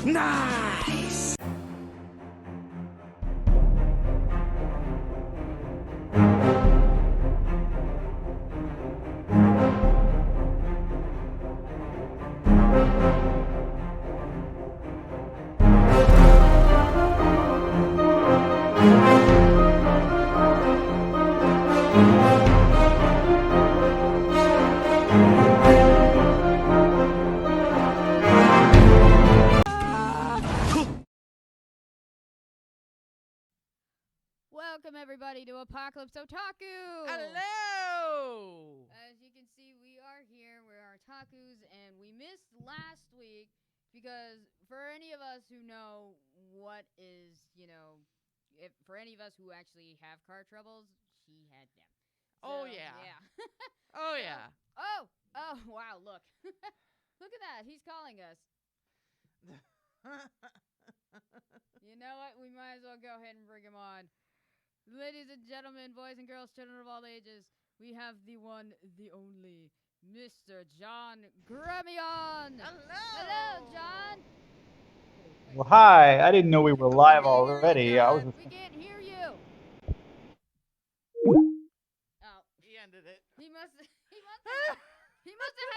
Nice! Welcome everybody to Apocalypse Otaku! Hello! As you can see, we are here. We're Otakus, and we missed last week because for any of us who know what is, if for any of us who actually have car troubles, she had them. Oh, So, yeah. Yeah. Oh, yeah. Oh, wow, look. Look at that. He's calling us. You know what? We might as well go ahead and bring him on. Ladies and gentlemen, boys and girls, children of all ages, we have the one, the only, Mr. John Gremillion. Hello, John. Well, hi. I didn't know we were live already. We can't hear you. Oh, He ended it. he must have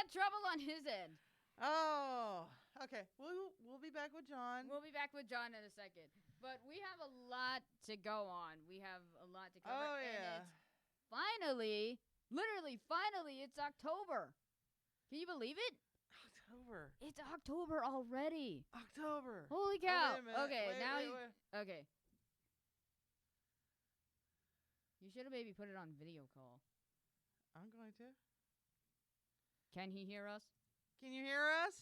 had trouble on his end. Oh, okay. We'll be back with John. We'll be back with John in a second. But we have a lot to go on. We have a lot to cover. Oh, yeah. And it's finally, literally finally, it's October. Can you believe it? October. It's October already. October. Holy Oh, cow. wait a minute. Okay, Wait, now wait. okay. You should have maybe put it on video call. I'm going to. Can he hear us? Can you hear us?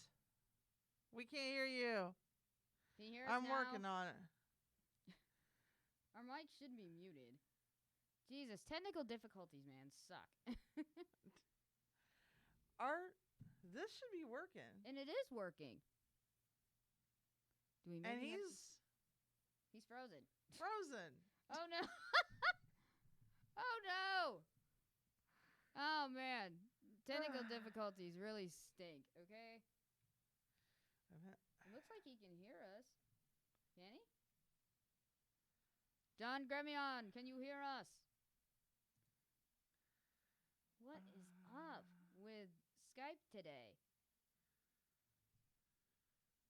We can't hear you. Can you hear us I'm now? working on it. Our mic should be muted. Jesus, technical difficulties, man, suck. This should be working. And it is working. Do we And maybe he's frozen. frozen. Oh no. Oh no. Oh man. Technical difficulties really stink, okay? It looks like he can hear us. Can he? John Gremillion, can you hear us? What is up with Skype today?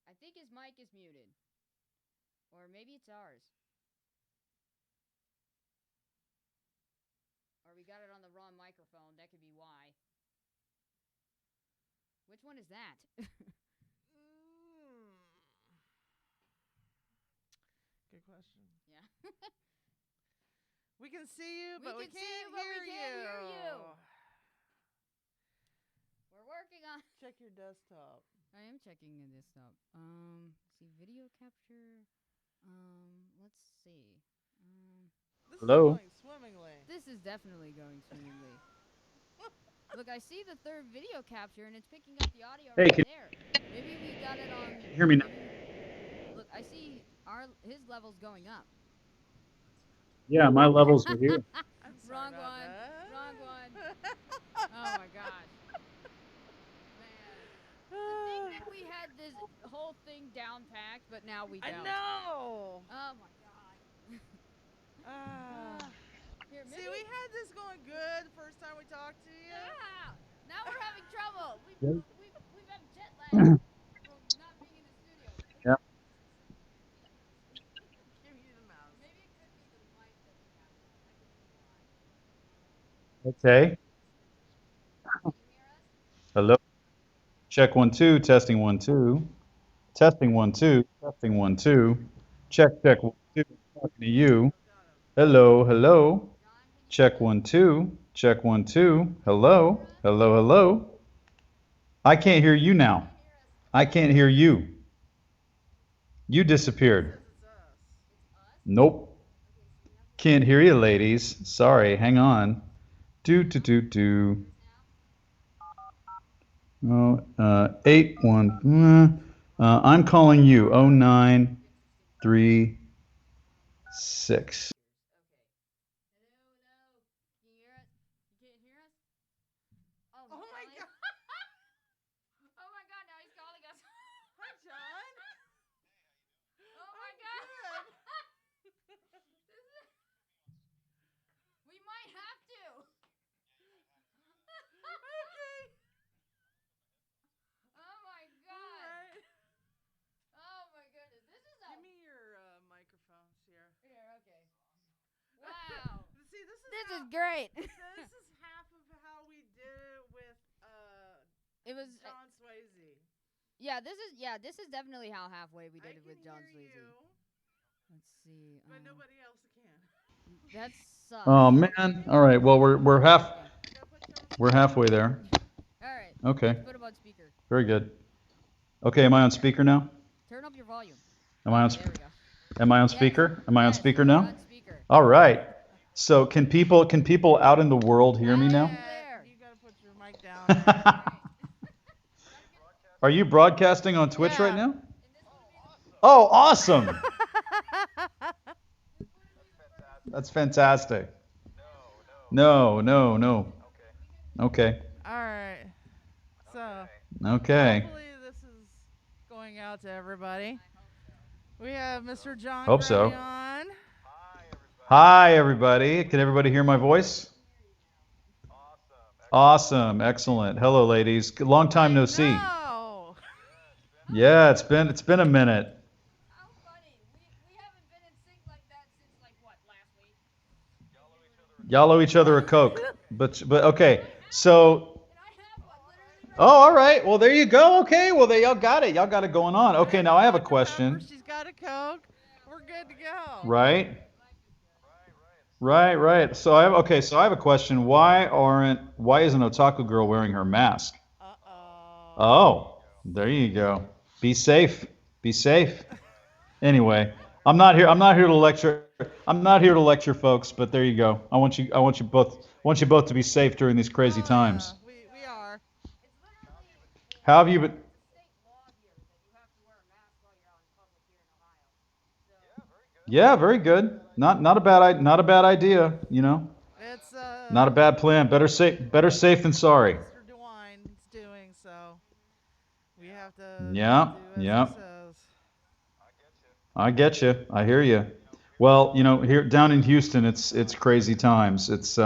I think his mic is muted. Or maybe it's ours. Or we got it on the wrong microphone. That could be why. Which one is that? Good question. Yeah. We can see you, but we can't hear you. We're working on. Check your desktop. I am checking the desktop. See video capture. Let's see. This Hello? is going swimmingly. This is definitely going swimmingly. Look, I see the third video capture, and it's picking up the audio Hey, right can there. Maybe we got it on. you hear me now? Look, I see his levels going up. Yeah, my levels are here. I'm sorry Wrong about one. that. Wrong one. Oh my gosh. Man. To think that we had this whole thing down packed, but now we don't. I know. Oh my god. Here, See, maybe- we had this going good the first time we talked to you. Yeah. Now we're having trouble. Yeah. We've had jet lag from not being in the studio. Yeah. Give me the mouse. Maybe it could be the mic that we have. That could be why. Okay. Can you hear us? Hello. Check 1 2. Testing 1 2. Testing 1 2. Testing 1 2. Check 1 2. Talking to you. Hello. Hello. Check 1 2. Check 1 2. Hello. Hello. Hello. I can't hear you now. I can't hear you. You disappeared. It's us. Nope. Can't hear you, ladies. Sorry. Hang on. Do. Oh, 81. I'm calling you. 0936. Hello. Can you hear us? You can't hear us? Oh my really? god. this is great. This is half of how we did it with It was John Swayze. this is definitely how halfway we did it with John hear Swayze. you, Let's see. but nobody else can. That sucks. Oh man. All right. Well, we're halfway there. All right. Okay. Let's put him on speaker. Very good. Okay. Am I on speaker now? Turn up your volume. Am I on? There we go. Am I on Yes. speaker? Am I on Yes, speaker you're now? on speaker. All right. So can people out in the world hear me now? There. You gotta put your mic down. Are you broadcasting on Twitch right Yeah. now? Oh, awesome. That's fantastic. No. Okay. All right. So Okay. hopefully this is going out to everybody. We have Mr. John Hope so. Gremillion. Hi, everybody. Can everybody hear my voice? Awesome. Excellent. Hello, ladies. Long time no see. No. Yeah, it's been a minute. How funny. We haven't been in sync like that since like what, last week? Y'all owe each other a Coke. But okay. So, And I have one literally oh, all right. Well, there you go. Okay. Well, y'all got it. Y'all got it going on. Okay. Now I have a Dr. question. Pepper, she's got a Coke. We're good to go. Right. So I have a question. Why isn't Otaku Girl wearing her mask? Uh-oh. Oh, there you go. Be safe. Anyway, I'm not here to lecture folks, but there you go. I want you both to be safe during these crazy times. Yeah, we are. How have you been? Yeah, very good. Not a bad idea, you know. It's Not a bad plan. Better safe than sorry. Mr. DeWine's doing, so we have to Yeah, do as yeah. he says. I get you. I hear you. Well, you know, here down in Houston, it's crazy times. It's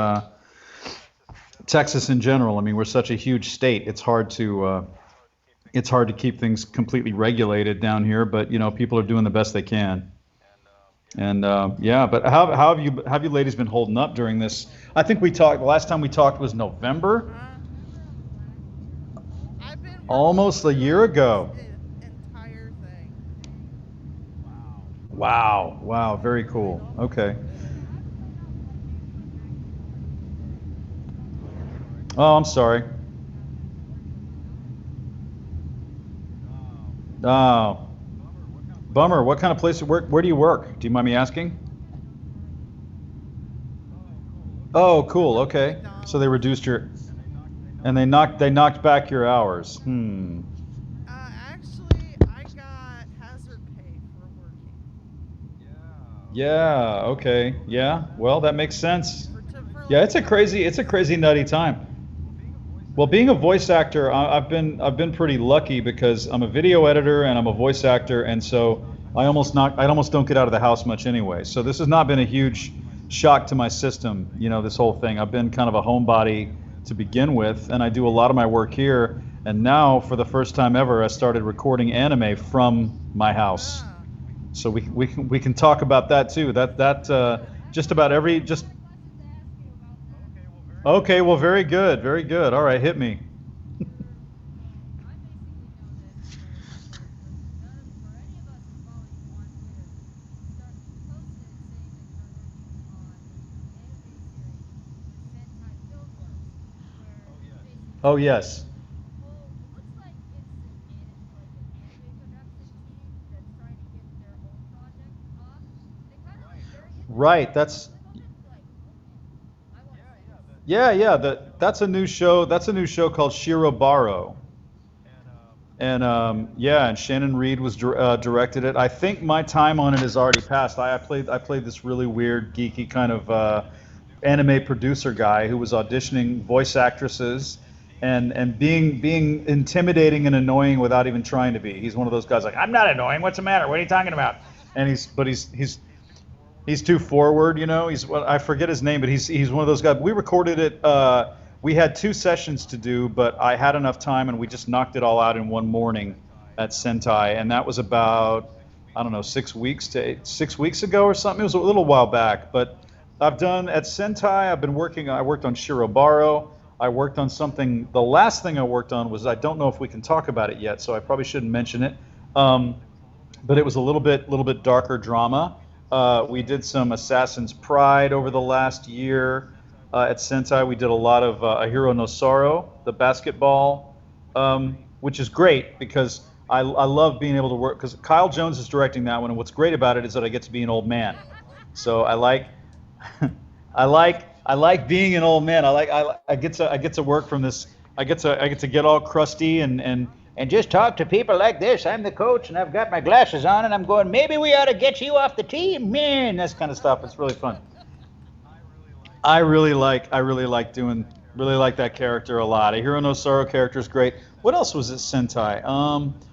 Texas in general. I mean, we're such a huge state. It's hard to keep things completely regulated down here. But you know, people are doing the best they can. And yeah, but how have you ladies been holding up during this? I think the last time we talked was November, I've been almost a year ago. the entire thing. Wow, very cool. Okay. Oh, I'm sorry. Oh, bummer. What kind of place where do you work? Do you mind me asking? Oh, cool. Okay. So they reduced and they knocked back your hours. Actually, I got hazard pay for working. Yeah, okay. Yeah. Well, that makes sense. For Yeah, like, it's a crazy nutty time. Well, being a voice actor, I've been pretty lucky because I'm a video editor and I'm a voice actor, and so I almost don't get out of the house much anyway. So this has not been a huge shock to my system, you know, this whole thing. I've been kind of a homebody to begin with, and I do a lot of my work here. And now, for the first time ever, I started recording anime from my house. ah, So we can talk about that too. Just about every just. Okay, well, very good, very good. All right, hit me. Oh yes. Right. That's a new show. That's a new show called Shirobaro. And yeah, and Shannon Reed was directed it. I think my time on it has already passed. I played this really weird, geeky kind of anime producer guy who was auditioning voice actresses and being intimidating and annoying without even trying to be. He's one of those guys like, I'm not annoying. What's the matter? What are you talking about? And he's too forward, you know. I forget his name, but he's one of those guys. We recorded it. We had 2 sessions to do, but I had enough time, and we just knocked it all out in one morning at Sentai, and that was about, I don't know, 6 weeks ago or something. It was a little while back, but I've done at Sentai. I've been working. I worked on Shirobaro. I worked on something. The last thing I worked on was, I don't know if we can talk about it yet, so I probably shouldn't mention it. Um, but it was a little bit darker drama. We did some Assassin's Pride over the last year at Sentai. We did a lot of Ahiro no Soro, the basketball, which is great because I love being able to work, because Kyle Jones is directing that one, and what's great about it is that I get to be an old man. So I like I like being an old man. I get to work from this. I get to get all crusty and just talk to people like this. I'm the coach and I've got my glasses on and I'm going, maybe we ought to get you off the team, man. This kind of stuff. It's really fun. I really like doing really like that character a lot. A Hero no Sorrow character is great. What else was at Sentai?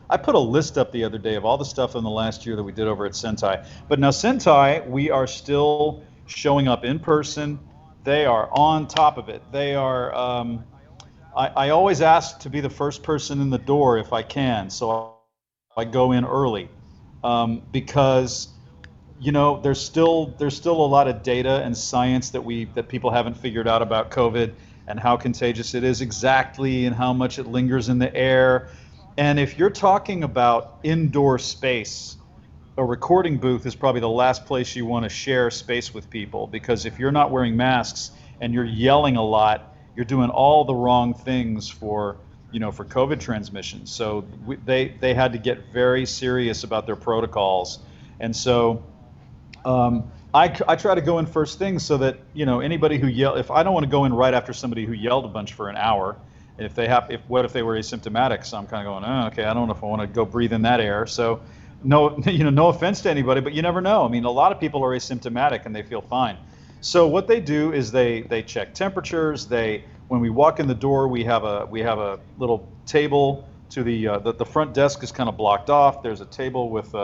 I put a list up the other day of all the stuff in the last year that we did over at Sentai. But now Sentai, we are still showing up in person. They are on top of it. They are. I always ask to be the first person in the door if I can, so I go in early, because there's still a lot of data and science that people haven't figured out about COVID and how contagious it is exactly and how much it lingers in the air. And if you're talking about indoor space, a recording booth is probably the last place you want to share space with people, because if you're not wearing masks and you're yelling a lot, you're doing all the wrong things for COVID transmission. So they had to get very serious about their protocols, and so I try to go in first thing so that anybody who if I don't want to go in right after somebody who yelled a bunch for an hour. If what if they were asymptomatic? So I'm kind of going, oh, okay, I don't know if I want to go breathe in that air. So no, no offense to anybody, but you never know. I mean, a lot of people are asymptomatic and they feel fine. So what they do is they check temperatures. When we walk in the door, we have a little table to the front desk is kind of blocked off. There's a table with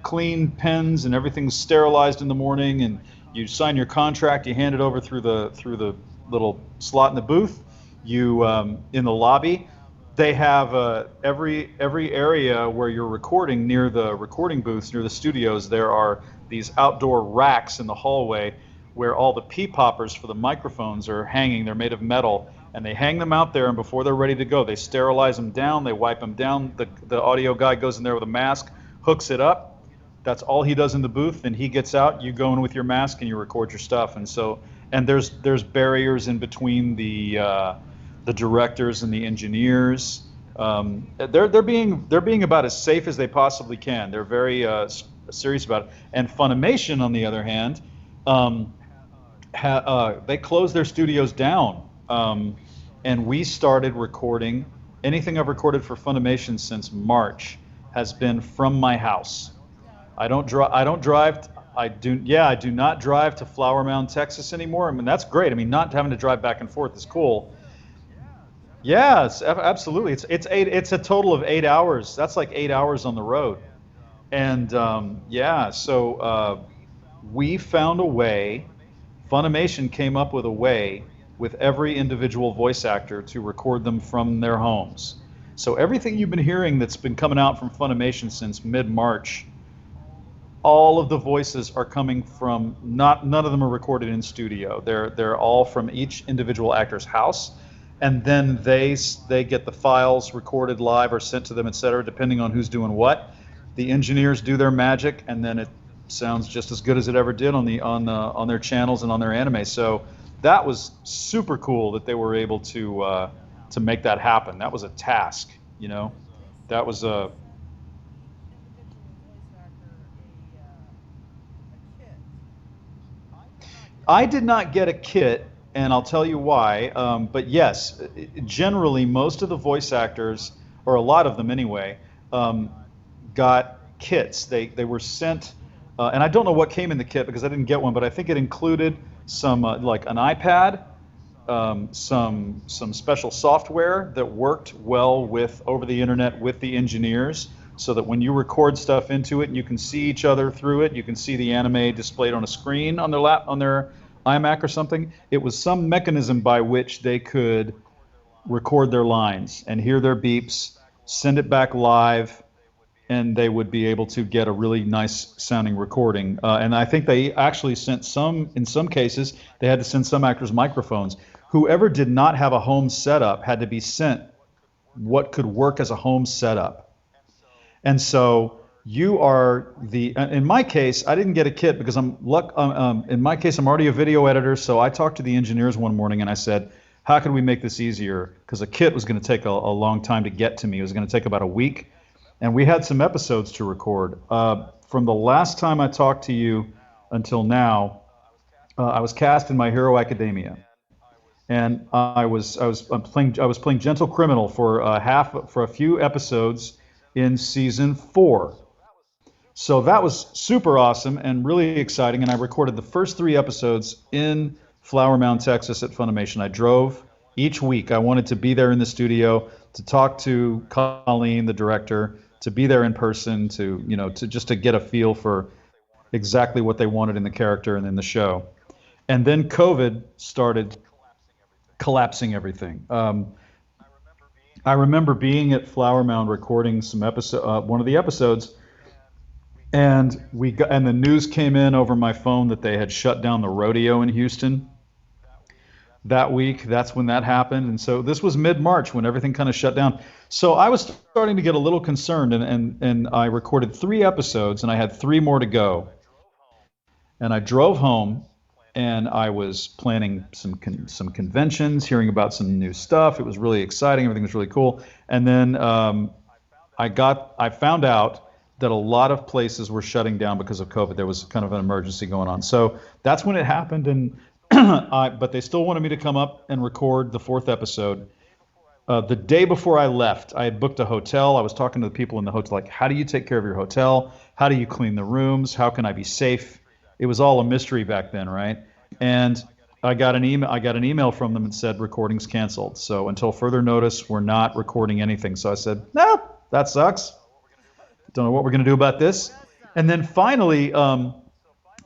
clean pens and everything's sterilized in the morning, and you sign your contract. You hand it over through the little slot in the booth. You in the lobby, they have every area where you're recording, near the recording booths, near the studios. There are these outdoor racks in the hallway where all the pea poppers for the microphones are hanging. They're made of metal, and they hang them out there, and before they're ready to go, they sterilize them down, they wipe them down. The audio guy goes in there with a mask, hooks it up. That's all he does in the booth. Then he gets out, you go in with your mask and you record your stuff. And there's barriers in between the directors and the engineers. They're being about as safe as they possibly can. They're very serious about it. And Funimation, on the other hand, they closed their studios down, and we started recording. Anything I've recorded for Funimation since March has been from my house. I don't drive. I don't drive. I do. Yeah, I do not drive to Flower Mound, Texas anymore. I mean, that's great. I mean, not having to drive back and forth is cool. Yeah, absolutely. It's a total of 8 hours. That's like 8 hours on the road. And yeah, so we found a way. Funimation came up with a way with every individual voice actor to record them from their homes. So everything you've been hearing that's been coming out from Funimation since mid-March, all of the voices are coming from, none of them are recorded in studio. They're all from each individual actor's house, and then they get the files recorded live or sent to them, etc., depending on who's doing what. The engineers do their magic, and then it sounds just as good as it ever did on their channels and on their anime. So that was super cool that they were able to make that happen. That was a task, you know. That was a I did not get a kit, and I'll tell you why. But yes, generally most of the voice actors, or a lot of them anyway, got kits. They were sent, and I don't know what came in the kit because I didn't get one, but I think it included some like an iPad, some special software that worked well with over the internet with the engineers, so that when you record stuff into it and you can see each other through it, you can see the anime displayed on a screen on their iMac or something. It was some mechanism by which they could record their lines and hear their beeps, send it back live, and they would be able to get a really nice sounding recording. And I think they actually sent some, in some cases, they had to send some actors microphones. Whoever did not have a home setup had to be sent what could work as a home setup. And so you are the, in my case, I didn't get a kit because in my case, I'm already a video editor. So I talked to the engineers one morning and I said, how can we make this easier? Because a kit was going to take a long time to get to me. It was going to take about a week. And we had some episodes to record. From the last time I talked to you until now, I was cast in My Hero Academia, and I was playing gentle criminal for for a few episodes in season 4. So that was super awesome and really exciting. And I recorded the first 3 episodes in Flower Mound, Texas at Funimation. I drove each week. I wanted to be there in the studio to talk to Colleen, the director, to be there in person, to to just to get a feel for exactly what they wanted in the character and in the show. And then COVID started collapsing everything. I remember being at Flower Mound recording one of the episodes, and the news came in over my phone that they had shut down the rodeo in Houston that week. That's when that happened, and so this was mid-March when everything kind of shut down. So I was starting to get a little concerned, and I recorded 3 episodes, and I had 3 more to go. And I drove home, and I was planning some conventions, hearing about some new stuff. It was really exciting. Everything was really cool. And then I found out that a lot of places were shutting down because of COVID. There was kind of an emergency going on. So that's when it happened. And but they still wanted me to come up and record the 4th episode. The day before I left, I had booked a hotel. I was talking to the people in the hotel, like, how do you take care of your hotel? How do you clean the rooms? How can I be safe? It was all a mystery back then, right? And I got an email. I got an email from them and said recording's canceled. So until further notice, we're not recording anything. So I said, no, that sucks. Don't know what we're going to do about this. And then finally,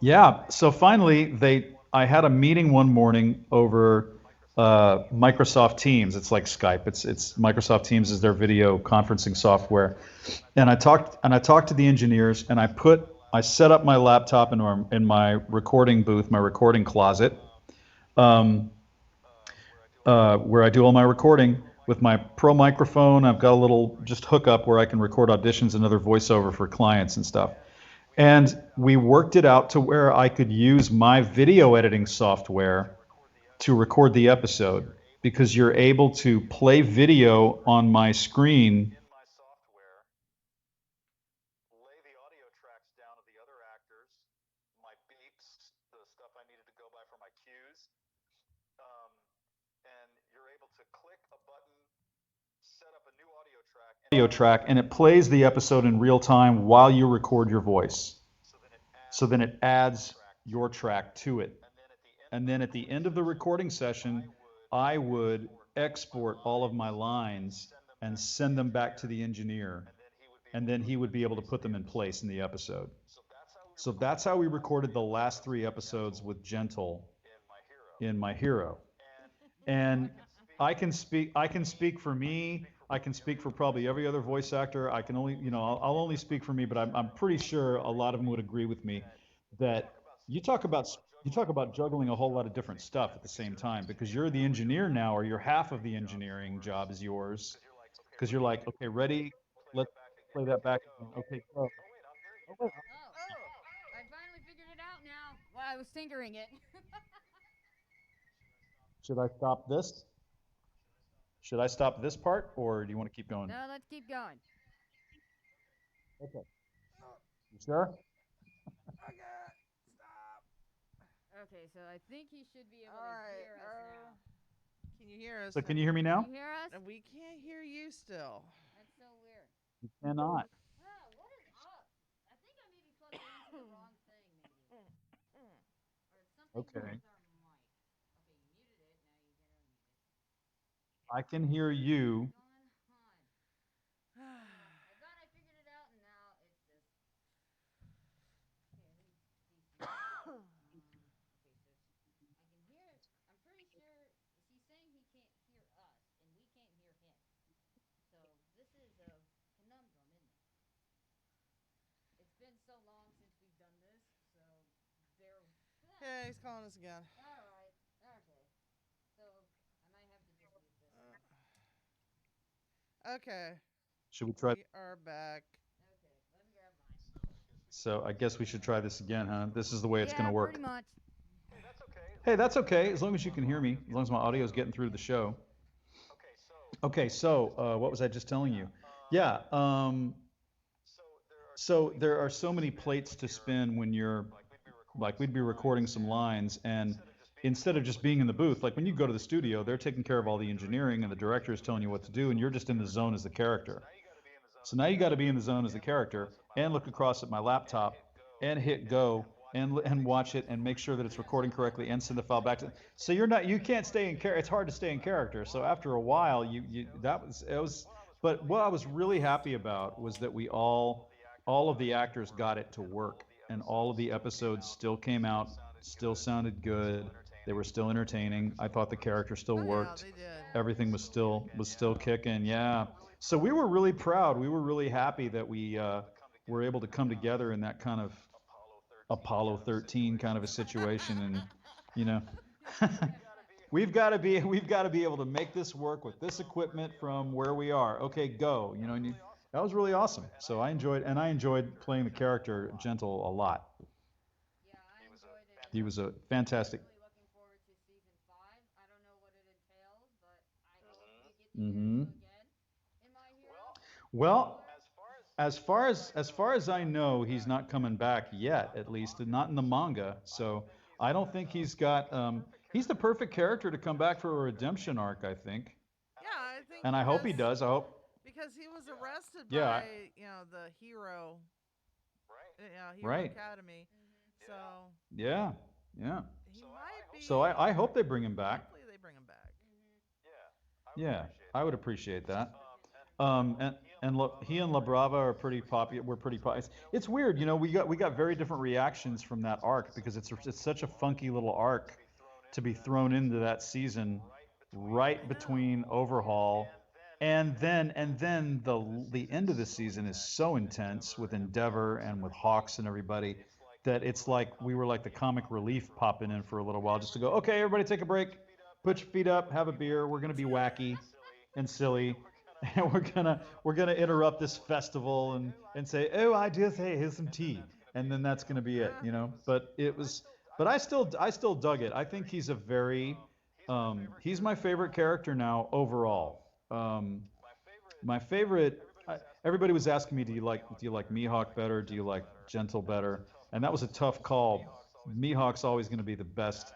yeah. So finally, I had a meeting one morning over Microsoft Teams. It's like Skype. It's Microsoft Teams is their video conferencing software. And I talked to the engineers, and I set up my laptop in my recording booth, my recording closet, um, where I do all my recording with my pro microphone. I've got a little just hookup where I can record auditions and other voiceover for clients and stuff. And we worked it out to where I could use my video editing software to record the episode, because you're able to play video on my screen, audio track, and it plays the episode in real time while you record your voice. So then it adds your track to it. And then at the end of the recording session, I would export all of my lines and send them back to the engineer. And then he would be able to put them in place in the episode. So that's how we recorded the last 3 episodes with Gentle in My Hero. And I can speak for me. I can speak for probably every other voice actor. I can only, I'll only speak for me, but I'm pretty sure a lot of them would agree with me that you talk about you talk about juggling a whole lot of different stuff at the same time, because you're the engineer now, or you're half of the engineering job is yours, because you're like, okay, ready, let's play that back again. Okay, go. Oh, wait, I finally figured it out now while I was tinkering it. should I stop this? Should I stop this part, or do you want to keep going? No, let's keep going. Okay. You sure? Okay, so I think he should be able All to right. hear us now. Can you hear us? So can you hear me now? Can you hear us? And we can't hear you still. That's so weird. You cannot. Oh, what is up? I think I maybe plugged into the wrong thing, maybe. Or something Okay. with our mic. Okay, you muted it. Now you gotta unmute it. I can hear you. Going on. I thought I figured it out, and now it's just. Here, let me see. Okay, so I can hear. I'm pretty sure he's saying he can't hear us, and we can't hear him. So this is a conundrum, isn't it? so long since we've done this, so bear with that. Yeah, he's calling us again. Alright, okay. So, I might have to just mute this. Okay, Should we try? we are back. Okay, let me grab mine. So I guess we should try this again, huh? This is the way it's Yeah, going to work. pretty much. Hey, that's okay, as long as you can hear me, as long as my audio is getting through to the show. Okay, so what was I just telling you? Yeah, so there are so many plates to spin when you're, like, we'd be recording some lines, and instead of just being in the booth, like when you go to the studio, they're taking care of all the engineering, and the director is telling you what to do, and you're just in the zone as the character. So now you got to be in the zone as the character, and look across at my laptop, and hit go, and watch it, and make sure that it's recording correctly, and send the file back to. So you can't stay in character. It's hard to stay in character. So after a while, it was. But what I was really happy about was that all of the actors got it to work, and all of the episodes still came out, still sounded good. They were still entertaining. I thought the character still Oh, yeah, worked. they did. Everything was still kicking. Yeah. So we were really proud. We were really happy that we were able to come together in that kind of Apollo 13 kind of a situation, and you know, we've got to be able to make this work with this equipment from where we are. Okay, go. You know, that was really awesome. So I enjoyed playing the character Gentle a lot. Yeah, I enjoyed it. He was a fantastic. Really looking forward to season 5. I don't know what it entails, but I hope we get to hear Mm-hmm. you again in My Hero. Well, as far as I know, he's not coming back yet, at least not in the manga. So I don't think he's got. He's the perfect character to come back for a redemption arc, I think, Yeah, I think. and I hope he because- does. I hope. Because he was arrested Yeah, by, the Hero. Hero Right. Academy. So Yeah, yeah. he might be. So I hope they bring him back. Hopefully they bring him back. Yeah, I would appreciate that. He and La Brava are pretty popular. We're pretty popular. It's weird, we got very different reactions from that arc because it's such a funky little arc to be thrown into that season right between Overhaul, and then the end of the season is so intense with Endeavor and with Hawks and everybody that it's like we were like the comic relief popping in for a little while just to go, okay, everybody take a break, put your feet up, have a beer. We're gonna be wacky and silly, and we're gonna interrupt this festival and say, oh, hey, here's some tea, and then that's gonna be it, But I still dug it. I think he's a very, he's my favorite character now overall. My favorite. Everybody was asking me, do you like Mihawk better? Do you like Gentle better? And that was a tough call. Mihawk's always going to be the best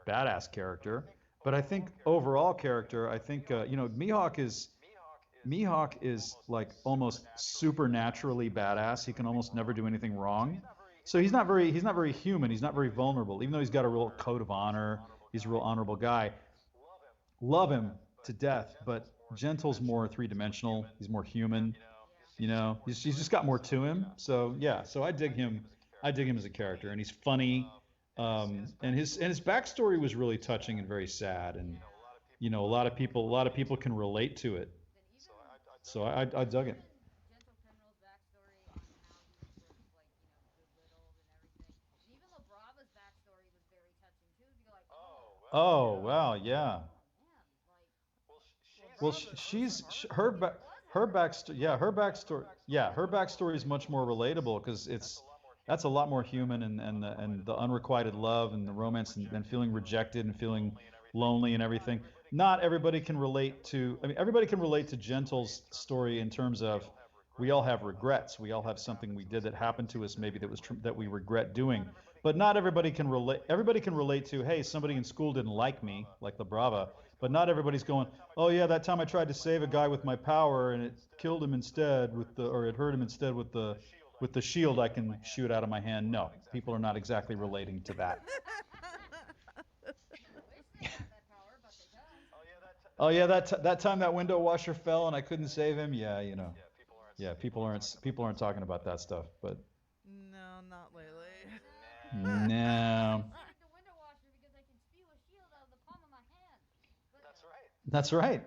badass character, but I think overall character, I think Mihawk is like almost supernaturally badass. He can almost never do anything wrong. So he's not very human. He's not very vulnerable. Even though he's got a real code of honor, he's a real honorable guy. Love him to death, but Gentle's more three-dimensional. He's more human. He's just got more to him. So yeah, so I dig him. I dig him as a character, and he's funny. And his backstory was really touching and very sad, and a lot of people can relate to it. So I dug it. Gentle Criminal's backstory on how he was sort of like, belittled and everything. And even LaBrava's backstory was very touching too. You go like, Oh wow, yeah. man, like. Well, her backstory. Yeah, her backstory. Yeah, her backstory is much more relatable because that's a lot more human, and the unrequited love and the romance and feeling rejected and feeling lonely and everything. Not everybody can relate to. I mean, everybody can relate to Gentle's story in terms of we all have regrets. We all have something we did that happened to us maybe that we regret doing. But not everybody can relate. Everybody can relate to, hey, somebody in school didn't like me, like La Brava. But not everybody's going, oh yeah, that time I tried to save a guy with my power and it killed him instead or it hurt him instead with the shield I can shoot out of my hand. No, people are not exactly relating to that. Oh yeah, that time that window washer fell and I couldn't save him. Yeah, Yeah, people aren't talking about that stuff, but No, not lately. no. The window washer because I can spew a shield out of the palm of my hand. That's right.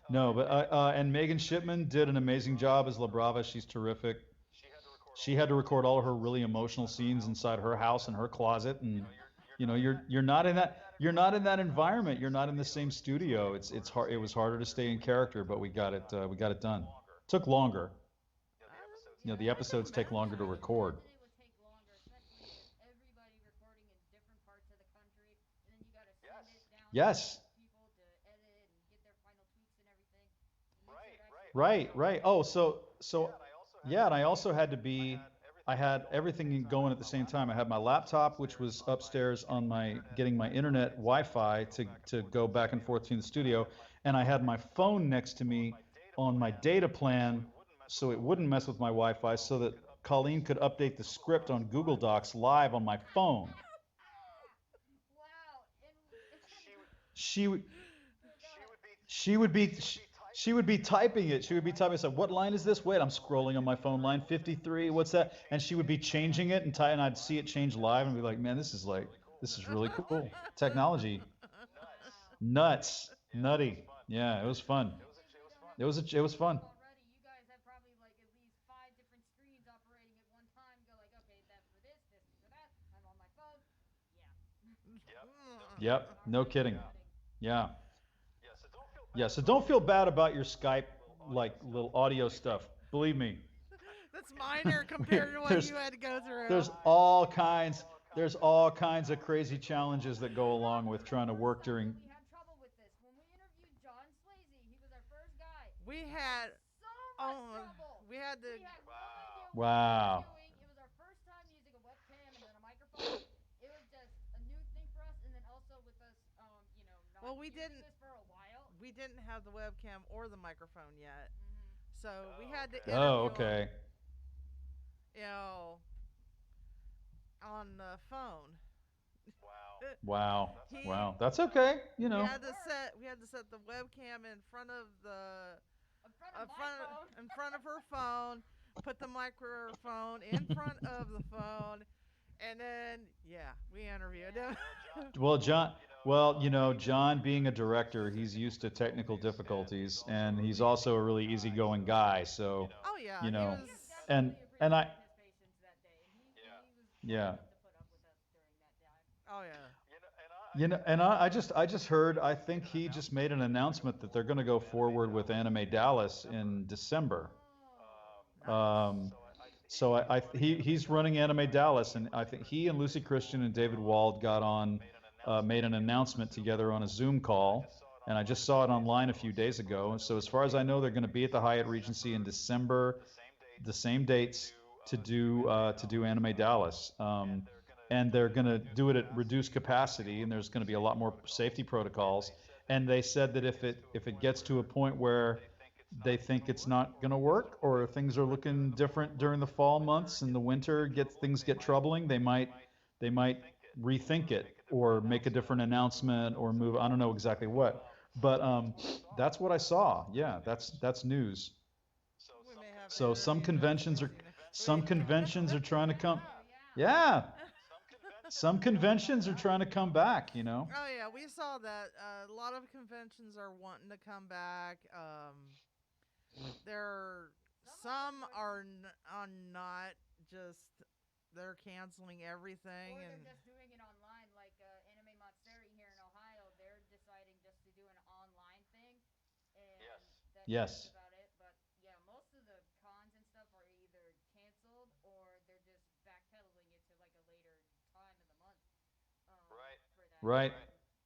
No, but and Megan Shipman did an amazing job as La Brava. She's terrific. She had to record all of her really emotional scenes inside her house in her closet, and you're not in that environment. You're not in the same studio. It's hard. It was harder to stay in character, but we got it done. Took longer. The Yeah, I can episodes take longer to imagine. I can record. imagine it would take longer, especially with everybody recording in different parts of the country, and then you gotta send it down to Yes. people to edit and get their final tweaks and everything. It makes it actually Right, harder. right. Oh, so yeah, and I also had to be I had everything going at the same time. I had my laptop, which was upstairs on my getting my internet Wi-Fi to go back and forth between the studio, and I had my phone next to me on my data plan so it wouldn't mess with my Wi-Fi so that Colleen could update the script on Google Docs live on my phone. Wow, and She would so go ahead. she would be she would be typing it. She would be typing. I said, "What line is this?" Wait, I'm scrolling on my phone. Line 53. What's that? And she would be changing it and I'd see it change live and be like, "Man, this is really cool. Technology, Wow. nuts, nutty. Yeah, it was fun. I think we don't have to It was explain fun. already. You guys have probably like at least five different screens operating at one time. Go like, okay, that's for this is for that. I'm on my phone. Yeah. Yep, no Already kidding. happening. Yeah, yeah. So don't feel bad about your Skype like little audio stuff. Believe me, That's minor compared to what there's you had to go through. there's all kinds there's all kinds of crazy challenges that go along with The trying to first work time that during. we had trouble with this, when we interviewed John Swayze, he was our first guy. We We had had so much oh, trouble. we had to We had no idea what we were Wow. doing. It was our first time using a webcam and then a microphone. It was just a new thing for us, and then also with us, not well we using didn't this for a while. we didn't have the webcam or the microphone yet. Hmm. So we had to Oh, interview him, okay. you know, on the phone. Wow. he Wow. That's okay. we It had to worked set the webcam in front of the in front of my phone. in front of her phone, put the microphone in front of the phone, and then yeah, we interviewed Yeah. him. Well, John being a director, he's used to technical difficulties, and he's also a really easygoing guy. So, Oh yeah, you he know, We was. and definitely and I, appreciated his patience that day, and he was kind yeah. enough to put up with us during that time. Oh yeah. And I just heard, I think he just made an announcement that they're going to go forward with Anime Dallas in December. Oh. Nice. Um, so he's running Anime Dallas, and I think he and Lucy Christian and David Wald got on, made an announcement together on a Zoom call, and I just saw it online a few days ago. And so as far as I know, they're going to be at the Hyatt Regency in December, the same dates to do Anime Dallas. And they're going to do it at reduced capacity, and there's going to be a lot more safety protocols. And they said that if it gets to a point where they think it's not going to work, or things are looking different during the fall months and the winter things get troubling, they might rethink it or make a different announcement or move. I don't know exactly what, but that's what I saw. Yeah, that's news. We may have to So some interview John conventions are Swayze next some week. conventions are trying to I come. know, yeah. Yeah, some conventions are trying to come back. Oh yeah, we saw that. A lot of conventions are wanting to come back. There, some are not just. They're canceling everything, Or they're and just doing it online, like Anime Matsuri here in Ohio. They're deciding just to do an online thing, and that's Yes. about it. But yeah, most of the cons and stuff are either canceled or they're just backpedaling it to like a later time of the month for that. Right.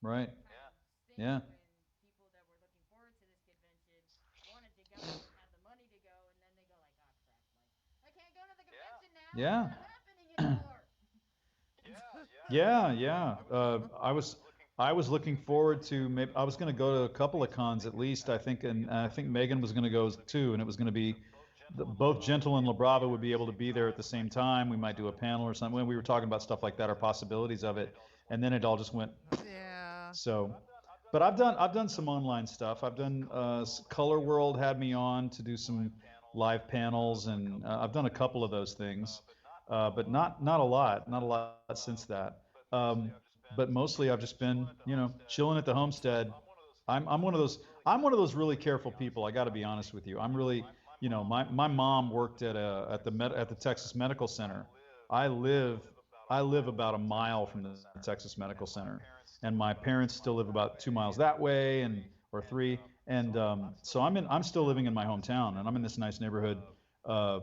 And Right. it kind of stinks Yeah. when people that were looking forward to this convention wanted to go and had the money to go, and then they go like, oh crap, like I can't go to the convention now. It's Yeah. not happening anymore. Yeah. Yeah. I was looking forward to maybe I was going to go to a couple of cons at least. I think Megan was going to go too, and it was going to be both Gentle and Labrava would be able to be there at the same time. We might do a panel or something. When we were talking about stuff like that, or possibilities of it, and then it all just went. yeah. So, but I've done some online stuff. I've done Color World had me on to do some live panels, and I've done a couple of those things, but not a lot since that. But mostly I've just been chilling at the homestead. I'm one of those really careful people. I got to be honest with you. I'm really my mom worked at the Texas Medical Center. I live I live about a mile from the Texas Medical Center, and my parents still live about 2 miles that way, and or three, and so I'm still living in my hometown, and I'm in this nice neighborhood, uh,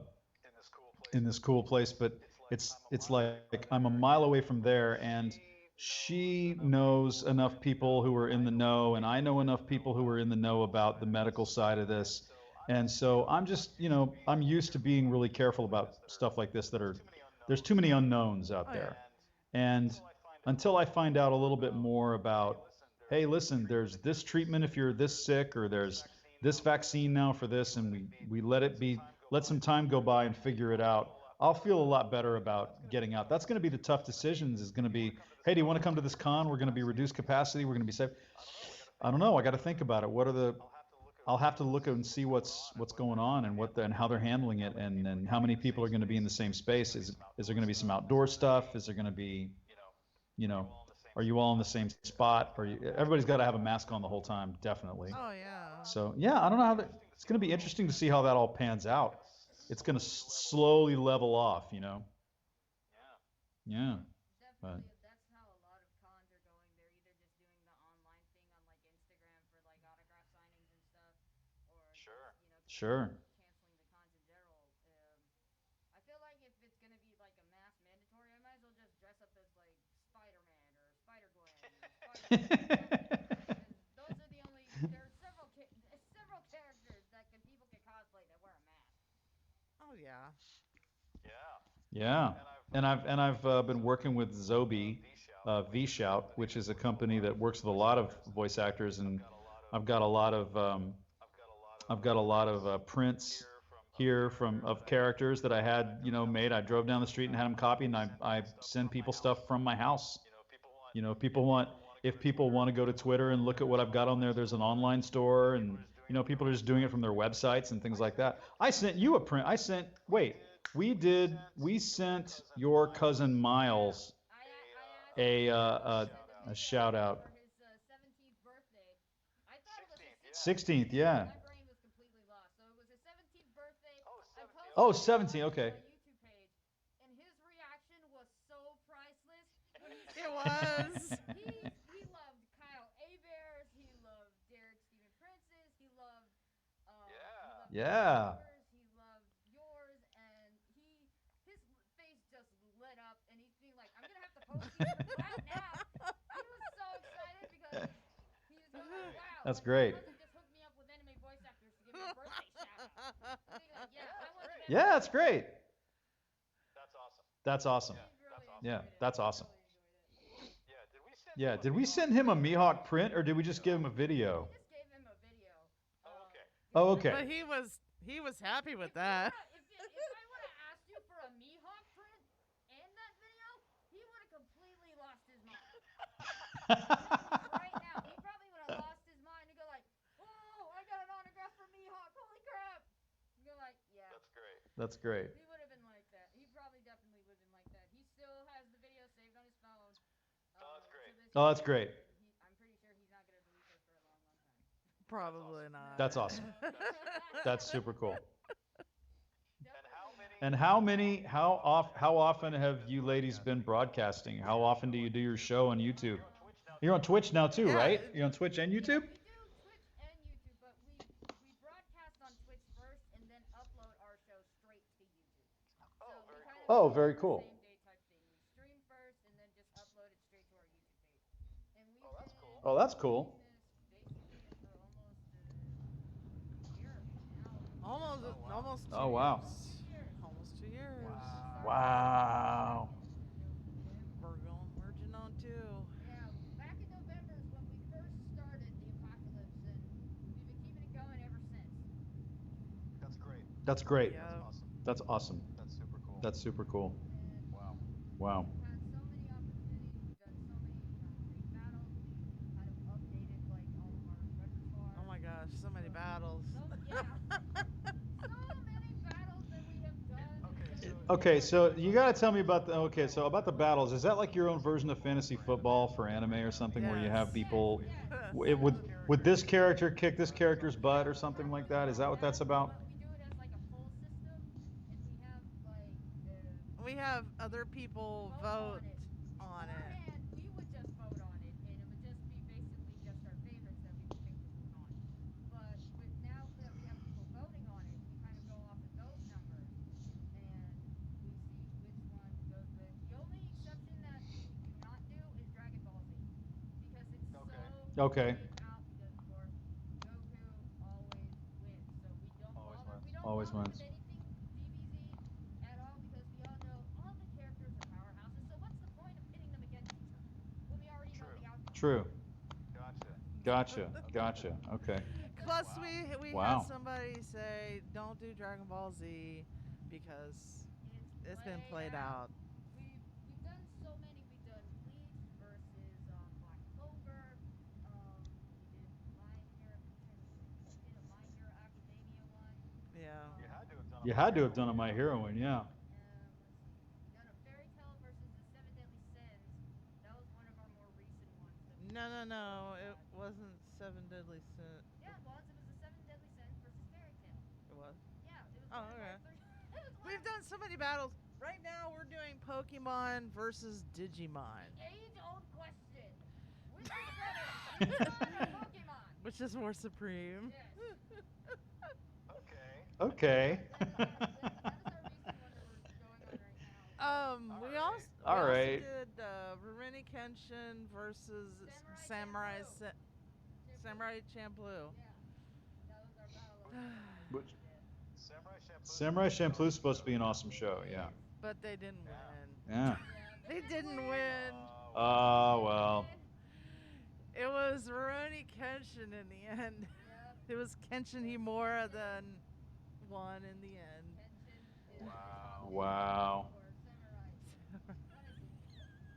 in this cool place, but it's like I'm a mile away from there, and she knows enough people who are in the know, and I know enough people who are in the know about the medical side of this. And so I'm just, I'm used to being really careful about stuff like this there's too many unknowns out Oh yeah. there. And until I find out a little bit more about, hey, listen, there's this treatment if you're this sick, or there's this vaccine now for this, and we let some time go by and figure it out. I'll feel a lot better about getting out. That's going to be the tough decisions. Is going to be, hey, do you want to come to this con? We're going to be reduced capacity. We're going to be safe. I don't know. I got to think about it. I'll have to look and see what's going on, and and how they're handling it, and how many people are going to be in the same space. Is there going to be some outdoor stuff? Is there going to be, you know, are you all in the same spot? Everybody's got to have a mask on the whole time, definitely. Oh yeah. So yeah, I don't know it's going to be interesting to see how that all pans out. It's going to slowly level off, Yeah, but Definitely, that's how a lot of cons are going. They're either just doing the online thing on like Instagram for like autograph signings and stuff, or just, people are sure. canceling the cons in general. I feel like if it's gonna be like a mass mandatory, I might as well just dress up as like Spider Man or Spider Gwen or Spider Man or something. Because those are the only. There are several characters that people can cosplay that wear a mask. Oh yeah. Yeah, and I've been working with Zobi, V Shout, which is a company that works with a lot of voice actors, and I've got a lot of prints here from of characters that I had, made. I drove down the street and had them copied, and I send people stuff from my house. People want if people want to go to Twitter and look at what I've got on there. There's an online store, and people are just doing it from their websites and things like that. I sent you a print. Wait, we sent your cousin Miles I a shout out. for his 17th birthday. I thought it was his 16th. 16th, yeah. My brain was completely lost. So it was his 17th birthday. I posted Oh, it 17, on okay. my YouTube page, and his reaction was so priceless when he It saw was. he loved Kyle Abears, he loved Derek Stephen Prince's, he loved Yeah. he loved yours, and his face just lit up, and he's being like, I'm gonna have to post these right now. He was so excited because he was going like, wow. That's like, great. My cousin just hooked me up with anime voice actors to give me a birthday shout out. Being like, yeah, I want to be Yeah, that's great. That's awesome. Really Yeah, enjoyed it. that's awesome. Really enjoyed it. Yeah, did we send him a Mihawk print, or did we just give him a video? We just gave him a video. Oh, But okay. he was happy with that. If I would have asked you for a Mihawk print and that video, he would have completely lost his mind. Right now, he probably would have lost his mind and go like, "Oh, I got an autograph from Mihawk! Holy crap!" And go like, "Yeah." That's great. He would have been like that. He probably definitely would have been like that. He still has the video saved on his phone. Oh, that's great. I'm pretty sure he's not gonna delete it for a long, long time. Probably not. That's awesome. That's super cool. Definitely. And how often have you ladies been broadcasting? How often do you do your show on YouTube? You're on Twitch now too, Yeah. right? You're on Twitch and YouTube? We do Twitch and YouTube, but we broadcast on Twitch first and then upload our show straight to YouTube. So we kind of Oh, do very the cool. same day type thing. We stream first and then just upload it straight to our YouTube page. And we've been Oh, that's cool. doing this basically for almost a year now. Almost 2 Oh, wow. years. Almost 2 years. Wow. We're merging on 2. Yeah, back in November is when we first started the apocalypse, and we've been keeping it going ever since. That's great. Yeah. That's awesome. That's super cool. And Wow. we've had so many opportunities. We've done so many great battles. We've kind of updated like all of our repertoire. Oh my gosh, so many battles. So many battles that we have done. Okay, so you got to tell me about about the battles. Is that like your own version of fantasy football for anime or something, where you have Yes. people Yes. would this character kick this character's butt or something like that? Is that what that's about? But we do it as like a have other people vote on it. Beforehand, we would just vote on it, and it would just be basically just our favorites that we would pick to vote on. But with now that we have people voting on it, we kind of go off of those numbers, and we see which one goes with. The only exception that we do not do is Dragon Ball Z, because it's so Okay. played out. Because of course, Goku always wins, so we don't Always bother. wins. We don't Always bother with wins. anything DBZ at all because we all know all the characters are powerhouses. So what's the point of pitting them against each other when we already know True. the outcome? True. Gotcha. Gotcha. Okay. Gotcha. Okay. Plus, Wow. we had Wow. somebody say, "Don't do Dragon Ball Z because it's been played out." We've done so many. We've done Bleach versus Black Clover. We did My Hero. We did a My Hero Academia one. Yeah. You had to have done a You My had to Hero have done a one. My Hero one, yeah. Let's see. We done a Fairy Tale versus the Seven Deadly Sins. That was one of our more recent ones. That we No, no, no. had. It wasn't Seven Deadly Sin. Yeah, it was. It was the Seven Deadly Sins versus Fairy Tale. It was. Yeah, it was Oh, one of okay. our three. It was one We've of done so many battles. Right now, we're doing Pokemon versus Digimon, age-old question. Which is better, Digimon or Pokemon? which is more supreme. Yes. Okay. Okay. That is our recent one that we're going on right now. We Alright. also All we right. also did Rurouni Kenshin versus Samurai Samurai Champloo. Samurai Champloo. Yeah, that was our battle of the night that Which- we did. Samurai Champloo. Samurai Champloo is supposed to be an awesome show, yeah. But they didn't Yeah. win. Yeah. Yeah, They didn't win. Well. It was Rurouni Kenshin in the end. Yep. It was Kenshin Himura that won in the end. Kenshin is Wow. Wow. or samurai.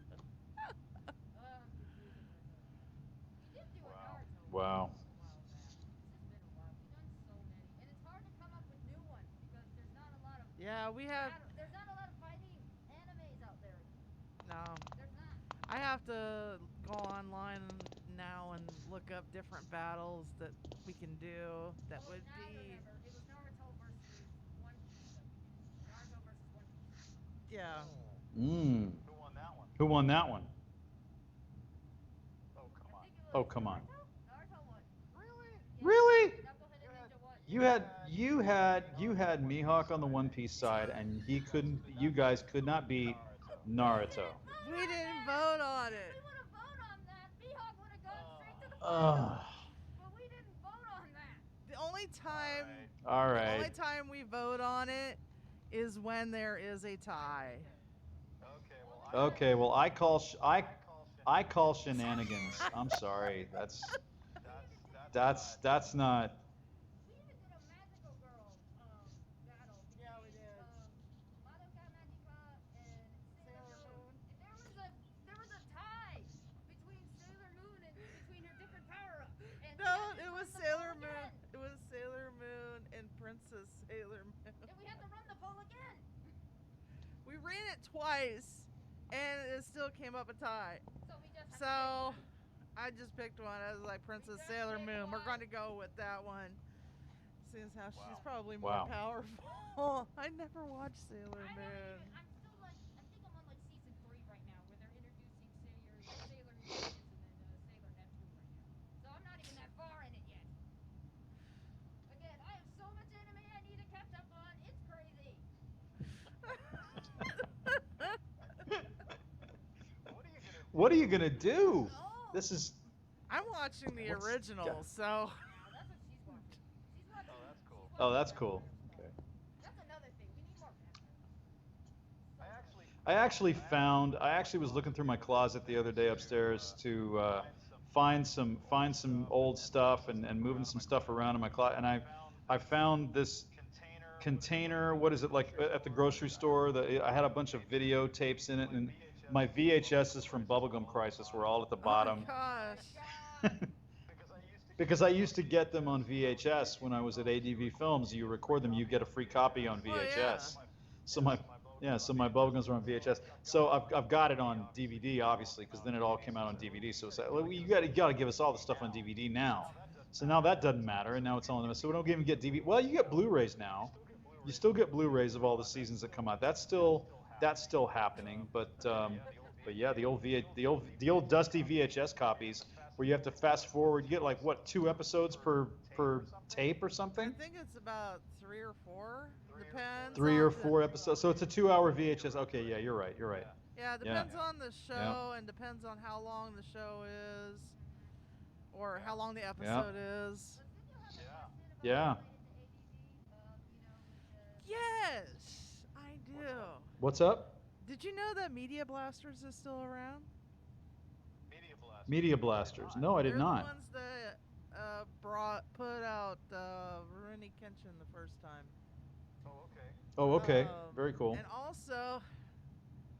What is it? Oh, I'm confusing myself. We did do a Wow. Naruto Wow. one a while back. It's just been a while. We've done so many, and it's hard to come up with new ones because there's not a lot of Yeah, we have. there's not a lot of fighting animes out there. No. There's not. I have to go online now and look up different battles that we can do that Oh, would now I be. remember. It was Naruto versus One Piece that we did. Naruto versus One Piece. Yeah. Mmm. Who won that one? Who won that one? Oh, come I on. think it was Oh, come on. Naruto won. Really? Yeah, Really? Knucklehead and Ninja won. You had Mihawk on the One Piece side, and you guys could not beat Naruto. We didn't vote on If it. we would have voted on that, Mihawk would have gone straight to the Ugh. finals. But we didn't vote on that. The only time All the only right. time we vote on it is when there is a tie. Okay, well, Okay. Well, I call shenanigans. Shenanigans. I'm sorry. That's That's not. We even did a Magical Girl battle between Yeah, we did. Madoka Magica and Sailor Moon. And there was a tie between Sailor Moon and between her different power-ups. And we No, had to it was run the Sailor poll Moon. again. It was Sailor Moon and Princess Sailor Moon. And we had to run the poll again. We ran it twice, and it still came up a tie. So we just had to So pick one. I just picked one. I was like, Princess just Sailor picked Moon. We're one. going to go with that one. Seeing as how she's Wow. probably more Wow. powerful. I never watched Sailor I don't Moon. even. I'm still like. I think I'm on like season 3 right now, where they're introducing Sailor Mutants and then Sailor Neptune right now. So I'm not even that far in it yet. Again, I have so much anime I need to catch up on. It's crazy. What are you gonna do? What are you gonna do? Oh. This is. I'm watching the What's- original, yeah. so Now that's what she's watching. She's watching. Oh, that's cool. she's Oh, that's watching cool. vampire Okay. stuff. That's another thing. We need more vampire. I actually I actually was looking through my closet the other day upstairs to find some old stuff and moving some stuff around in my closet, and I found this container. What is it, like at the grocery store? I had a bunch of videotapes in it, and my VHSs from Bubblegum Crisis were all at the oh bottom. my gosh. God. Because I used to get them on VHS when I was at ADV Films. You record them, you get a free copy on Oh, VHS. yeah. So my Bubblegums were on VHS. So I've got it on DVD, obviously, because then it all came out on DVD. So it's like, well, you got to give us all the stuff on DVD now. So now that doesn't matter, and now it's all on them. So we don't even get DVD. Well, you get Blu-rays now. You still get Blu-rays of all the seasons that come out. that's still happening. But yeah, the old dusty VHS copies where you have to fast forward. You get like what, 2 episodes per tape or I something? think it's about 3 or 4. Depends Three or on the four episodes. So it's a 2-hour VHS. Okay, yeah, you're right. You're right. yeah, it Yeah, depends on the yeah, show and depends on how long the show is or how long the yeah, episode is. yeah. Yes, I do. What's up? Did you know that Media Blasters is still around? Media Blasters. No, I did They're the not. ones that put out Rurouni Kenshin the first time. Oh, okay. Um, Very cool. and also,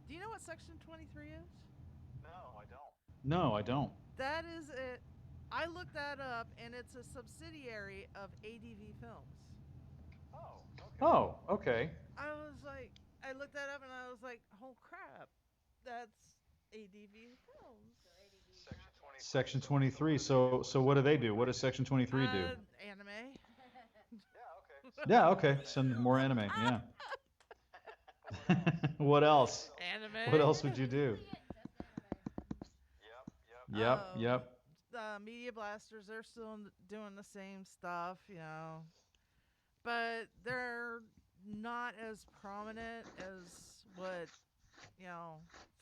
do you know what Section 23 is? No, I don't. That is it. I looked that up, and it's a subsidiary of ADV Films. Oh, okay. I was like, I looked that up, and I was like, oh crap, that's ADV Films. Section 23. So what do they do? What does Section 23 do? Anime. Yeah, okay. Send more anime. Yeah. What else? Anime. What else would you do? Yep, Um, yep. The Media Blasters, they're still doing the same stuff, but they're not as prominent as what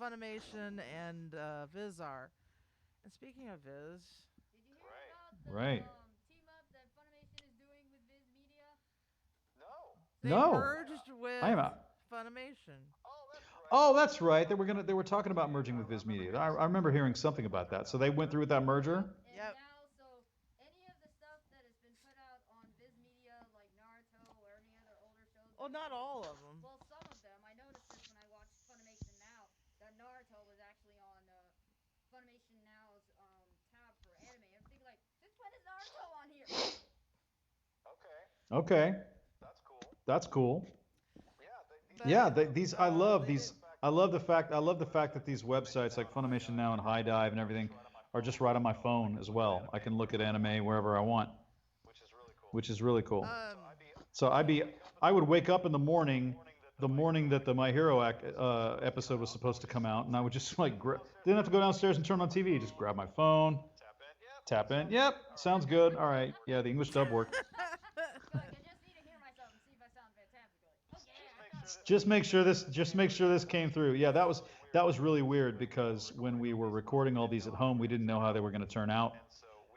Funimation and Viz are. And speaking of Viz, Did you hear about the Right. team up that Funimation is doing with Viz Media? they No. merged with I am out. Funimation. Oh, that's right. They were talking about merging with Viz Media. I remember hearing something about that. So they went through with that merger? And Yep. now, so any of the stuff that has been put out on Viz Media, like Naruto or any other older shows. Well, not all of them. Well, some of them. I noticed this when I watched Funimation Now. That Naruto was actually on Funimation Now's tab for anime. I'm thinking like, since when is Naruto on here? Okay. That's cool. Yeah, these I love these. I love the fact that these websites like Funimation Now and High Dive and everything are just right on my phone as well. I can look at anime wherever I want, which is really cool. So I would wake up in the morning that the My Hero episode was supposed to come out, and I would just like didn't have to go downstairs and turn on TV. Just grab my phone, tap in. Yep, sounds good. All right, yeah, the English dub worked. Like, I just need to hear myself and see if I sound fantastic. Like, okay, I thought Just make sure this came through. Yeah, that was really weird because when we were recording all these at home, we didn't know how they were going to turn out.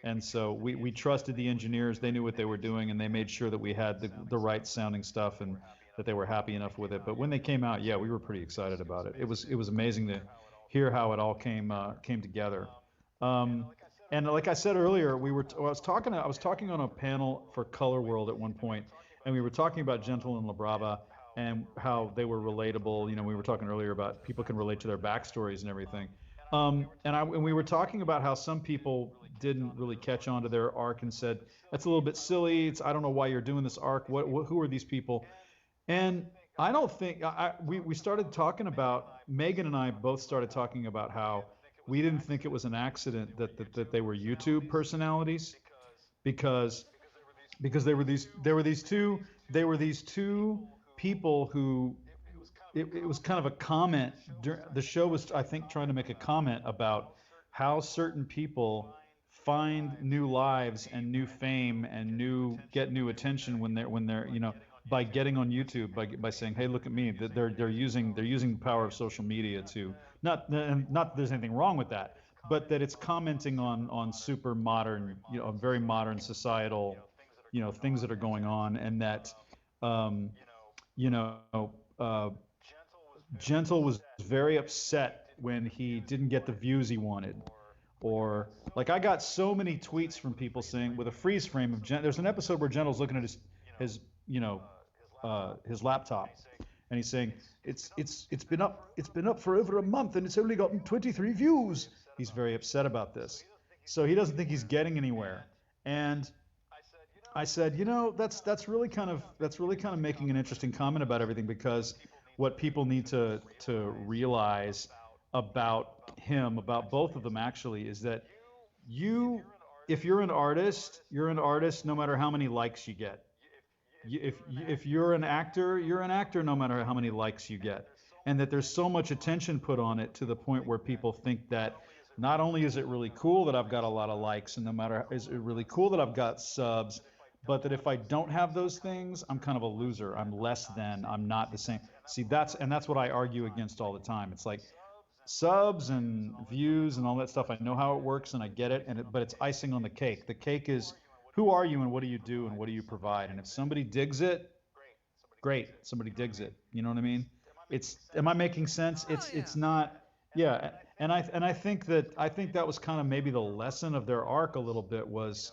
And so we trusted the engineers. They knew what they were doing, and they made sure that we had the right sounding stuff and that they were happy enough with it. But when they came out, yeah, we were pretty excited about it. It was amazing to hear how it all came together. Um, and like I said earlier, I was talking on a panel for Color World at one point, and we were talking about Gentle and Labrava and how they were relatable. We were talking earlier about people can relate to their backstories and everything. And we were talking about how some people didn't really catch on to their arc and said that's a little bit silly. I don't know why you're doing this arc. Who are these people? And I don't think we started talking about Megan and I both started talking about how we didn't think it was an accident that they were YouTube personalities because there were these two people who it was kind of a comment. The show was, I think, trying to make a comment about how certain people find new lives and new fame and get new attention when they're by getting on YouTube by saying, hey, look at me. They're using the power of social media to not that there's anything wrong with that, but that it's commenting on super modern, very modern societal, things that are going on, and that um, you know, uh, Gentle was very upset when he didn't get the views he wanted. Or like I got so many tweets from people saying with a freeze frame of there's an episode where Gentle's looking at his his laptop, and he's saying it's been up for over a month and it's only gotten 23 views. He's very upset about this, so he doesn't think he's getting anywhere. And I said, that's really kind of making an interesting comment about everything, because what people need to realize about him, about both of them actually, is that you, if you're an artist no matter how many likes you get. If you're an actor no matter how many likes you get. and that there's so much attention put on it to the point where people think that not only is it really cool that I've got a lot of likes, and no matter is it really cool that I've got subs, but that if I don't have those things, I'm kind of a loser. I'm less than. I'm not the same. See, that's what I argue against all the time. It's like subs and views and all that stuff. I know how it works and I get it, but it's icing on the cake. The cake is who are you and what do you do and what do you provide? And if somebody digs it, great. Somebody digs it. You know what I mean? Am I making sense? It's not. Yeah, and I think that was kind of maybe the lesson of their arc a little bit was,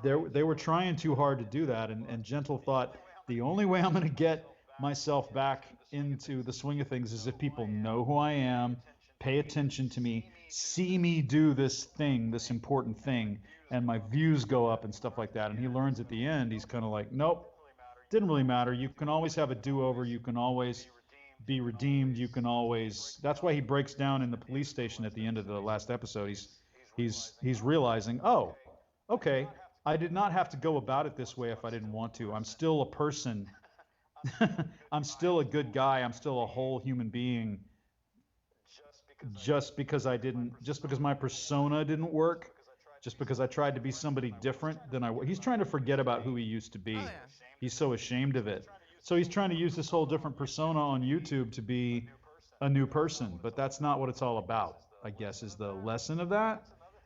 they were trying too hard to do that, and Gentle thought the only way I'm going to get myself back into the swing of things is if people know who I am, pay attention to me, see me do this thing, this important thing, and my views go up and stuff like that. And he learns at the end, he's kind of like, nope, didn't really matter. You can always have a do-over. You can always be redeemed. You can always. That's why he breaks down in the police station at the end of the last episode. He's realizing, oh, okay, I did not have to go about it this way if I didn't want to. I'm still a person. I'm still a good guy. I'm still a whole human being. Just because my persona didn't work, just because I tried to be somebody different than I was. He's trying to forget about who he used to be. Oh, yeah. He's so ashamed of it. So he's trying to use this whole different persona on YouTube to be a new person, but that's not what it's all about, I guess, is the lesson of that.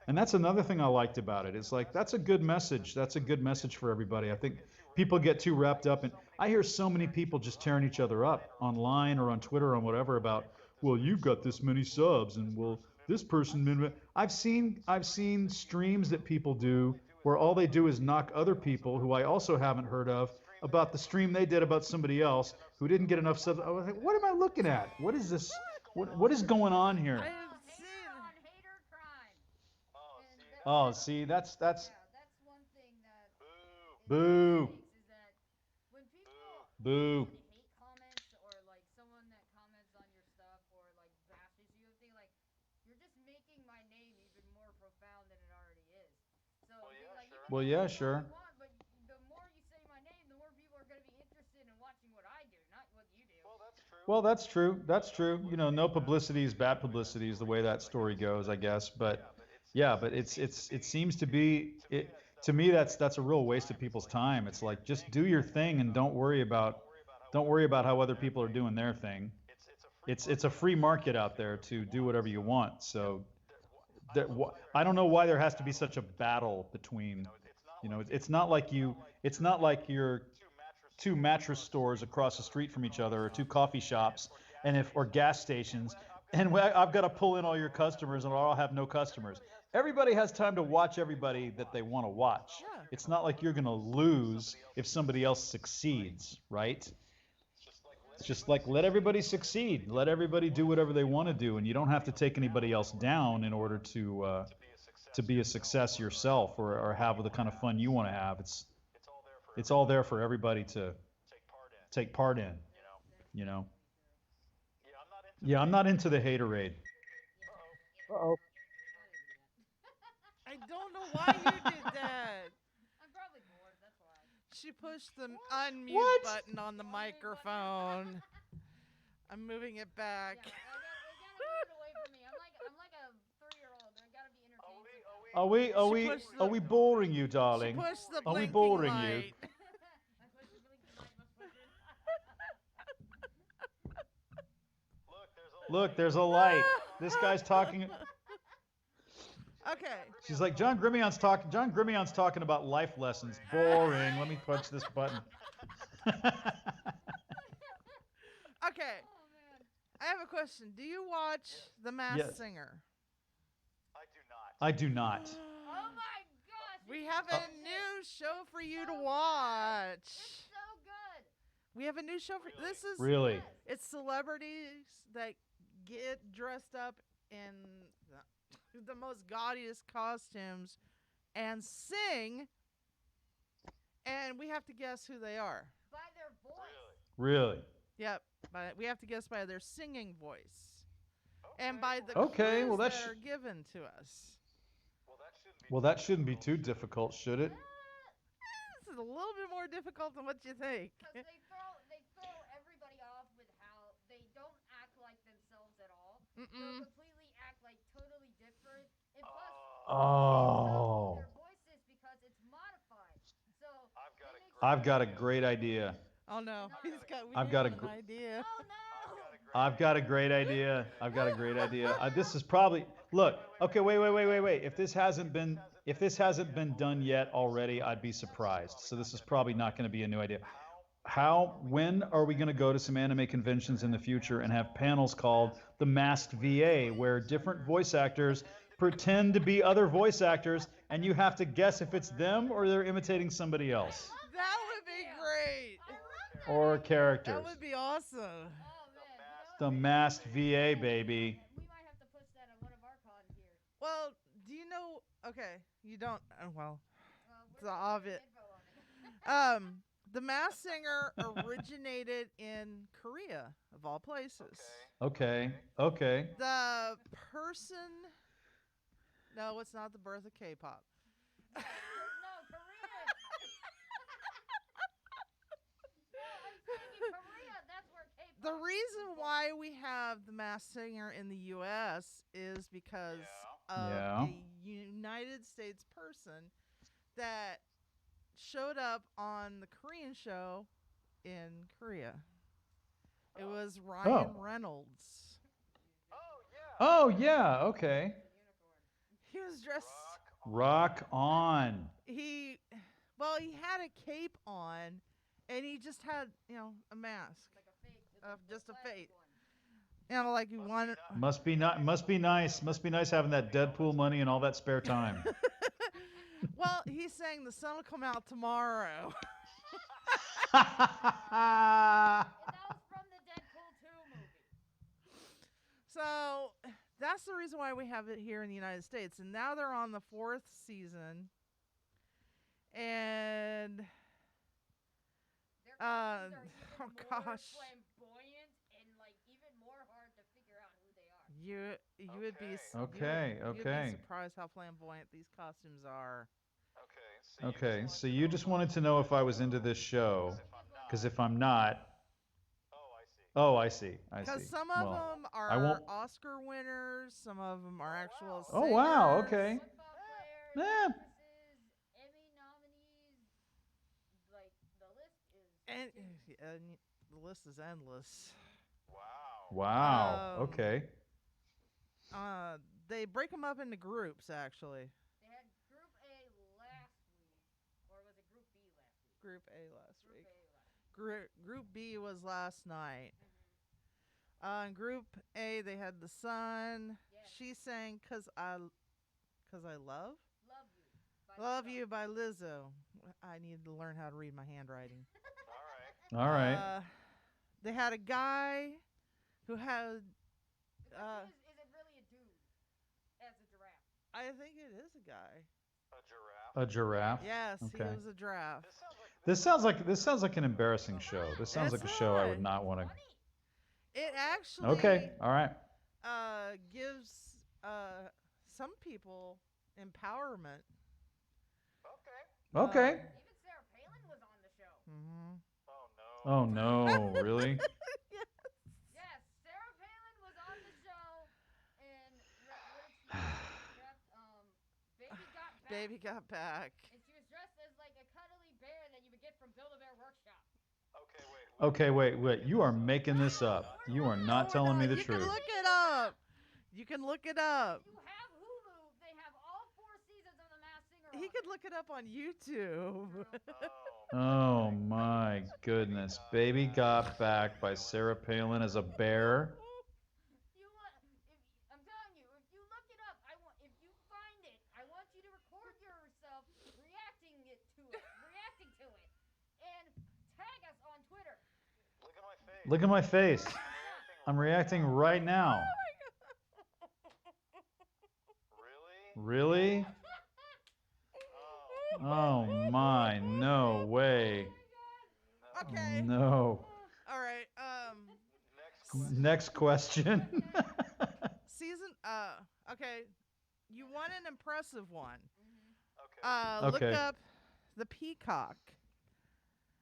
And that's another thing I liked about it. It's like, that's a good message. That's a good message for everybody. I think people get too wrapped up in, I hear so many people just tearing each other up online or on Twitter or on whatever about, well, you've got this many subs and well, this person, I've seen streams that people do where all they do is knock other people who I also haven't heard of about the stream they did about somebody else who didn't get enough subs. I was like, what am I looking at? What is this? What is going on here? I have seen. Hater on hater crime. Oh, see, that's Yeah, that's one thing that boo, is that when people boo. hate comments or like someone that comments on your stuff or like bashes you, they like you're just making my name even more profound than it already is. So like, Well, yeah, sure. but the more you say my name, the more people are going to be interested in watching what I do, not what you do. Well, that's true. That's true. No publicity is bad publicity is the way that story goes, I guess. But yeah, but it seems to be it to me that's a real waste of people's time. It's like just do your thing and don't worry about how other people are doing their thing. It's a free market out there to do whatever you want. So I don't know why there has to be such a battle between, it's not like you're two mattress stores across the street from each other or two coffee shops or gas stations, and I've got to pull in all your customers and I'll have no customers. Everybody has time to watch everybody that they want to watch. Yeah. It's not like you're going to lose if somebody else succeeds, right? It's just like let everybody succeed. Let everybody do whatever they want to do, and you don't have to take anybody else down in order to be a success yourself or have the kind of fun you want to have. It's all there for everybody to take part in. Yeah, I'm not into the haterade. Uh-oh. I don't know why you did that. I'm probably bored, that's why. She pushed the unmute What? button on the microphone. I'm moving it back. Yeah, they gotta move it away from me. I'm like a 3-year-old. I gotta be entertained. Are we boring you, She darling? pushed the Are we blinking boring you? light. I pushed the blinking light, must push it. Look, Look, there's a light. This guy's talking. Okay. She's like, John Gremmillion's talking about life lessons. Boring. Let me punch this button. Okay. Oh man. I have a question. Do you watch The Masked Yes. Singer? I do not. Oh my gosh. We have a new show for you to watch. It's so good. We have a new show for this is Really? it's celebrities that get dressed up in the most gaudiest costumes and sing, and we have to guess who they are. By their voice. Really? Yep, but we have to guess by their singing voice and by the Okay, clues well, that that's- are given to us. Well, that shouldn't be too difficult, should it? This is a little bit more difficult than what you think. Because they throw everybody off with how they don't Mm-mm. completely act like totally different. And plus, Oh. their voices because it's modified. So I've got a they make great I've got a great idea. Oh no, Not- he's got. We I've need got a an gr- idea. Oh no! I've got a great idea. I've got a great idea. This is probably look. Okay, wait. If this hasn't been done yet already, I'd be surprised. So this is probably not going to be a new idea. When are we going to go to some anime conventions in the future and have panels called the Masked VA, where different voice actors pretend to be other voice actors, and you have to guess if it's them or they're imitating somebody else That would be great. I love that or idea. characters. That would be awesome. Oh man, you know The what? Masked VA, baby. We might have to push that at one of our cons here. Well, do you know? Okay, you don't. Well, We're it's gonna obvious. get info on it. The Masked Singer originated in Korea, of all places. Okay. The person. No, it's not the birth of K-pop. No, Korea. No, I'm saying in Korea, that's where K-pop. The reason why we have the Masked Singer in the U.S. is because of Yeah. a United States person that showed up on the Korean show in Korea. It was Ryan Reynolds. Oh yeah. Okay. He was dressed. Rock on. He had a cape on, and he just had a mask, Like a fake, just a plastic fake. one. Like you wanted. Must be nice. Must be nice having that Deadpool money and all that spare time. Well, he's saying the sun will come out tomorrow. And that was from the Deadpool 2 movie. So that's the reason why we have it here in the United States. And now they're on the 4th season. And Their costumes are even oh more gosh, flamboyant and like even more hard to figure out who they are. you would be You'd Okay. be surprised how flamboyant these costumes are. Okay. So you just wanted to know if I was into this show, because if I'm not, oh, I see. Because some of Well, them I are won't. Oscar winners, some of them are actual Oh wow. singers. Okay. Football players, Yeah. actresses, Emmy nominees, like the list is. And the list is endless. Wow. Um, Okay. They break them up into groups, actually. They had Group A last week, or was it Group B last week? Group A last Group week. A last. Group B was last night. Mm-hmm. In Group A, they had the Sun. Yes. She sang "Cause I Love." Love You. Love You by Lizzo. I need to learn how to read my handwriting. All right. They had a guy who had. The question is it really a dude as a giraffe? I think it is a guy. A giraffe. Yes, Okay. he was a giraffe. This sounds like an embarrassing show. This sounds like a show I would not want to. Funny. It actually Okay. All right. gives some people empowerment. Okay. Even Sarah Palin was on the show. Mm-hmm. Oh no. Really? Yes, Sarah Palin was on the show, and what did she Baby Got Back. Baby Got Back. And she was dressed as like a cuddly bear that you would get from Build-A-Bear Workshop. Okay. Wait. You are making this up. You are not telling me the You truth. can look it up. You can look it up. You have Hulu. They have all 4 seasons of The Masked Singer. He could look it up on YouTube. Oh my goodness. Baby Got Back by Sarah Palin as a bear. I'm telling you, if you look it up, if you find it, I want you to record yourself reacting to it, and tag us on Twitter. Look at my face. I'm reacting right now. Really? Oh my, no way. Okay. No. All right. Next question. Season. Okay. You want an impressive one? Okay. Look up the Peacock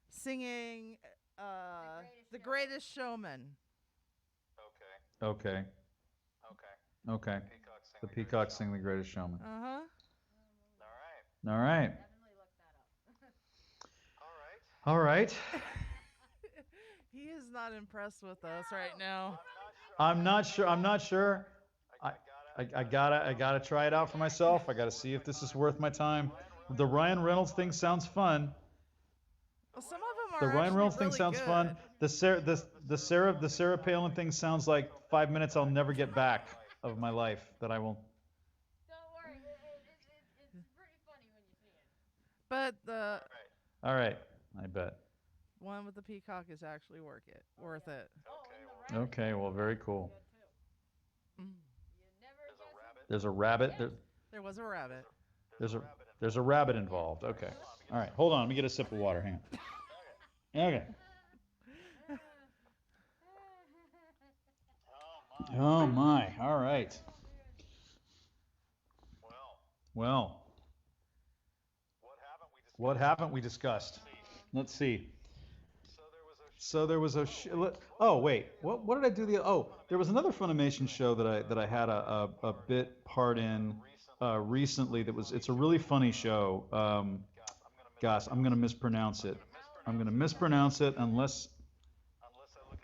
singing The Greatest Showman. Okay. Okay. The Peacock sing The Greatest Showman. Uh-huh. All right. All right. Definitely look that up. All right. All right. He is not impressed with us right now. I'm not sure. I'm not sure. I gotta try it out for myself. I gotta see if this is worth my time. The Ryan Reynolds thing sounds fun. Well, some of them The are Ryan actually Reynolds thing really sounds good. fun. The Sarah Palin thing sounds like 5 minutes I'll never get back of my life that I will. Don't worry, it's pretty funny when you see it. But the All right. I bet. one with the peacock is actually worth it. Oh, and the rabbit Okay. Well, very cool. Mm. You never guess it. There's a rabbit. There was a rabbit. There's a rabbit involved. Okay. All right. Hold on. Let me get a sip of water. Hang on. Okay. Oh my. All right. Well, what haven't we discussed? Let's see. So there was a oh wait, what did I do there was another Funimation show that I had a bit part in recently it's a really funny show. Gosh, I'm gonna mispronounce it. I'm gonna mispronounce it unless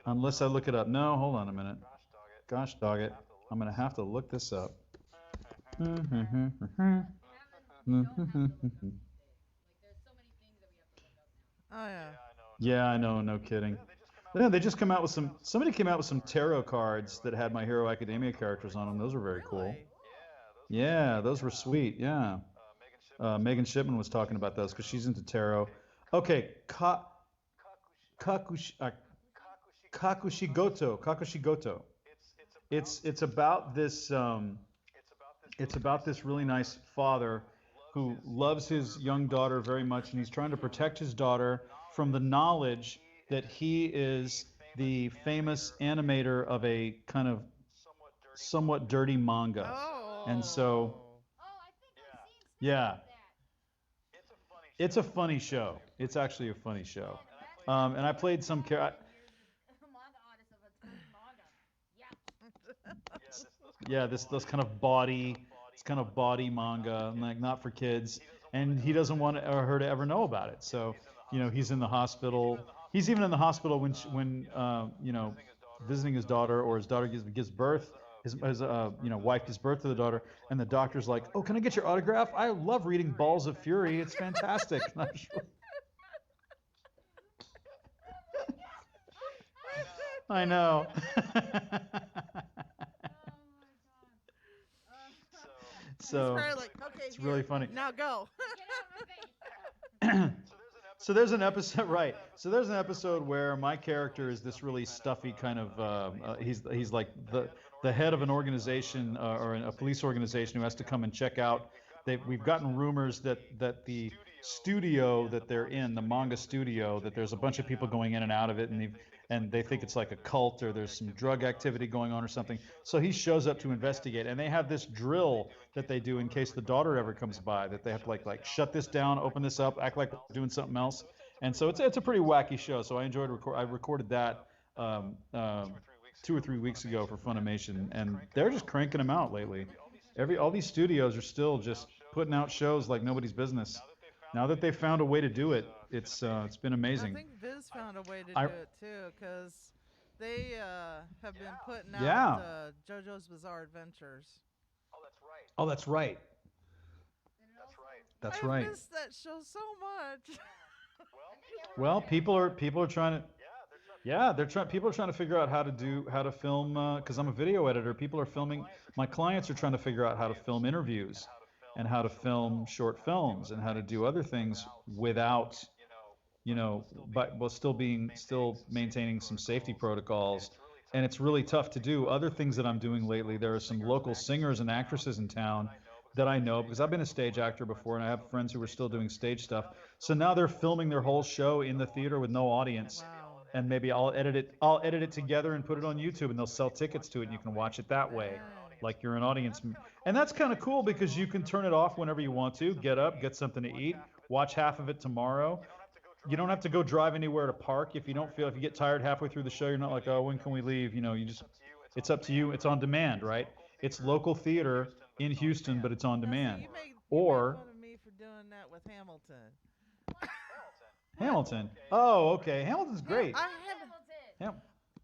I look it up. No, hold on a minute. Gosh dog it. I'm gonna have to look this up. Like, there's so many things that we have to look up now. Oh yeah. Yeah, I know, no kidding. Yeah, they just come out with somebody came out with some tarot cards that had My Hero Academia characters on them. Those were very cool. Really? Yeah, those were sweet. Yeah. Megan Shipman was talking about those because she's into tarot. Okay, Kakushigoto. It's about this really nice father who loves his young daughter very much, and he's trying to protect his daughter from the knowledge that he is the famous animator of a kind of somewhat dirty manga. Oh. And so, Oh, I think I've seen some yeah, of that. it's a funny show. It's actually a funny show. And I played some Manga artist of a manga. Yeah. yeah, those kind of body, it's kind of body manga, like not for kids. And he doesn't want her to ever know about it. So, he's in the hospital. He's even in the hospital when visiting his daughter, or his daughter gives birth. His wife gives birth to the daughter, and the doctor's like, "Oh, can I get your autograph? I love reading Balls of Fury. It's fantastic." I know. He's So probably like, okay, it's really funny. Now go. Get out of my face. So there's an episode, right? So there's an episode where my character is this really stuffy kind of. He's like the head of an organization or a police organization who has to come and check out. We've gotten rumors that the studio that they're in, the manga studio, that there's a bunch of people going in and out of it, and they think it's like a cult, or there's some drug activity going on or something. So he shows up to investigate, and they have this drill that they do in case the daughter ever comes by, that they have to like shut this down, open this up, act like we're doing something else. And so it's a pretty wacky show. So I enjoyed I recorded that 2 or 3 weeks ago for Funimation, and they're just cranking them out lately. All these studios are still just putting out shows like nobody's business. Now that they've found a way to do it, it's been amazing. I think Viz found a way to I- do it too, because they have been putting out Yeah. JoJo's Bizarre Adventures. Oh, that's right. That's I right. missed that show so much. Well, people are trying to. Yeah, people are trying to figure out how to film. Because I'm a video editor, people are filming. My clients are trying to figure out how to film interviews, and how to film short films, and how to do other things without, but while still maintaining some safety protocols. And it's really tough to do. Other things that I'm doing lately, there are some local singers and actresses in town that I know, because I've been a stage actor before, and I have friends who are still doing stage stuff. So now they're filming their whole show in the theater with no audience. Wow. And maybe I'll edit it together and put it on YouTube, and they'll sell tickets to it, and you can watch it that way, like you're an audience. And that's kind of cool, because you can turn it off whenever you want to, get up, get something to eat, watch half of it tomorrow. You don't have to go drive anywhere to park. If you get tired halfway through the show, you're not like, oh, when can we leave? It's up to you. It's on demand, right? It's local theater in Houston, but it's on Now, see, demand. you made Or fun of me for doing that with Hamilton. Hamilton. Oh, okay. Hamilton's Ham- great. I haven't. Ham-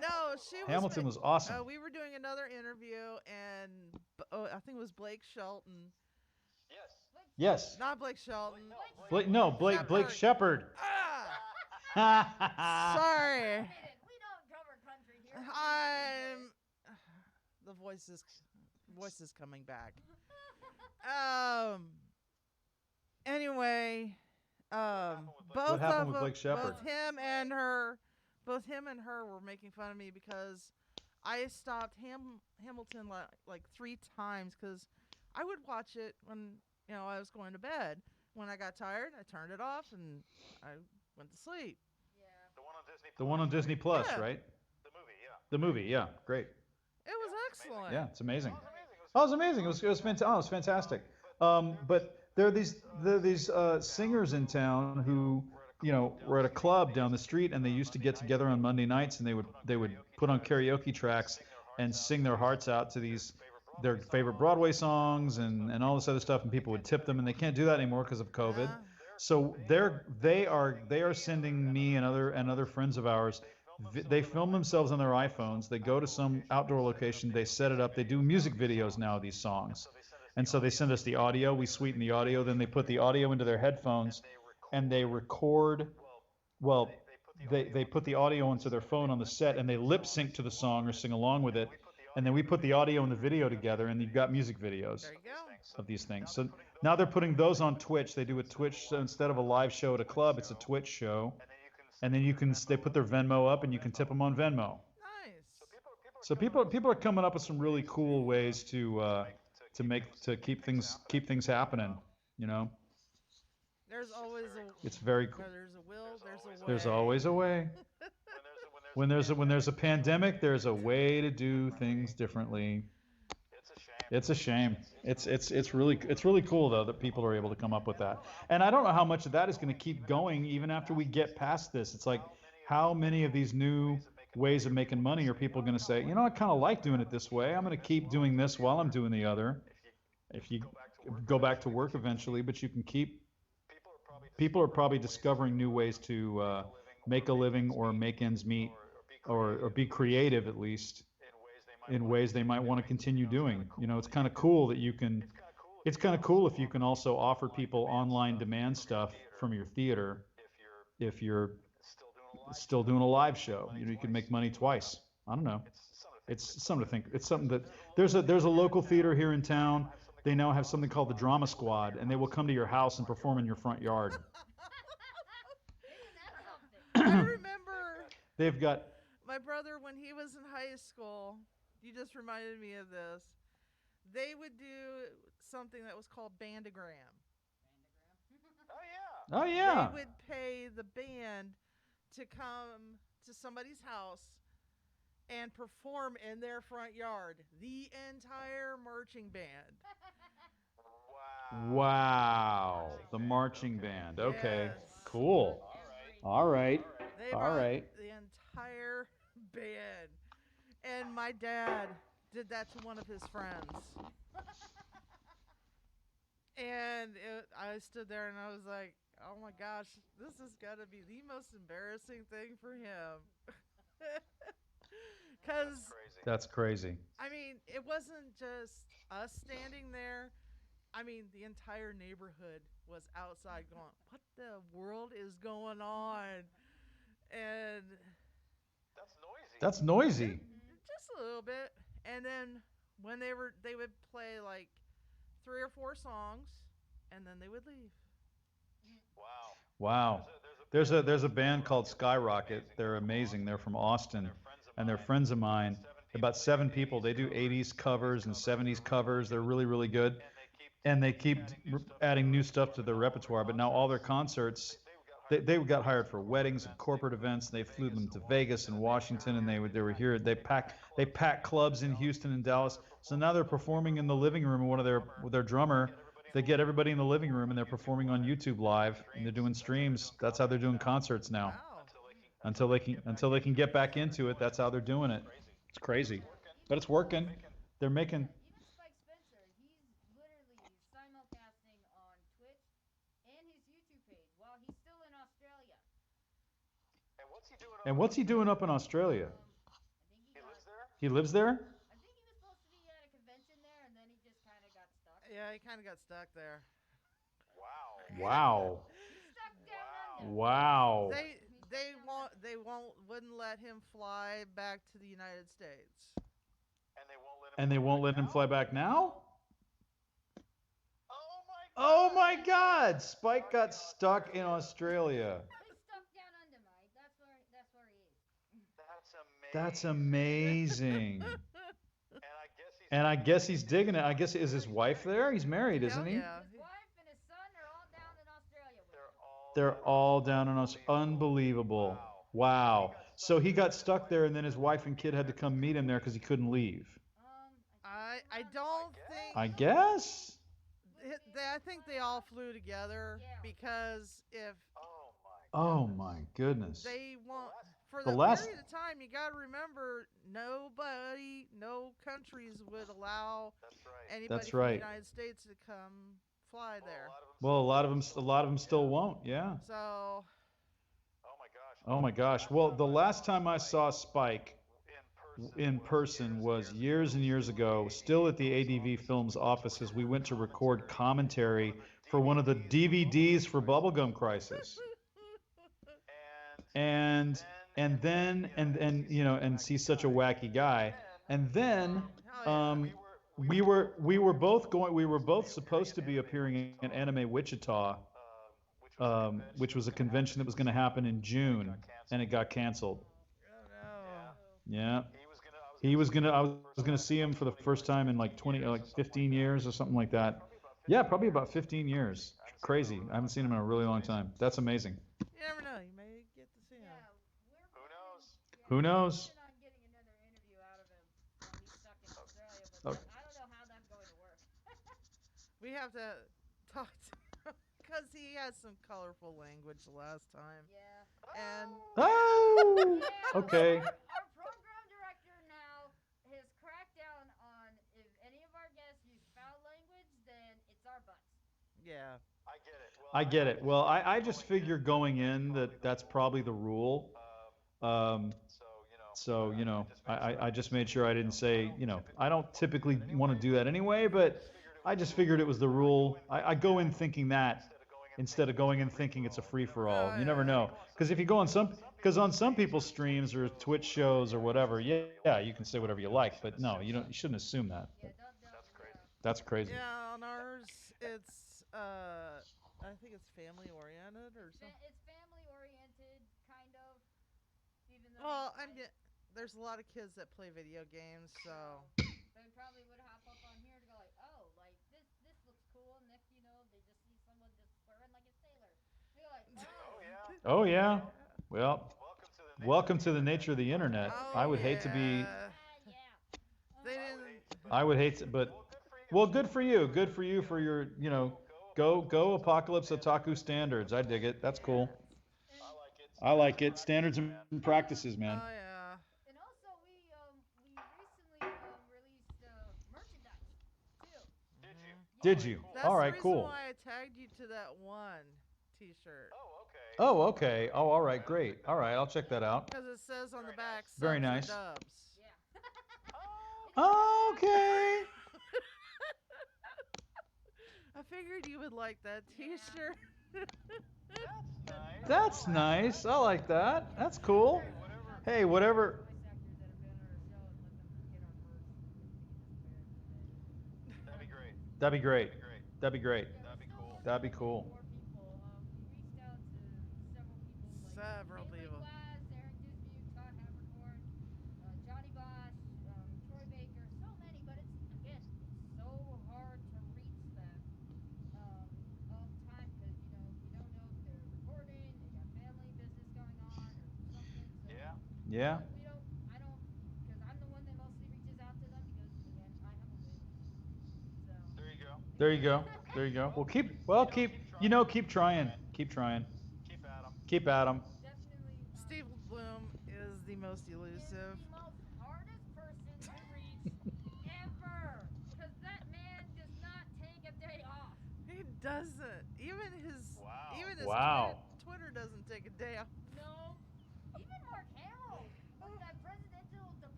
No, she was. Hamilton was awesome. We were doing another interview, and I think it was Blake Shelton. Yes. Not Blake Shelton. Blake Shepard. Ah, sorry. We don't cover country here. I'm. The voice is coming back. Um. Anyway, both What happened of with them, Blake Shepard? both him and her were making fun of me because I stopped Hamilton like 3 times because I would watch it when I was going to bed. When I got tired, I turned it off and I went to sleep. The one on Disney Plus, Yeah. right? The movie, yeah. Great. It was excellent. Yeah, it's amazing. Oh, it was amazing. It was fantastic. But there are these singers in town who were at a club down the street, and they used to get together on Monday nights, and they would put on karaoke tracks and sing their hearts out to their favorite Broadway songs and all this other stuff, and people would tip them, and they can't do that anymore because of COVID. Yeah. So they are sending me and other friends of ours. They film themselves on their iPhones. They go to some outdoor location. They set it up. They do music videos now of these songs, and so they send us the audio. We sweeten the audio. Then they put the audio into their headphones, and they record. Well, they put the audio into their phone on the set, and they lip sync to the song or sing along with it. And then we put the audio and the video together, and you've got music videos There you go. of these things. So now they're putting those on Twitch. They do a Twitch, so instead of a live show at a club, it's a Twitch show. And then they put their Venmo up, and you can tip them on Venmo. Nice. So people are coming up with some really cool ways to keep things happening. There's always a. It's very cool. Where there's a will, there's a way. There's always a way. When there's a pandemic, there's a way to do things differently. It's a shame. It's really cool though that people are able to come up with that. And I don't know how much of that is going to keep going even after we get past this. It's like how many of these new ways of making money are people going to say, I kind of like doing it this way. I'm going to keep doing this while I'm doing the other. If you go back to work eventually, but you can keep. People are probably discovering new ways to make a living or make ends meet, or be creative at least in ways they might want to continue doing. It's kind of cool that you can. It's kind of cool if you can also offer people online demand stuff from your theater if you're still doing a live show. You can make money twice. I don't know. It's something to think. It's something that there's a local theater here in town. They now have something called the Drama Squad, and they will come to your house and perform in your front yard. I remember They've got. my brother when he was in high school. You just reminded me of this. They would do something that was called bandogram. Oh yeah. They would pay the band to come to somebody's house and perform in their front yard. The entire marching band. Wow. The marching band. Okay. Yes. Cool. All right. They All brought right. the entire band. And my dad did that to one of his friends. And I stood there and I was like, oh my gosh, this has got to be the most embarrassing thing for him. Because, That's crazy. I mean, it wasn't just us standing there. I mean, the entire neighborhood was outside going, what the world is going on? And That's noisy. just a little bit. And then when they would play like 3 or 4 songs, and then they would leave. Wow. There's a band called Skyrocket. They're amazing. They're from Austin, and they're friends of mine. About 7 people. They do 80s covers and 70s covers. They're really, really good. And they keep adding new stuff to their repertoire. But now all their concerts, they got hired for weddings and corporate events. They flew them to Vegas and Washington, and they were here. They pack clubs in Houston and Dallas. So now they're performing in the living room with their drummer. They get everybody in the living room, and they're performing on YouTube Live, and they're doing streams. That's how they're doing concerts now. Wow. Until they can get back into it, that's how they're doing it. It's crazy, but it's working. They're making And what's he doing up in Australia? I think He lives there? He lives there? I think he was supposed to be at a convention there, and then he just kind of got stuck. Yeah, he kind of got stuck there. Wow. Wow. He's stuck down under. Wow. They wouldn't let him fly back to the United States. And they won't let him fly back now? Oh my god. Oh my God! Spike got stuck in Australia. He's stuck down under, Mike. That's where he is. That's amazing. That's amazing. And I guess he's And I guess he's digging it. I guess is his wife there? He's married, isn't Hell he? yeah. His wife and his son are all down in Australia with him. They're all down in Australia. Unbelievable. Wow. So he got stuck there, and then his wife and kid had to come meet him there because he couldn't leave. I don't think I guess. I think they all flew together Yeah. because if Oh my. Oh my goodness. they want for The the last- period of time, you got to remember no countries would allow That's right. anybody That's from right. the United States to come fly there. Well, a lot of them still won't. Yeah. So Oh my gosh. Oh my gosh. Well, the last time I saw Spike in person was years and years ago, still at the ADV Films offices. We went to record commentary for one of the DVDs for Bubblegum Crisis. And and he's such a wacky guy. And then we were both supposed to be appearing in Anime Wichita, which was a convention that was going to happen in June, and it got canceled. oh no. Yeah. I was gonna see him for the first time in like 15 years or something like that. Yeah, probably about 15 years. Crazy. I haven't seen him in a really long time. That's amazing. You never know. You may get to see him. Yeah, we're Who knows? Who knows? planning on getting another interview out of him when he's stuck in Australia, but I don't know how that's going to work. We have to talk to because he has some colorful language last time. Yeah. And Oh. Yeah, Okay. Our program director now has cracked down on if any of our guests use foul language, then it's our butts. yeah. I get it. Well, I get it. Well, I just figure going in that's probably the rule. So, I just made sure I didn't say, I don't typically want to do that anyway, but I just figured it was the rule. I go in thinking that instead of going in thinking it's a free-for-all. You never know. Because if you go on on some people's streams or Twitch shows or whatever, yeah, you can say whatever you like, but no, you shouldn't assume that. Yeah, That's crazy. That's crazy. Yeah, on ours, it's I think it's family oriented or something. It's family oriented, kind of. Even though Well, there's a lot of kids that play video games, so they probably would hop up on here to go like, oh, like this looks cool. And next, they just see someone just swearing like a sailor. They're like, oh. Oh yeah. Oh, yeah. Well, Welcome to the welcome to the nature of the internet. Oh, I would hate to be. yeah. Yeah. They didn't. I would hate to, but well, good for you. Good for you for your, go Apocalypse Otaku standards. I dig it. That's cool. I like it. I like it. Standards and practices, Oh man. yeah. And also, we recently released merchandise too. Did you? Did you? That's All the right, reason cool. why I tagged you to that one T-shirt Oh, okay. Oh, okay. Oh, all right, great. All right, I'll check that out. because it says on the back. Very subs or nice. Dubs. Yeah. Oh, Okay. I figured you would like that T-shirt. that's nice. That's nice. I like that. That's cool. Whatever. Hey, whatever. Voice actors that have been on our show and let them get our merch. That'd be great. That'd be great. That'd be great. That'd be great. Yeah, That'd be we're still cool. That'd be looking cool. for more people. We reached out to several people. Several people. Glass, Aaron Dismute, Todd Havercorn, Johnny Bosch, Troy Baker, so many, but it's so hard to reach them all the time because you don't know if they're recording, they got family business going on or something. So Yeah. Yeah. I don't, because I'm the one that mostly reaches out to them because again I have a business. So. There you go. There you go. There you go. Well, keep trying. Keep trying. Keep at 'em. Keep at 'em. Definitely. Steve Bloom is the most Is elusive. the most hardest person to reach ever. Because that man does not take a day off. He doesn't. Even his Wow. even his Wow. Twitter doesn't take a day off. No. Even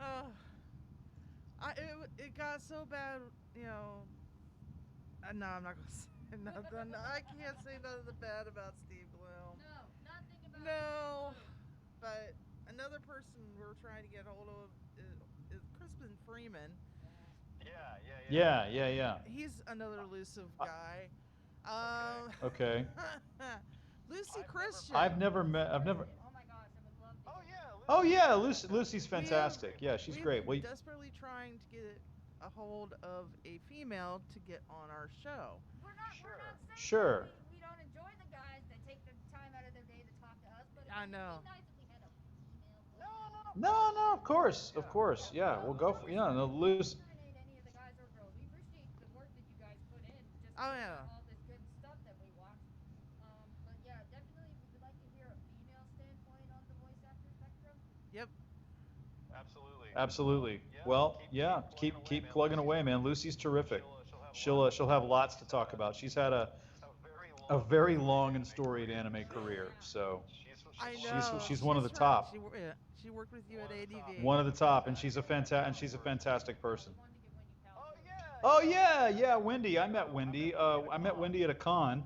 Uh, it got so bad, you know. No, I'm not gonna say nothing. I can't say nothing bad about Steve Bloom. No, nothing about No, but another person we're trying to get hold of is Crispin Freeman. Yeah. Yeah. He's another elusive Uh, guy. Okay. Lucy I've never Christian. I've never met. I've never. Oh my gosh, I would love to. Oh yeah, Oh Lucy. yeah, Lucy's We have fantastic. Yeah, she's we've great. been Well, desperately trying to get a hold of a female to get on our show. We're not saying sure. that we don't enjoy the guys that take the time out of their day to talk to us, but I it know. would be nice if we had a female No, voice no, actor. of course. No, of course. Yeah, we'll go for yeah. No, Lucy. Discriminate any of the guys or girls. We appreciate the work that you guys put in, just Oh putting yeah. out all this good stuff that we watch. But yeah, definitely we would like to hear a female standpoint on the voice actor spectrum. Yep. Absolutely. Absolutely. Yeah. Well, yeah. Keep plugging away, man. Lucy's terrific. She'll have lots to talk about. She's had a very long and storied anime career. So I she's know. she's one of the trying. top. Yeah, she worked with you at ADV. One of the top, and she's a fantastic person. We wanted to get Wendy Oh Pals. yeah. Oh yeah, Wendy. I met Wendy. I met Wendy at a con,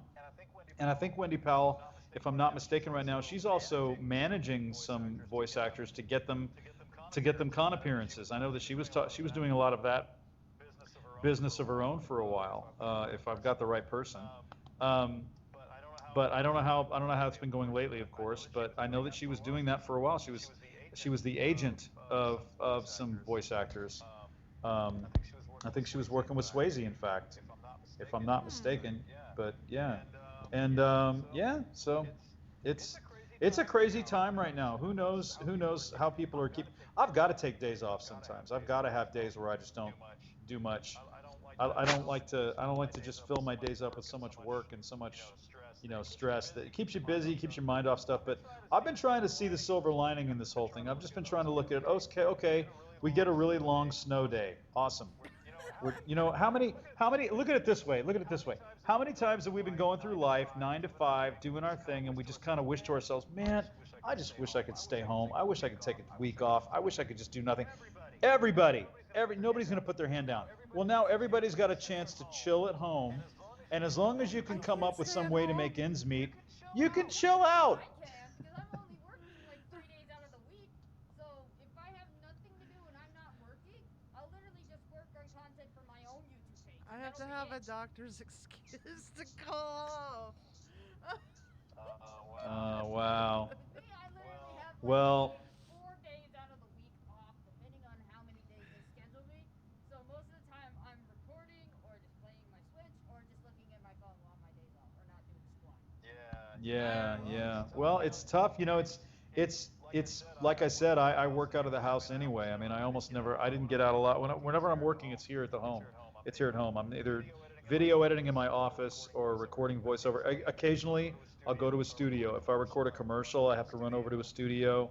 and I think Wendy Powell, if I'm not mistaken, right now she's also managing some voice actors to get them con appearances. I know that she was doing a lot of that business of her own for a while. If I've got the right person. Um, but I don't know how it's been going lately, of course. But I know that she was doing that for a while. She was the agent of some voice actors. Um, I think she was working with Swayze, in fact, if I'm not mistaken. But yeah, and yeah, so it's it's a crazy time right now. Who knows how people are keep. I've got to take days off sometimes. I've got to have days where I just don't do much. I don't like to just fill my days up with so much work and so much stress that it keeps you busy, keeps your mind off stuff. But I've been trying to see the silver lining in this whole thing. I've just been trying to look at it. Okay, we get a really long snow day. Awesome. How many look at it this way. Look at it this way. How many times have we been going through life 9 to 5 doing our thing and we just kind of wish to ourselves, man, I just wish I could stay home. I wish I could take a week off. I wish I could just do nothing. Nobody's going to put their hand down. Well, now everybody's got a chance to chill at home, and as long as you can come up with some way to make ends meet, you can chill out. I can, because I'm only working like 3 days out of the week. So if I have nothing to do and I'm not working, I'll literally just work on content for my own YouTube page. I have to That'll have be a it. doctor's excuse to call. Wow. With me, I literally have like Well, 4 days out of the week off, depending on how many days they schedule me. So most of the time, I'm recording or just playing my Switch or just looking at my phone while my days off or not doing squat. yeah. Well, it's tough. It's like I said, I work out of the house anyway. I mean, I didn't get out a lot. Whenever I'm working, it's here at the home. It's here at home. I'm either video editing in my office or recording voiceover. Occasionally, I'll go to a studio. If I record a commercial, I have to run over to a studio.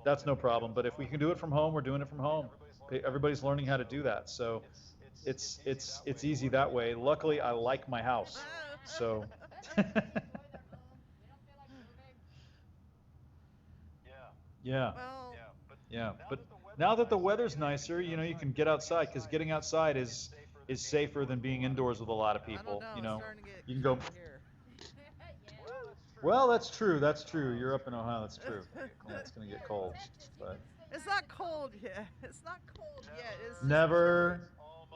That's no problem. But if we can do it from home, we're doing it from home. Everybody's learning how to do that. So it's easy that way. Luckily, I like my house. So Enjoy their home. They don't feel like moving. yeah. Well, Yeah, but now that the weather's nicer, you can get outside because getting outside is safer than being indoors with a lot of I don't people. know. It's starting to get You can go. cold here. Yeah. Well, that's true. That's true. You're up in Ohio. That's true. Yeah, it's gonna get cold, Texas, you but can stay It's nice not and cold yet. It's not cold yet. It's just never.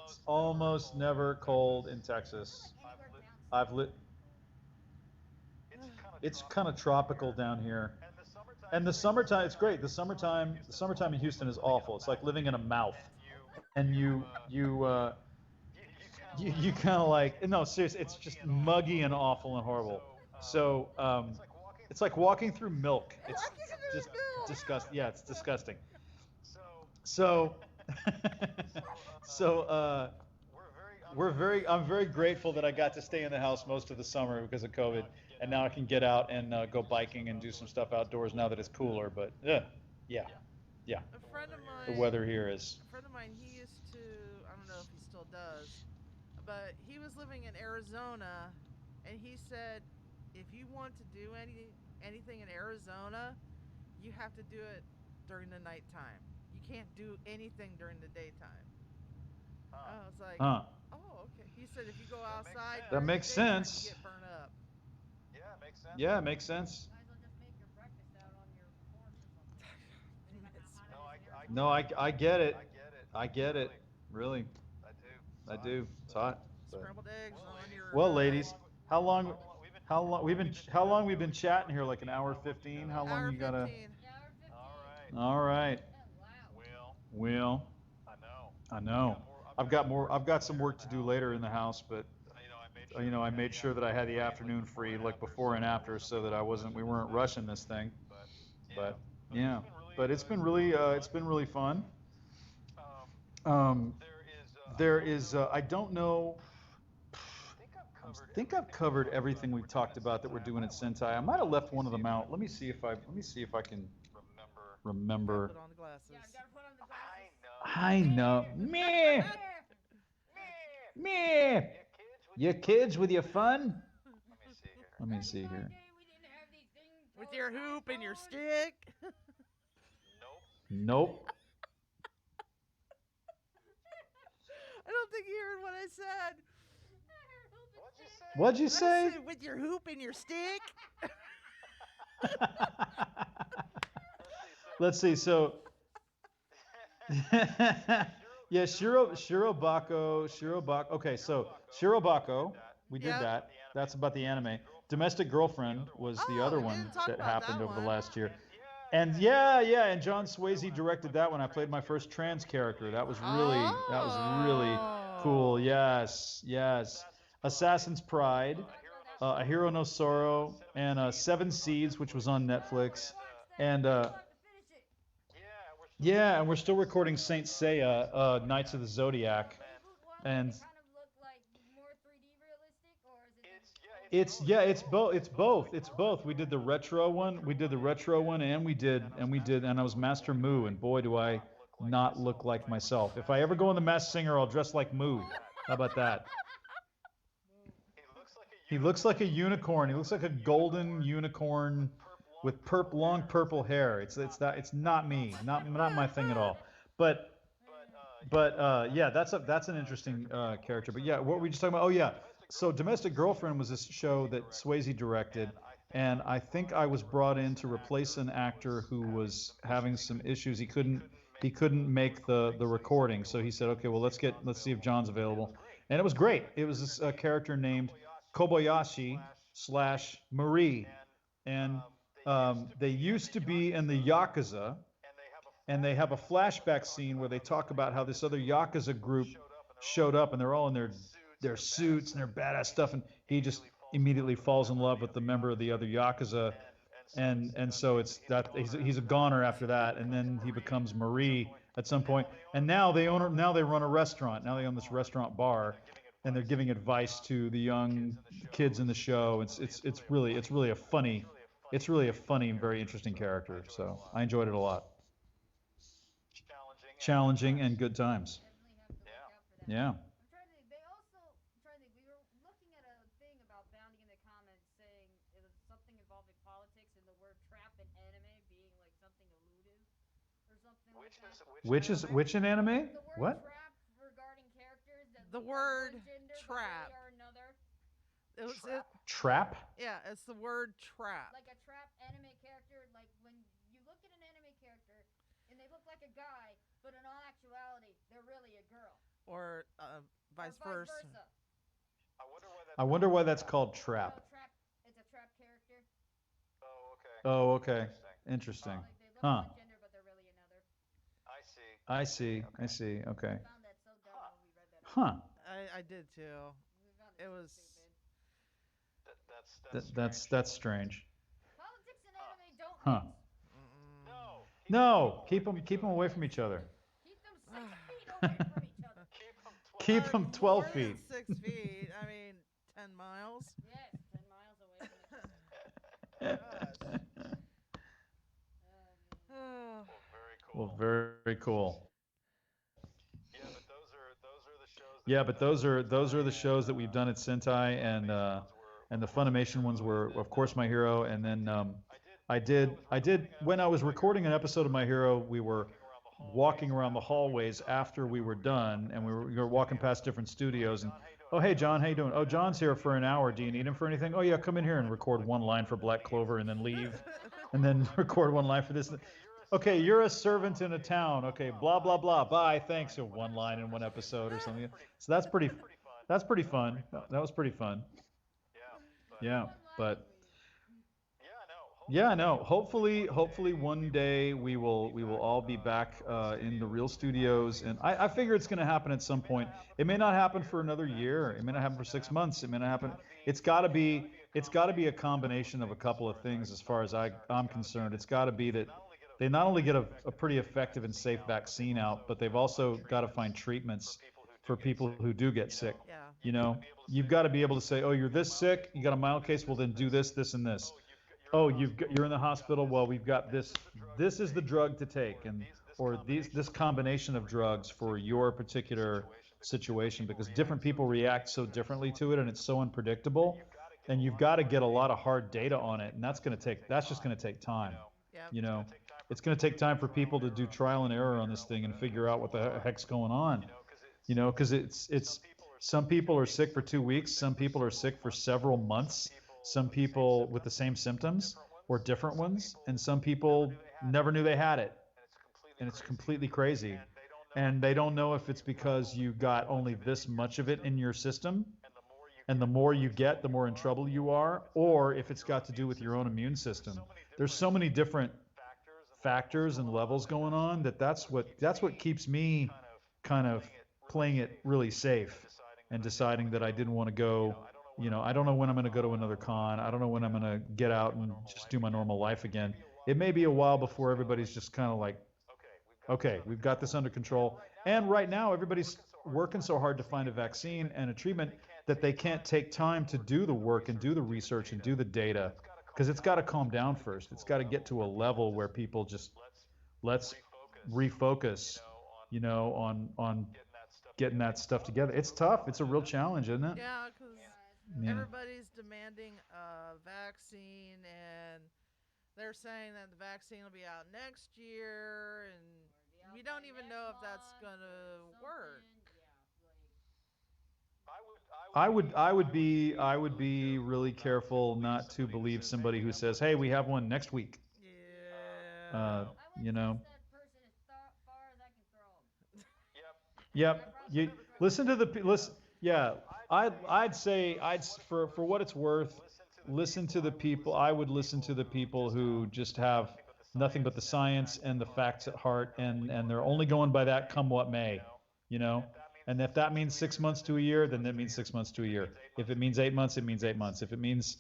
It's almost never cold in Texas. like anywhere down I've lit. It's kind of tropical down here. And the summertime, it's great. The summertime in Houston is awful. It's like living in a mouth. And you kind of like, no, seriously, it's just muggy and awful and horrible. So it's like walking through milk. It's just disgusting. Yeah, it's disgusting. So so I'm very grateful that I got to stay in the house most of the summer because of COVID, and now I can get out and go biking and do some stuff outdoors now that it's cooler. But yeah, a friend of the mine. weather here is. A friend of mine. He used to. I don't know if he still does, but he was living in Arizona, and he said, if you want to do anything in Arizona, you have to do it during the nighttime. You can't do anything during the daytime. Huh. I was like, Huh. oh, okay. He said if you go That makes outside sense. That during the makes daytime, you sense. get burned up. Yeah, it makes sense. Yeah, it makes sense. Might as well just make your breakfast out on your porch or something. Then you got that hot No, ass air to No, cook. I get it. I get it. I get it. Really, Really, I do. It's I hot. do. It's hot. But Scrambled eggs Well, on ladies, your. well, how ladies, long? how long? How long we've been? How long we've been chatting here? Like an hour 15. How long Hour you gotta? 15. Yeah, hour 15. All right. All right. Oh, wow. Well, Well, I know. I know. I've got some work to do later in the house, but I made sure that I had the afternoon free, like before and after, so that we weren't rushing this thing. But But yeah, yeah, but it's been really fun. Um, Um, there there is I don't know. I think I've covered everything we've talked about that we're doing at Sentai. I might have left one of them out. Let me see if I can remember. Gotta remember. put on the glasses. Yeah, I've got to put on the I glasses. know. I know. Meh. Meh. You kids with your fun? Let me see here. Let me see Back in my here. day, we didn't have these things With called your hoop and your iPhones. stick. Nope. Nope. I don't think you heard what I said. What'd you say? What'd you I say? said with your hoop and your stick. Let's see. So, yeah, Shirobako. Okay, so Shirobako, we did Yep. that. That's about the anime. Domestic Girlfriend was the other we one didn't talk that about happened that over the one. last year. And and John Swayze directed that one. I played my first trans character. That was really cool. Yes, yes. Assassin's Pride, A Hero No Sorrow, and Seven Seeds, which was on Netflix. And yeah, and we're still recording Saint Seiya, Knights of the Zodiac. And kind of look like more 3D realistic, or is it? it's both. We did the retro one, and I was Master Mu, and boy, do I not look like myself. If I ever go on The Masked Singer, I'll dress like Mu. How about that? He looks like a unicorn. He looks like a golden unicorn with long purple hair. It's not me, not my thing at all. But yeah, that's an interesting character. But yeah, what were we just talking about? Oh yeah, so Domestic Girlfriend was this show that Swayze directed, and I think I was brought in to replace an actor who was having some issues. He couldn't make the recording, so he said, okay, well let's see if John's available, and it was great. It was this character named Kobayashi slash Marie, and they used to be in the Yakuza, and they have a flashback scene where they talk about how this other Yakuza group showed up, and they're all in their suits and their badass stuff, and he just immediately falls in love with the member of the other Yakuza, and so it's that he's a goner after that, and then he becomes Marie at some point, and now they run a restaurant. Now they own this restaurant bar, and they're giving advice to the young kids in the show. It's really a funny and very interesting character. So I enjoyed it a lot. Challenging and good times. Definitely have to look out for that. Yeah. I'm trying to think. They also trying to think. We were looking at a thing about Bounty in the comments saying it was something involving politics and the word trap in anime being like something elusive or something like that. Which in anime? The word What? trap regarding characters that The look word like one gender but trap. really are another. It was Trap? yeah, it's the word trap. Like a trap anime character, like when you look at an anime character and they look like a guy, but in all actuality, they're really a girl. Or vice Or versa. I wonder why that's called trap. No, trap. It's a trap character. Oh, okay. Interesting. Like they look Huh. one gender, but they're really another. I see. Okay. We found that so dumb when we read that. Huh. I did too. We found It so was. stupid. That's strange. Politics and anime don't Huh. mix. No, keep them away from each other. Keep them 6 feet away from each other. Keep them More 12 than feet. 6 feet. I mean, 10 miles. Yes, 10 miles away from each other. Gosh. Oh. Well, very cool. Yeah, but those are the shows that we've done at Sentai, and the Funimation ones were, of course, My Hero, and then I did when I was recording an episode of My Hero, we were walking around the hallways after we were done, and we were walking past different studios, and oh hey John, how you doing? Oh John's here for an hour. Do you need him for anything? Oh yeah, come in here and record one line for Black Clover, and then leave, and then record one line for this. Okay, you're a servant in a town. Okay, blah blah blah. Bye, thanks. So one line in one episode or something. So that's pretty. That's pretty fun. That was pretty fun. Yeah, but yeah, no. Hopefully, one day we will all be back in the real studios, and I figure it's going to happen at some point. It may not happen for another year. It may not happen for 6 months. It may not happen. It's got to be a combination of a couple of things, as far as I'm concerned. It's got to be that they not only get a pretty effective and safe vaccine out, but they've also got to find treatments for people who do get sick. Yeah. You know, you've got to be able to say, oh, you're this sick, you got a mild case, well then do this, this, and this. Oh, you're in the hospital. Well, we've got this. This is the drug to take, and or this combination of drugs for your particular situation, because different people react so differently to it, and it's so unpredictable. And you've got to get a lot of hard data on it, and that's just going to take time. Yep. You know, it's going to take time for people to do trial and error on this thing and figure out what the heck's going on. You know, because it's some people are sick for 2 weeks, some people are sick for several months. Some people with the same symptoms or different ones, and some people never knew they had it. And it's completely crazy. And they don't know if it's because you got only this much of it in your system, and the more you get, the more in trouble you are, or if it's got to do with your own immune system. There's so many different factors and levels going on that's what keeps me kind of playing it really safe and deciding that I didn't want to go. You know, I don't know when I'm going to go to another con. I don't know when I'm going to get out and just do my normal life again. It may be a while before everybody's just kind of like, okay, we've got this under control. And right now, everybody's working so hard to find a vaccine and a treatment that they can't take time to do the work and do the research and do the data, because it's got to calm down first. It's got to get to a level where people just let's refocus, you know, on getting that stuff together. It's tough. It's a real challenge, isn't it? Yeah, because Yeah. everybody's demanding a vaccine, and they're saying that the vaccine will be out next year, and we don't even know if that's gonna work. I would be really careful not to believe somebody who says, "Hey, we have one next week." Yeah. You know. That person as far as I can throw 'em. Yep. You listen to listen. Yeah, I'd say for what it's worth, listen to the people. I would listen to the people who just have nothing but the science and the facts at heart, and they're only going by that, come what may. You know. And if that means 6 months to a year, then that means 6 months to a year. If it means 8 months, it means 8 months. If it means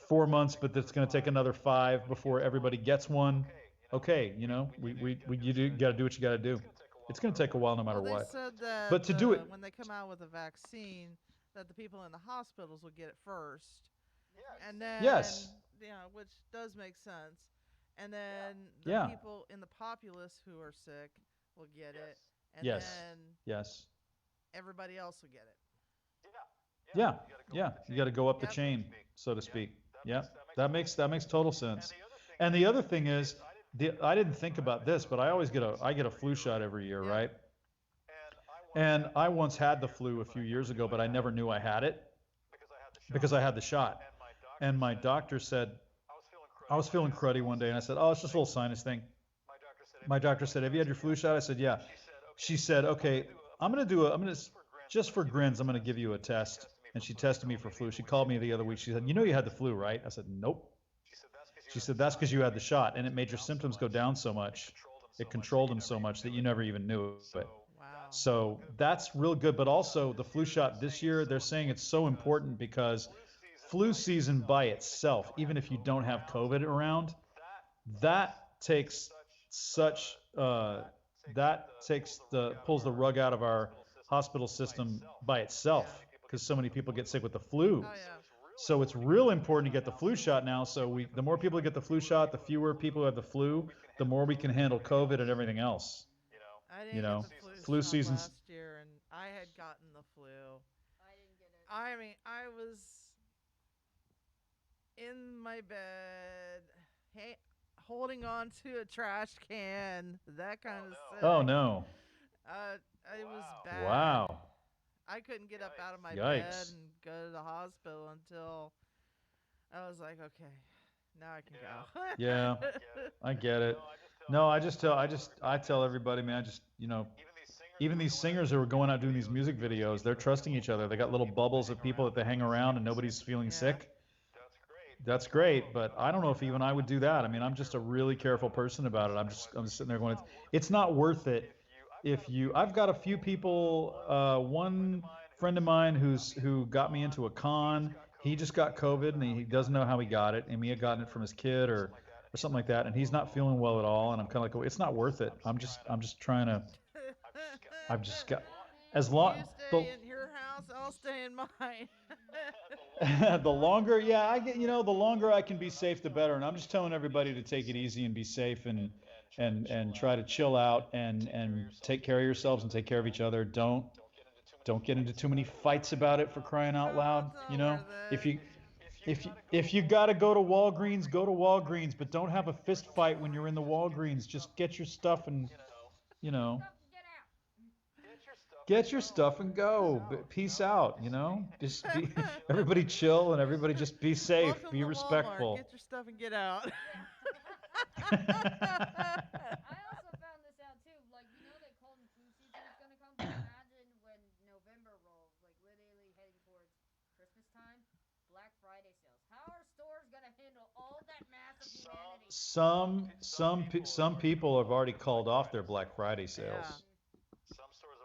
4 months, but it's going to take another 5 before everybody gets one, okay, you know, you got to do what you got to do. It's going to take a while no matter Well, they what. said that But to do it, when they come out with a vaccine, that the people in the hospitals will get it first, and then yes, which does make sense, and then the yeah, people in the populace who are sick will get it, and yes, then yes, everybody else will get it. yeah, yeah. You got to go up the Yep. chain, so to speak. Yeah, that makes total sense. And the other thing is, I didn't think about this, but I get a flu shot every year, Yep. right? And I once had the flu a few years ago, but I never knew I had it because I had the shot. And my doctor said, I was feeling cruddy one day, and I said, oh, it's just a little sinus thing. My doctor said, have you had your flu shot? I said, yeah. She said, okay, just for grins, I'm going to give you a test. And she tested me for flu. She called me the other week. She said, you know you had the flu, right? I said, nope. She said, that's because you had the shot, and it made your symptoms go down so much. It controlled them so much that you never even knew it. Wow. So that's real good. But also the flu shot this year, they're saying it's so important because flu season by itself, even if you don't have COVID around, that takes such pulls the rug out of our hospital system by itself, because so many people get sick with the flu. Oh yeah. So it's real important to get the flu shot now. So the more people get the flu shot, the fewer people who have the flu, the more we can handle COVID and everything else. I didn't You know, get the flu shot season's last year, and I had gotten the flu. I didn't get it. I mean, I was in my bed, holding on to a trash can, that kind of sick. Oh no. Uh, it was bad. Wow. I couldn't get up out of my bed Yikes. and go to the hospital until I was like, okay, now I can go. Yeah, I get it. No, I tell everybody, man, even these singers who are going out doing these music videos, they're trusting each other. They got little bubbles of people that they hang around and nobody's feeling Yeah. sick. That's great, but I don't know if even I would do that. I mean, I'm just a really careful person about it. I'm just sitting there going, it's not worth it if you. I've got a few people. One friend of mine who got me into a con. He just got COVID and he doesn't know how he got it. And he had gotten it from his kid or something like that, and he's not feeling well at all. And I'm kind of like, it's not worth it. I'm just trying to. I've just got as long. You stay in your house, I'll stay in mine. The longer, yeah, the longer I can be safe, the better. And I'm just telling everybody to take it easy and be safe and try to chill out and take care of yourselves and take care of each other. Don't get into too many fights about it, for crying out loud. It's not worth If it. if you gotta go to Walgreens, go to Walgreens, but don't have a fist fight when you're in the Walgreens. Just get your stuff and you know. Get your stuff and go. Peace out, Just be, everybody chill and everybody just be safe, Welcome be to respectful. Walmart. Get your stuff and get out. I also found this out too. Like, that cold and flu season is gonna come. But imagine when November rolls, like literally heading towards Christmas time, Black Friday sales. How are stores gonna handle all that massive humanity? Some people have already called off their Black Friday sales.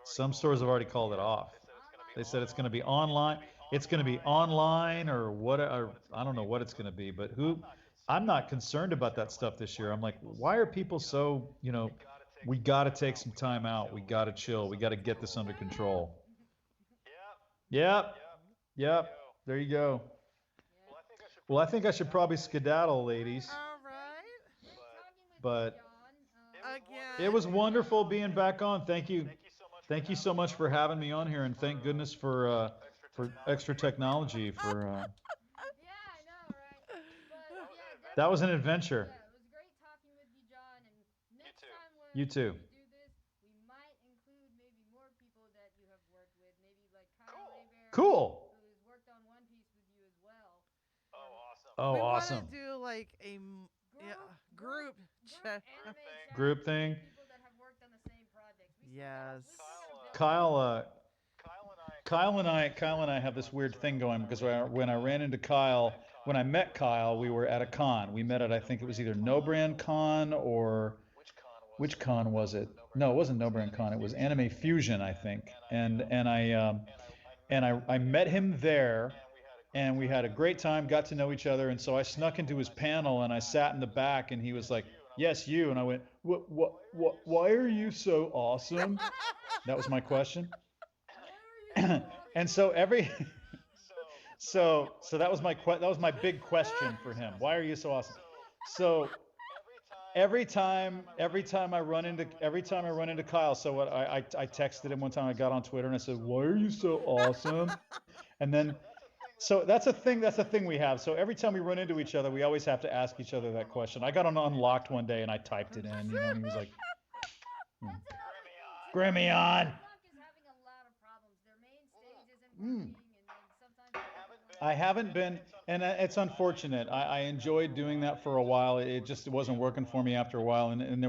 Some stores have already called it off. They said it's going to be online. It's going to be online or what? Or I don't know what it's going to be. But I'm not concerned about that stuff this year. I'm like, why are people so? We got to take some time out. We got to chill. We got to get this under control. Yep. There you go. Well, I think I should probably skedaddle, ladies. All right. But Again. it was wonderful being back on. Thank you. Thank you so much for having me on here, and thank goodness for extra technology for. Yeah, I know, right? But yeah, That was an adventure. Yeah, it was great talking with you, John. And next time when You too. we do this, we might include maybe more people that you have worked with, maybe like Kyle Raybear, Cool. who's worked on One Piece with you as well. Oh, we awesome. want to do like a group check. Group thing. People that have worked on the same projects. Yes. Kyle and I have this weird thing going because when I ran into Kyle, when I met Kyle, we were at a con. We met at, I think it was either No Brand Con or which con was it? No, it wasn't No Brand Con. It was Anime Fusion, I think. And I met him there, and we had a great time, got to know each other. And so I snuck into his panel and I sat in the back, and he was like, "Yes, you." And I went, "What? Why are you so awesome?" That was my question. And so so that was my big question for him. Why are you so awesome? So every time I run into Kyle, so what I texted him one time. I got on Twitter and I said, "Why are you so awesome?" And then so that's a thing we have. So every time we run into each other, we always have to ask each other that question. I got on Unlocked one day and I typed it in, and he was like, Gremillion. I haven't been, and it's unfortunate. I enjoyed doing that for a while. It wasn't working for me after a while, and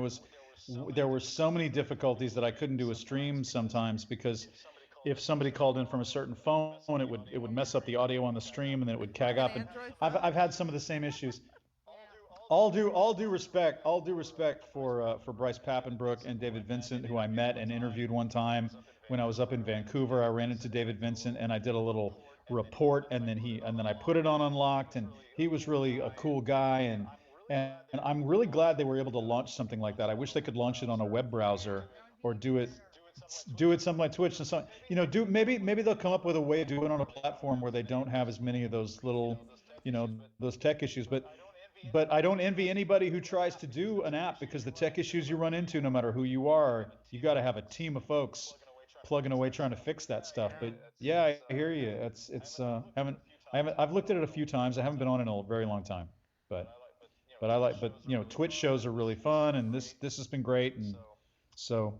there were so many difficulties that I couldn't do a stream sometimes because if somebody called in from a certain phone, it would mess up the audio on the stream, and then it would tag up. And I've had some of the same issues. All due respect for Bryce Papenbrook and David Vincent, who I met and interviewed one time when I was up in Vancouver. I ran into David Vincent and I did a little report, and then I put it on Unlocked, and he was really a cool guy, and I'm really glad they were able to launch something like that. I wish they could launch it on a web browser or do it something like Twitch and something. Maybe they'll come up with a way of doing it on a platform where they don't have as many of those little, those tech issues. But I don't envy anybody who tries to do an app, because the tech issues you run into, no matter who you are, you got to have a team of folks plugging away trying to fix that stuff. But yeah, I hear you. I've looked at it a few times. I haven't been on it in a very long time, but But I like, but Twitch shows are really fun, and this has been great, and so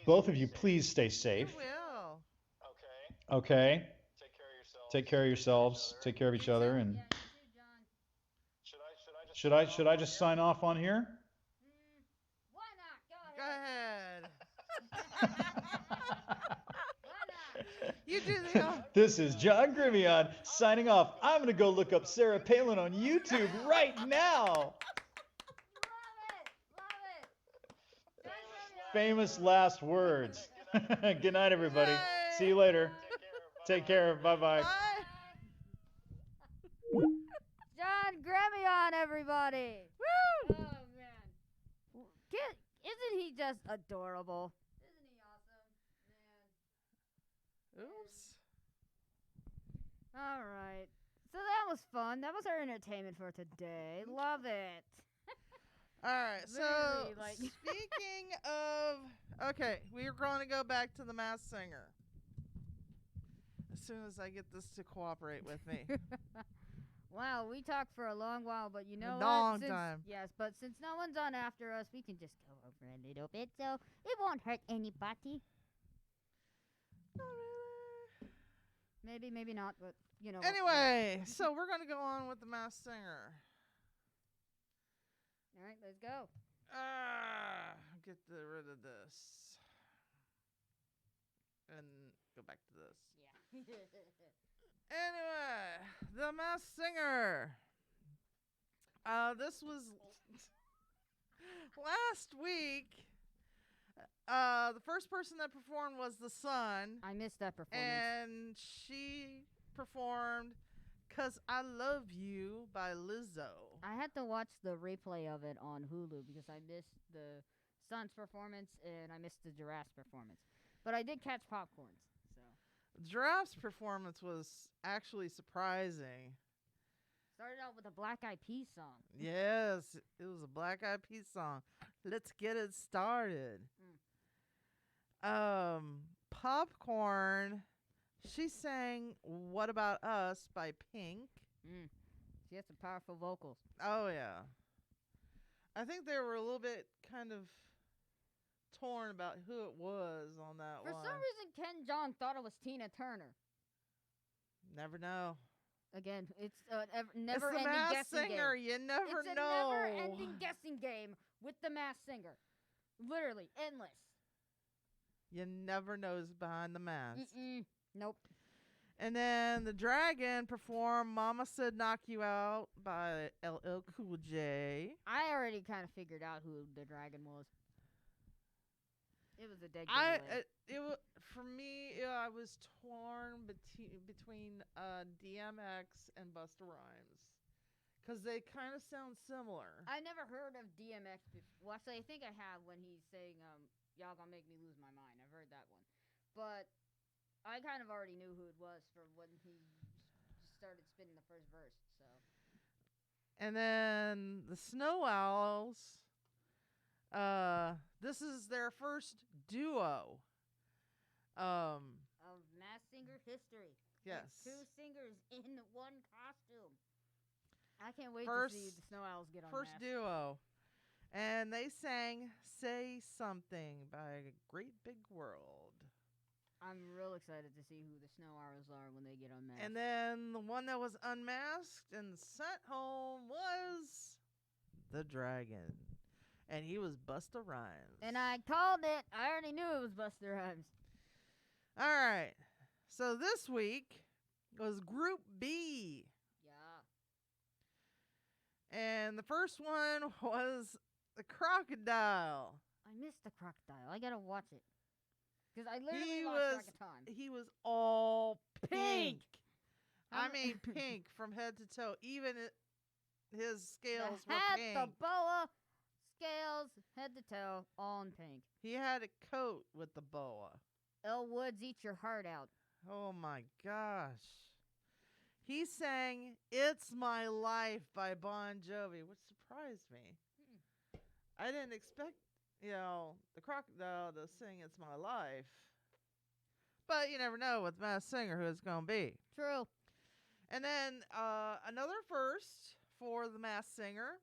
both of you, please stay We safe. will. Okay. Take care of yourselves. Take care of each other, and Yeah, you too, John. should I just sign off on here? Why not? Go Go ahead. ahead. Why not? You do the. This is John Gremillion signing off. I'm gonna go look up Sarah Palin on YouTube right now. Love it. Love it. John Gremillion. Famous last words. Good night, everybody. Bye. See you later. Take care. Bye bye. Bye. John Gremillion, everybody. Woo! Oh man, isn't he just adorable? Isn't he awesome, man? Oops. All right. So that was fun. That was our entertainment for today. Love it. All right. So Literally, like- speaking of, okay, we're going to go back to the Masked Singer as soon as I get this to cooperate with me. Wow, we talked for a long while, but you know what? Long time. Yes, but since no one's on after us, we can just go over a little bit, so it won't hurt anybody. Not really. Maybe, maybe not, but you know. Anyway, so we're going to go on with the Masked Singer. All right, let's go. Get rid of this. And go back to this. Yeah. Anyway, the Masked Singer. This was last week. The first person that performed was the Sun, I missed that performance. and she performed "'Cause I Love You" by Lizzo. I had to watch the replay of it on Hulu because I missed the Sun's performance and I missed the Giraffe's performance. But I did catch Popcorn's. So Giraffe's performance was actually surprising. started out with a Black Eyed Peas song. Yes, it was a Black Eyed Peas song. Let's get it started. Popcorn, she sang "What About Us" by Pink. She has some powerful vocals. Oh yeah, I think they were a little bit kind of torn about who it was on that For one. some reason, Ken Jeong thought it was Tina Turner. Never know. Again, it's a It's never-ending the Masked guessing Singer. game. You never It's know. a never-ending guessing game with the Masked Singer. Literally endless. You never know who's behind the mask. Nope. And then the Dragon performed "Mama Said Knock You Out" by LL Cool J. I already kind of figured out who the dragon was. It was a dead giveaway. For me, I was torn between DMX and Busta Rhymes, because they kind of sound similar. I never heard of DMX before. Well, actually, I think I have when he's saying, y'all gonna make me lose my mind. I've heard that one. But I kind of already knew who it was from when he started spinning the first verse, so. And then the Snow Owls, this is their first duo. Of Masked Singer history. Yes. Two singers in one costume. I can't wait First- to see the Snow Owls get on First Masked. duo. And they sang "Say Something" by Great Big World. I'm real excited to see who the Snow Owls are when they get unmasked. And then the one that was unmasked and sent home was the Dragon. And he was Busta Rhymes. And I called it. I already knew it was Busta Rhymes. All right. So this week was Group B. Yeah. And the first one was the Crocodile. I missed the crocodile. I gotta watch it. Because I literally He lost was track of time. he was all pink. I I'm- mean pink from head to toe. Even his scales The were hat, pink. the boa, scales, head to toe, all in pink. He had a coat with the boa. Elle Woods, eat your heart out. Oh my gosh. He sang "It's My Life" by Bon Jovi, which surprised me. I didn't expect, the Crocodile to sing "It's My Life." But you never know with Masked Singer who it's going to be. True. And then another first for the Masked Singer.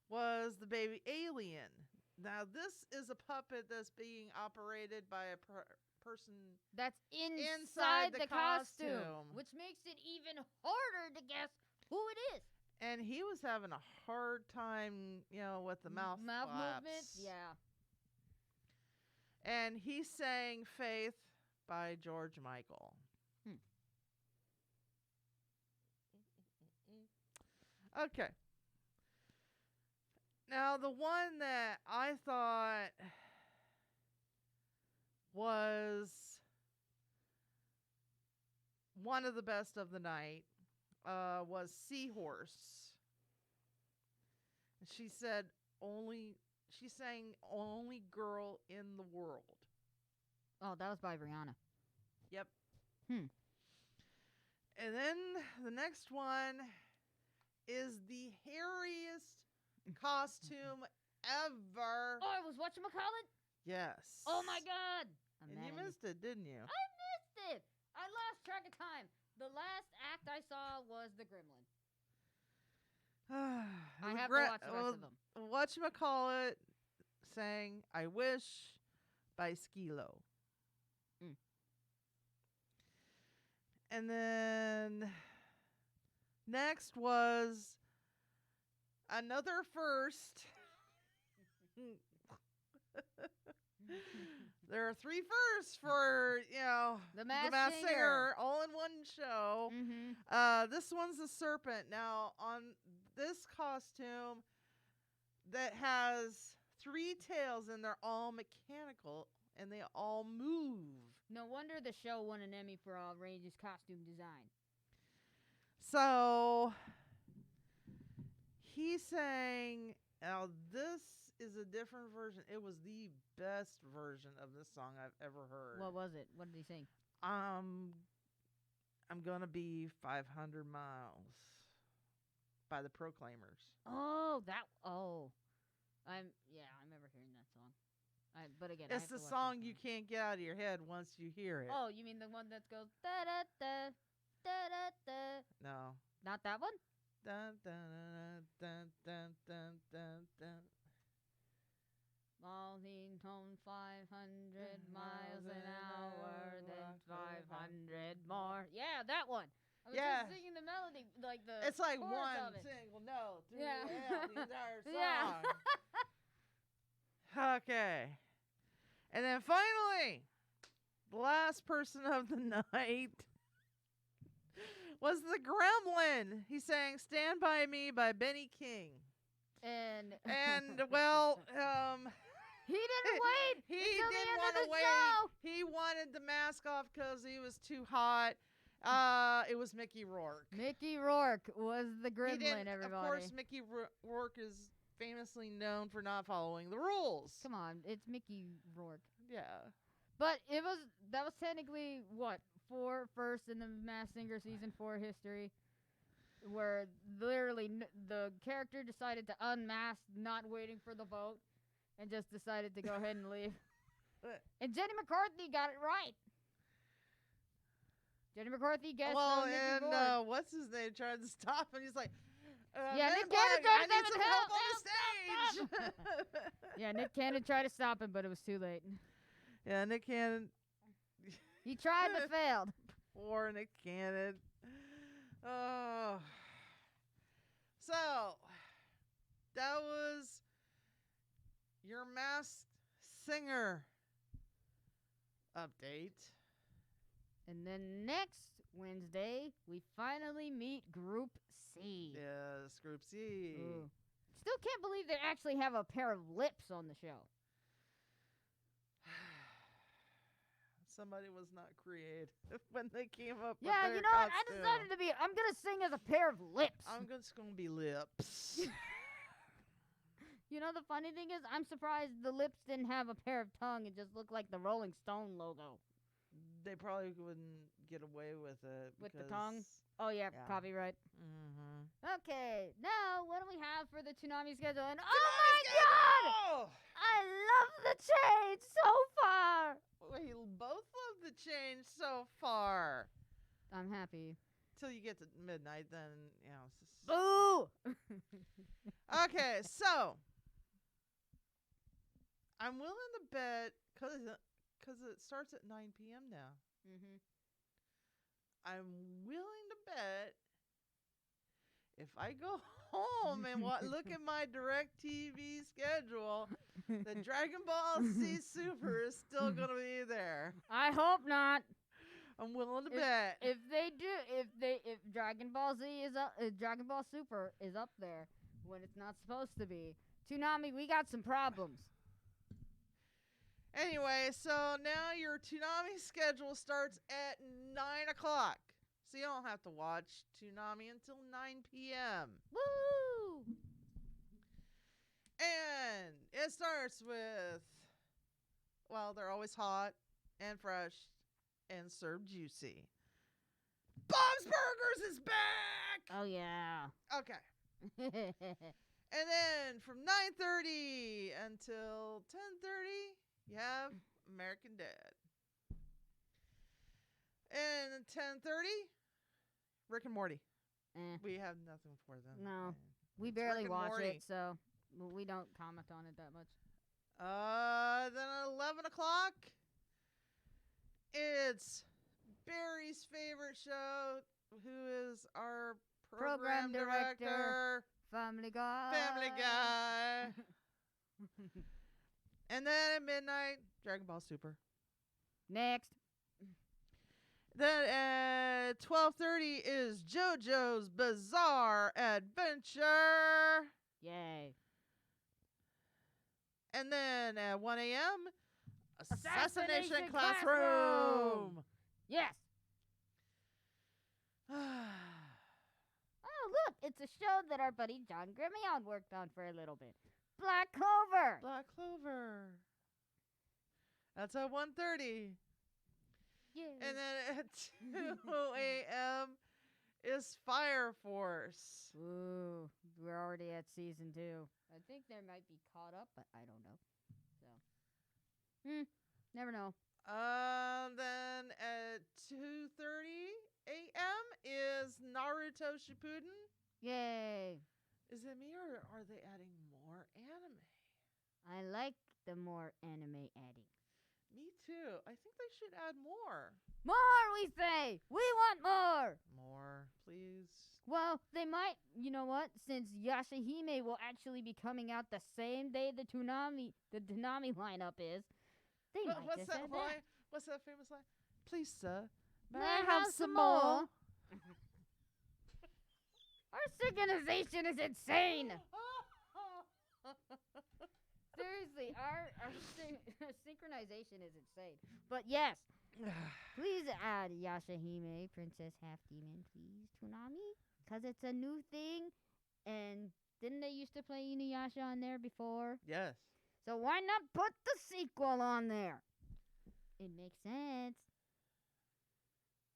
was the baby alien. Now, this is a puppet that's being operated by a person. That's Inside inside the the costume, costume. which makes it even harder to guess who it is. And he was having a hard time, with the mouth flaps. movements. Yeah. And he sang Faith by George Michael. Okay. Now, the one that I thought was one of the best of the night was Seahorse. She said she sang Only Girl in the World. Oh, that was by Rihanna. Yep. Hmm. And then the next one is the hairiest costume ever. Oh, it was whatchamacallit? Yes. Oh my god. I'm And mad you at missed it, didn't you? I missed it. I lost track of time. The last act I saw was the Gremlin. I have to watch the rest of them. Whatchamacallit sang I Wish by Skilo. Mm. And then next was another first. There are 3 firsts for, The the Masked Masked Singer. Singer all in one show. Mm-hmm. This one's a serpent. Now, on this costume that has 3 tails and they're all mechanical and they all move. No wonder the show won an Emmy for outrageous costume design. So he sang. Now, this is a different version. It was the best version of this song I've ever heard. What was it? What did he sing? I'm gonna be 500 miles by the Proclaimers. Oh, that. Oh, I remember hearing that song. But again, I It's have the to watch song this you can't get out of your head once you hear it. Oh, you mean the one that goes da da da da da da? No. Not that one. Dun, dun, dun, dun, dun, dun, dun. Falling home 500 miles an hour, then 500 more. Yeah, that one. I was Yeah. just singing the melody, like the. It's like chorus one of it. single note through Yeah. the entire song. Yeah. Okay. And then finally, the last person of the night was the Gremlin. He sang Stand By Me by Benny King. And well, he didn't wait. he until the didn't end want of to the wait. show. He wanted the mask off because he was too hot. It was Mickey Rourke. Mickey Rourke was the He Gremlin, didn't- everybody. Of course, Mickey Rourke is famously known for not following the rules. Come on, it's Mickey Rourke. Yeah. But that was technically what 4 first in the Masked Singer season 4 history, where literally the character decided to unmask, not waiting for the vote, and just decided to go ahead and leave. And Jenny McCarthy got it right. Jenny McCarthy guessed Mickey Rourke. And what's his name tried to stop him. He's like, Yeah, Men Nick in Black, Cannon tried I to need stop some him. help on Help, the stage. Yeah, Nick Cannon tried to stop him, but it was too late. Yeah, Nick Cannon. He tried but failed. Poor Nick Cannon. Oh. So, that was your Masked Singer update. And then next Wednesday, we finally meet Group C. Yes, Group C. Ooh. Still can't believe they actually have a pair of lips on the show. Somebody was not creative when they came up with Yeah, their you know what? I costume. decided to be. I'm gonna sing as a pair of lips. I'm just going to be lips. You know the funny thing is, I'm surprised the lips didn't have a pair of tongue. It just looked like the Rolling Stone logo They probably wouldn't get away with it. with the because- tongue. Oh yeah, Yeah. copyright. Mhm. Okay, now what do we have for the Toonami schedule? And oh my god, Oh! I love the change so far. We both love the change so far. I'm happy. till you get to midnight, then it's just... Boo! Okay, so I'm willing to bet because it starts at 9 p.m. now. Mm-hmm. I'm willing to bet if I go home and look at my DirecTV schedule, the Dragon Ball Z Super is still gonna be there. I hope not. I'm willing to bet. If Dragon Ball Z is up, Dragon Ball Super is up there when it's not supposed to be, Toonami, we got some problems. Anyway, so now your Toonami schedule starts at 9 o'clock. So you don't have to watch Toonami until 9 p.m. Woo! And it starts with, well, they're always hot and fresh and served juicy. Bob's Burgers is back! Oh, yeah. Okay. And then from 9:30 until 10:30, you have American Dad. And at 10:30, Rick and Morty. We have nothing for them. No. We It's barely Rick and watch Morty. it, so we don't comment on it that much. Then at 11 o'clock, it's Barry's favorite show, who is our program director. Family Guy. Family Guy. And then at midnight, Dragon Ball Super. Next. Then at 12:30 is JoJo's Bizarre Adventure. Yay. And then at 1 a.m., Assassination Assassination Classroom. Yes. Oh, look, it's a show that our buddy John Gremillion worked on for a little bit. Black Clover. Black Clover. That's at 1:30. Yay. And then at 2 a.m. is Fire Force. Ooh, we're already at season 2. I think there might be caught up, but I don't know. So, never know. Then at 2:30 a.m. is Naruto Shippuden. Yay. Is it me or are they adding more anime? I like the more anime adding. Me too. I think they should add more. More, we say! We want more! More, please. Well, they might, you know what? Since Yashahime will actually be coming out the same day the Toonami lineup is, they might What's just that add line? What's that famous line? Please, sir, may May I have some more? Our synchronization is insane! Seriously, our synchronization is insane. But yes, please add Yashahime, Princess Half Demon, please, Toonami. Because it's a new thing. And didn't they used to play Inuyasha on there before? Yes. So why not put the sequel on there? It makes sense.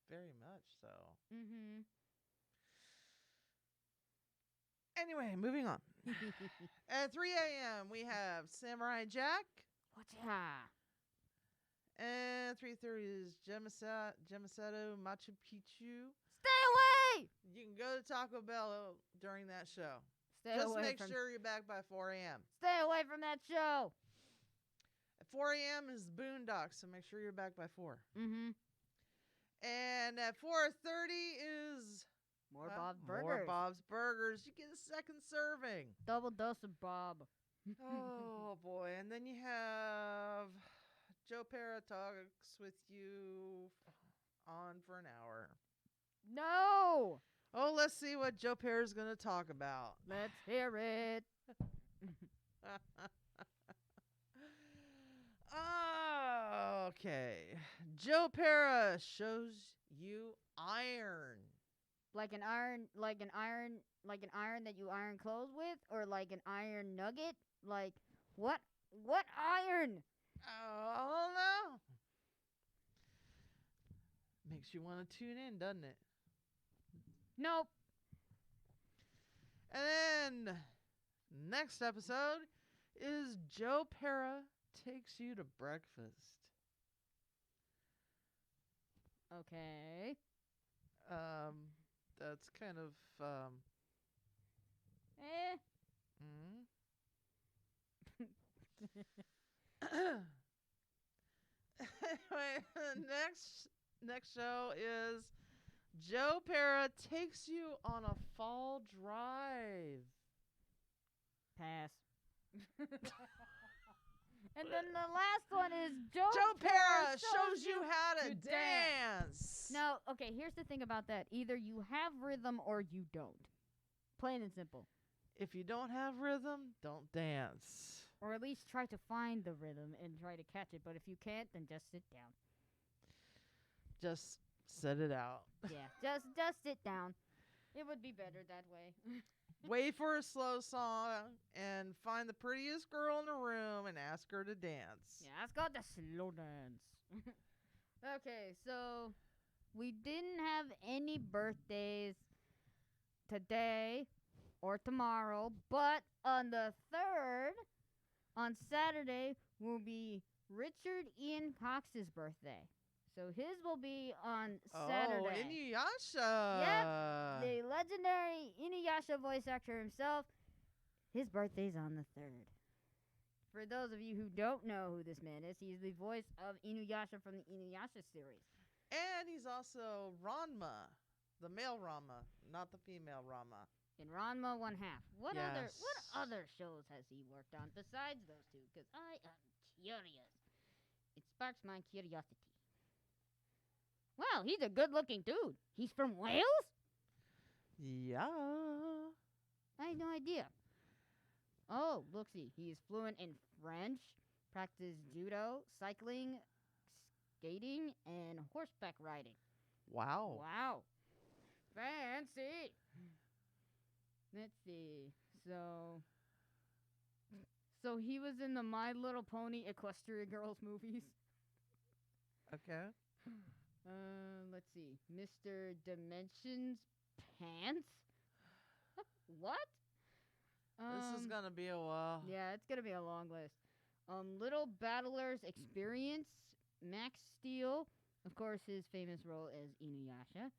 Very much so. Mm-hmm. Anyway, moving on. At 3 a.m., we have Samurai Jack. Whatcha? And 3:30 is Gemissetto Machu Picchu. Stay away! You can go to Taco Bell during that show. Stay Just away make from sure you're back by 4 a.m. Stay away from that show. At 4 a.m. is Boondocks, so make sure you're back by 4. Mm-hmm. And at 4:30 is More Bob's Burgers. More Bob's Burgers. You get a second serving. Double dose of Bob. Oh boy! And then you have Joe Pera talks with you on for an hour. No! Oh, let's see what Joe Pera's gonna talk about. Let's hear it. Okay. Joe Pera shows you iron. Like an iron that you iron clothes with, or like an iron nugget? Like what iron? Oh no. Makes you want to tune in, doesn't it? Nope. And then next episode is Joe Pera takes you to breakfast. Okay. that's kind of Eh. mm. Anyway, the next show is Joe Pera takes you on a fall drive. Pass. And then the last one is Joe Pera shows you how to dance. Now, okay, here's the thing about that. Either you have rhythm or you don't. Plain and simple. If you don't have rhythm, don't dance. Or at least try to find the rhythm and try to catch it. But if you can't, then just sit down. Just set it out. Yeah, just sit down. It would be better that way. Wait for a slow song and find the prettiest girl in the room and ask her to dance. Yeah, it's called the slow dance. Okay, so we didn't have any birthdays today or tomorrow, but on the 3rd, on Saturday, will be Richard Ian Cox's birthday. So his will be on Saturday. Oh, Inuyasha. Yep, the legendary Inuyasha voice actor himself. His birthday's on the 3rd. For those of you who don't know who this man is, he's the voice of Inuyasha from the Inuyasha series. And he's also Ranma, the male Ranma, not the female Ranma. In Ranma 1/2. What Yes. other shows has he worked on besides those two? Because I am curious. It sparks my curiosity. Wow, he's a good-looking dude. He's from Wales? Yeah. I had no idea. Oh, look-see. He is fluent in French, practiced judo, cycling, skating, and horseback riding. Wow. Wow. Fancy. Let's see. So he was in the My Little Pony Equestria Girls movies. Okay. Let's see. Mr. Dimensions Pants? What? This is going to be a while. Yeah, it's gonna be a long list. Little Battlers Experience, Max Steel, of course, his famous role as Inuyasha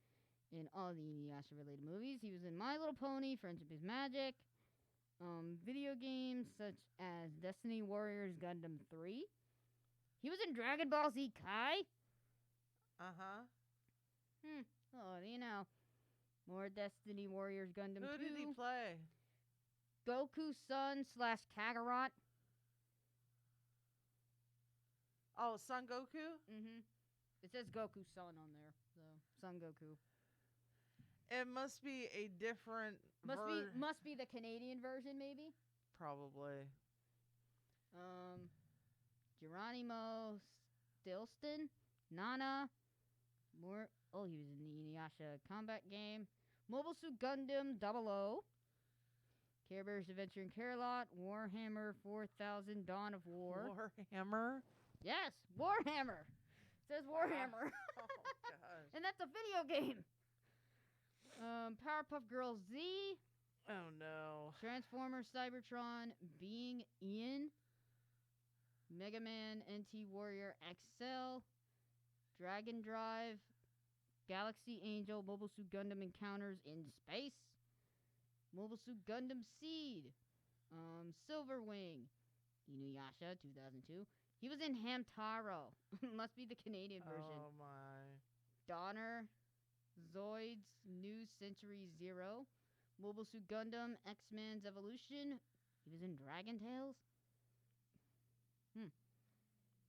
in all the Inuyasha related movies. He was in My Little Pony, Friendship is Magic, video games such as Destiny Warriors Gundam 3. He was in Dragon Ball Z Kai. Uh-huh. Oh, you know, more Destiny Warriors Gundam 2. Who did he play? Goku's son / Kakarot. Oh, Son Goku? Mm-hmm. It says Goku's son on there, so Son Goku. It must be a different Must be the Canadian version, maybe. Probably. Geronimo Stilston, Nana, more. Oh, he was in the Inuyasha combat game. Mobile Suit Gundam 00. Care Bears Adventure in Carolot, Warhammer 4000 Dawn of War. Warhammer? Yes, Warhammer. It says Warhammer. Oh, gosh. And that's a video game. Powerpuff Girls Z. Oh, no. Transformers Cybertron Being Ian. Mega Man NT Warrior XL. Dragon Drive. Galaxy Angel Mobile Suit Gundam Encounters in Space. Mobile Suit Gundam Seed. Silverwing. Inuyasha 2002. He was in Hamtaro. Must be the Canadian version. Oh, my. Donner. Zoids New Century 0. Mobile Suit Gundam X-Men's Evolution. He was in Dragon Tales.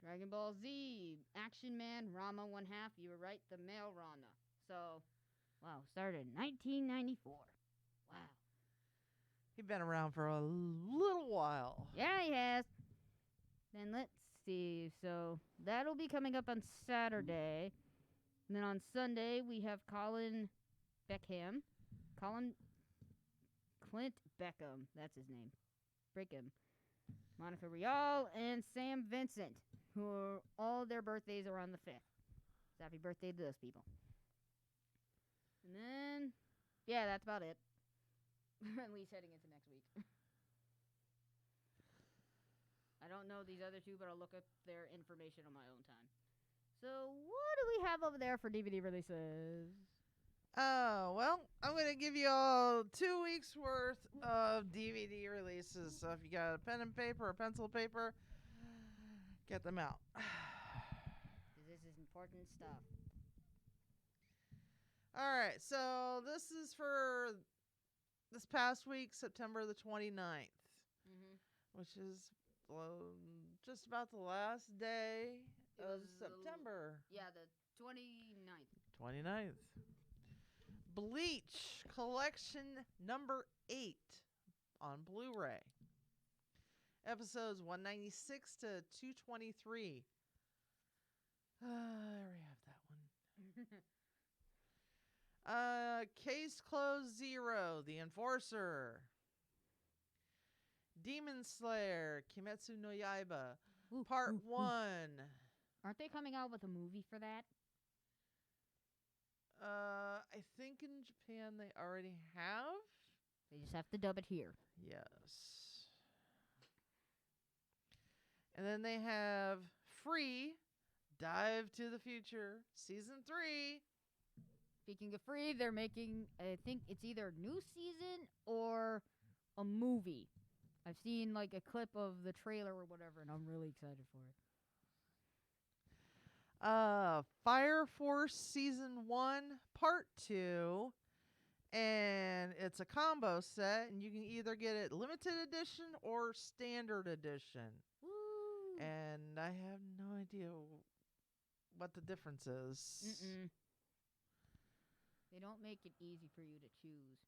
Dragon Ball Z Action Man Rama 1/2. You were right, the male Rama. So, wow, started in 1994. Wow. He's been around for a little while. Yeah, he has. Then let's see. So that'll be coming up on Saturday. And then on Sunday, we have Colin Clint Beckham. That's his name. Brickham. Monica Rial and Sam Vincent, who are all their birthdays are on the 5th. So happy birthday to those people. And then, yeah, that's about it. At least heading into next week. I don't know these other two, but I'll look up their information on my own time. So what do we have over there for DVD releases? Oh, well, I'm going to give you all 2 weeks worth of DVD releases. So if you got a pen and paper or pencil and paper, get them out. This is important stuff. All right, so this is for this past week, September the 29th, which is just about the last day of September. Yeah, the 29th. 29th. Bleach Collection number 8 on Blu-ray. Episodes 196 to 223. I already have that one. Case Closed Zero, The Enforcer. Demon Slayer, Kimetsu no Yaiba, Part 1. Aren't they coming out with a movie for that? I think in Japan they already have. They just have to dub it here. Yes. And then they have Free, Dive to the Future, Season 3. Speaking of Free, they're making, I think it's either a new season or a movie. I've seen like a clip of the trailer or whatever, and I'm really excited for it. Fire Force Season 1, Part 2. And it's a combo set, and you can either get it limited edition or standard edition. Woo! And I have no idea what the difference is. They don't make it easy for you to choose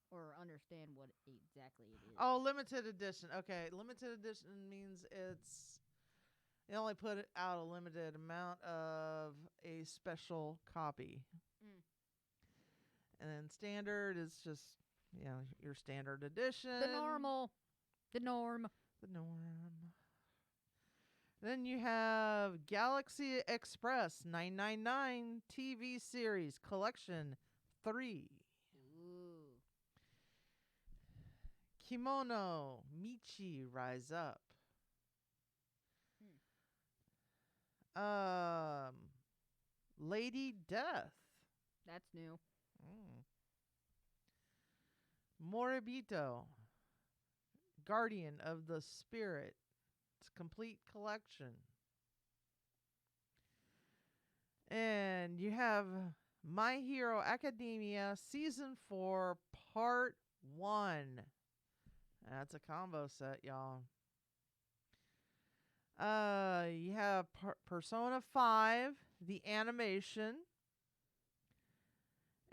or understand what exactly it is. Oh, limited edition. Okay, limited edition means they only put out a limited amount of a special copy. And then standard is just, your standard edition. The norm. The norm. Then you have Galaxy Express 999 TV series collection 3. Ooh. Kimono Michi Rise Up. Lady Death. That's new. Moribito, Guardian of the Spirit. It's a complete collection. And you have My Hero Academia Season 4 Part 1. That's a combo set, y'all. You have Persona 5, the animation.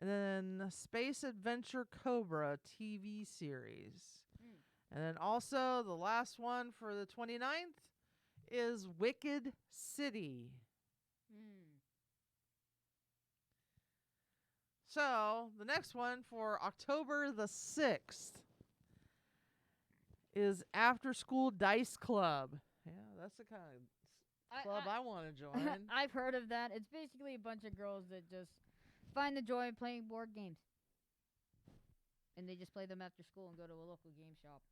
And then Space Adventure Cobra TV series. And then also the last one for the 29th is Wicked City. So the next one for October the 6th is After School Dice Club. Yeah, that's the kind of club I want to join. I've heard of that. It's basically a bunch of girls that just find the joy in playing board games. And they just play them after school and go to a local game shop.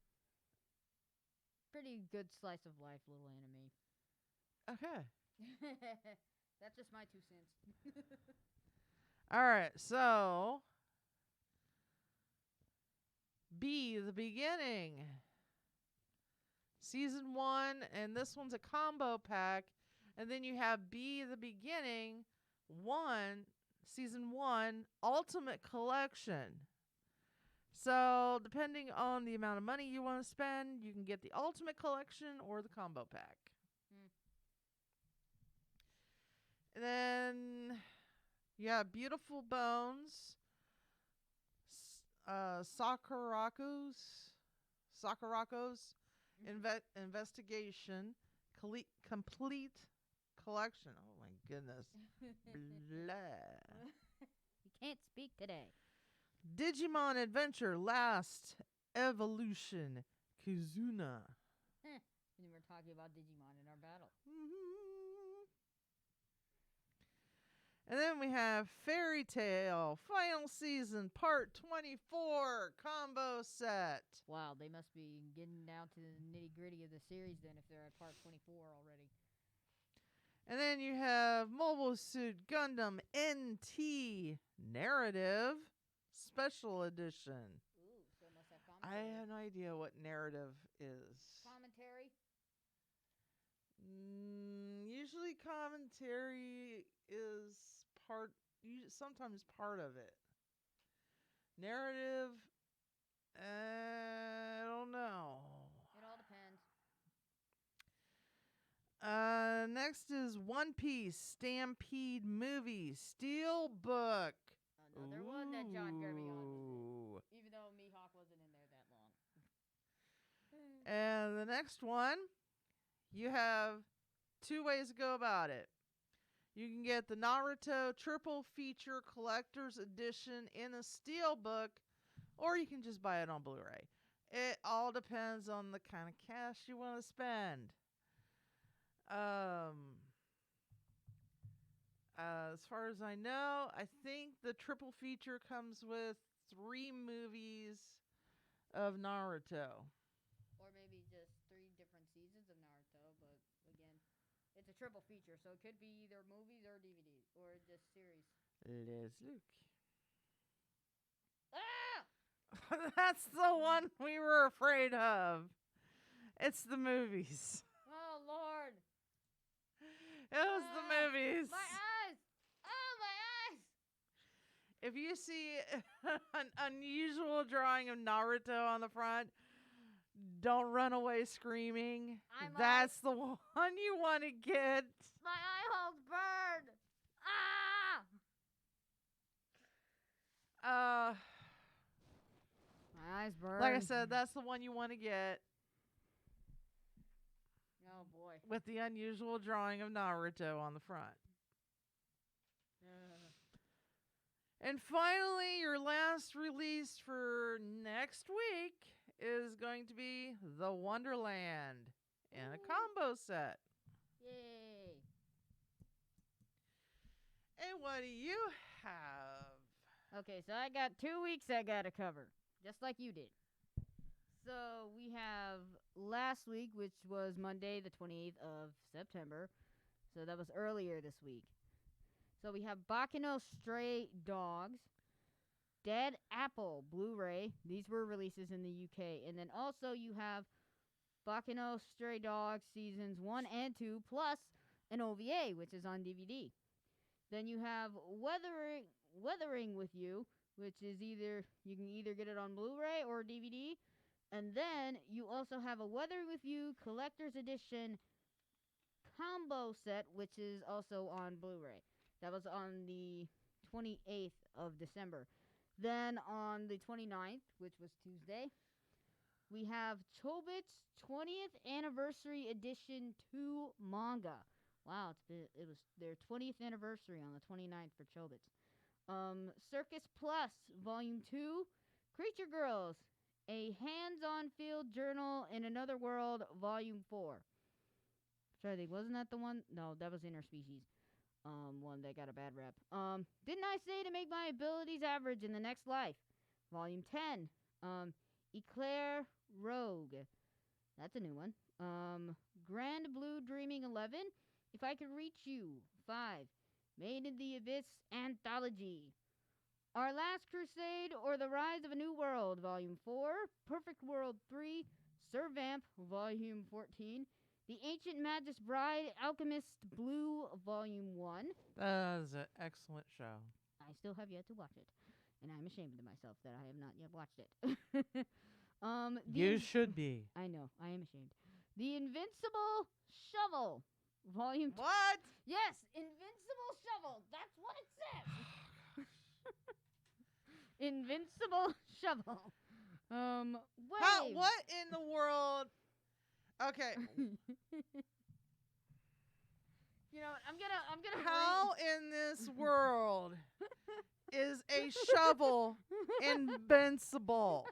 Pretty good slice of life little anime. Okay. That's just my 2 cents. All right, so B, the beginning. Season 1, and this one's a combo pack. And then you have B, the beginning, Season 1, Ultimate Collection. So, depending on the amount of money you want to spend, you can get the Ultimate Collection or the combo pack. And then you have Beautiful Bones, Sakurako's Investigation, Complete Collection. Oh my goodness. Blah. You can't speak today. Digimon Adventure Last Evolution Kizuna. And we're talking about Digimon in our battle. And then we have Fairy Tail Final Season Part 24 combo set. Wow, they must be getting down to the nitty gritty of the series then if they're at part 24 already. And then you have Mobile Suit Gundam NT Narrative Special Edition. Ooh, so it must have I commentary. have no idea what narrative is. Commentary? Usually commentary is sometimes part of it. Narrative, I don't know. It all depends. Next is One Piece Stampede Movie Steelbook. Another one that John Gremillion was Ooh. in, even though Mihawk wasn't in there that long. And the next one, you have two ways to go about it. You can get the Naruto Triple Feature Collector's Edition in a steelbook, or you can just buy it on Blu-ray. It all depends on the kind of cash you want to spend. As far as I know, I think the triple feature comes with 3 movies of Naruto. Or maybe just 3 different seasons of Naruto, but again, it's a triple feature, so it could be either movies or DVD, or just series. Let's look. Ah! That's the one we were afraid of. It's the movies. Oh, Lord. It was the movies. My eyes! Oh, my eyes! If you see an unusual drawing of Naruto on the front, don't run away screaming. That's the one you want to get. My eye holes burn! Ah! My eyes burn. Like I said, that's the one you want to get. Oh, boy. With the unusual drawing of Naruto on the front. And finally, your last release for next week is going to be The Wonderland in a combo set. Yay. And what do you have? Okay, so I got 2 weeks I gotta cover, just like you did. So we have last week, which was Monday, the 28th of September. So that was earlier this week. So we have Bakino Stray Dogs, Dead Apple Blu-ray. These were releases in the UK. And then also you have Bakino Stray Dogs Seasons 1 and 2, plus an OVA, which is on DVD. Then you have Weathering with You, which is you can either get it on Blu-ray or DVD. And then you also have a Weathering with You Collector's Edition combo set, which is also on Blu-ray. That was on the 28th of December. Then on the 29th, which was Tuesday, we have Chobits 20th Anniversary Edition 2 Manga. Wow, it was their 20th anniversary on the 29th for Chobits. Circus Plus Volume 2, Creature Girls, A Hands-on Field Journal in Another World, Volume 4. Try to think, wasn't that the one? No, that was Interspecies. One that got a bad rep. Didn't I say to make my abilities average in the next life? Volume 10. Eclair Rogue. That's a new one. Grand Blue Dreaming 11. If I Could Reach You. 5. Made in the Abyss Anthology. Our Last Crusade or the Rise of a New World, Volume 4. Perfect World 3. Sir Vamp, Volume 14. The Ancient Magus Bride, Alchemist Blue, Volume 1. That is an excellent show. I still have yet to watch it, and I'm ashamed of myself that I have not yet watched it. You should be. I know, I am ashamed. The Invincible Shovel, Volume 2. What? Yes, Invincible Shovel. That's what it says. Invincible Shovel. Wave. What in the world? Okay. You know, I'm gonna. How in this world is a shovel invincible?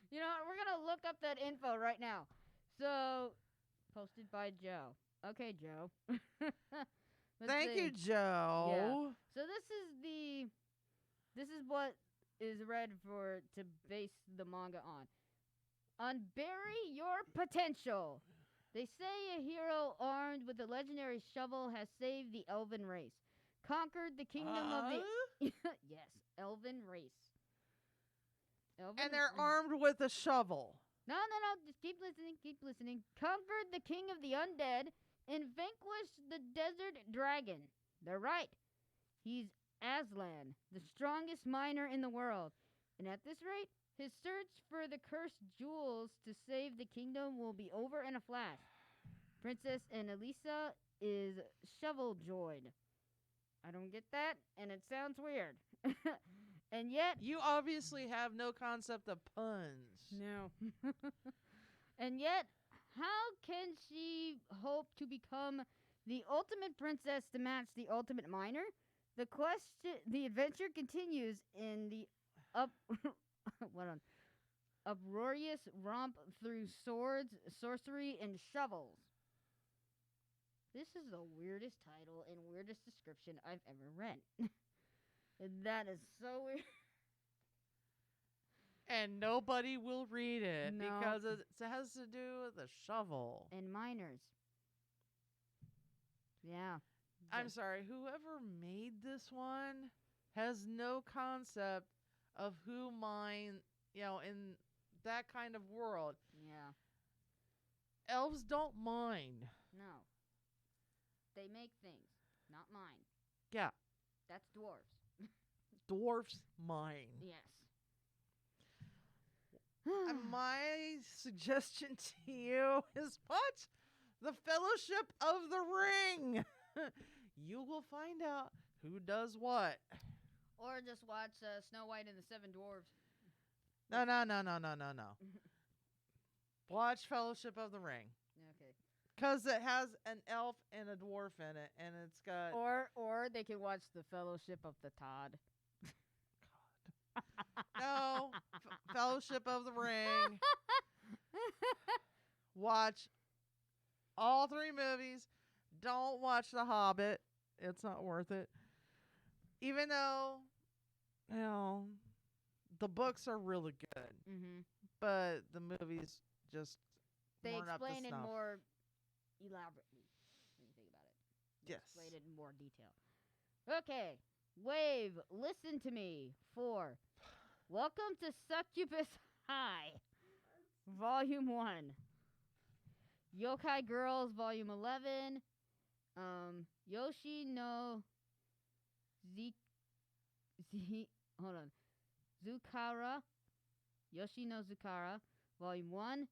You know, we're gonna look up that info right now. So, posted by Joe. Okay, Joe. Thank you, Joe. Yeah. So this is what is read for to base the manga on. Unbury Your Potential. They say a hero armed with a legendary shovel has saved the elven race, conquered the kingdom of the yes, elven race. And they're armed with a shovel. No, just keep listening. Conquered the king of the undead and vanquished the desert dragon. They're right. He's Aslan, the strongest miner in the world. And at this rate, his search for the cursed jewels to save the kingdom will be over in a flash. Princess Annalisa is shovel-joyed. I don't get that, and it sounds weird. And yet... You obviously have no concept of puns. No. And yet, how can she hope to become the ultimate princess to match the ultimate miner? The adventure continues in the uproarious romp through swords, sorcery, and shovels. This is the weirdest title and weirdest description I've ever read. That is so weird. And nobody will read it No. because it has to do with a shovel. And miners. Yeah. I'm sorry, whoever made this one has no concept of who mine, in that kind of world. Yeah. Elves don't mine. No. They make things, not mine. Yeah, That's dwarves. dwarfs mine. Yes. And my suggestion to you is watch The Fellowship of the Ring. You will find out who does what. Or just watch Snow White and the Seven Dwarves. No. Watch Fellowship of the Ring. Okay. Because it has an elf and a dwarf in it, and it's got... Or they can watch the Fellowship of the Todd. No, Fellowship of the Ring. Watch all 3 movies. Don't watch The Hobbit. It's not worth it. Even though, the books are really good. Mm-hmm. But the movies just They weren't up to explain it snuff. more elaborately when you think about it. They Yes. explain it in more detail. Okay. Wave, listen to me. 4. Welcome to Succubus High. Volume 1. Yokai Girls, Volume 11. Yoshi no hold on. Zukara. Yoshi no Zukara, Volume 1.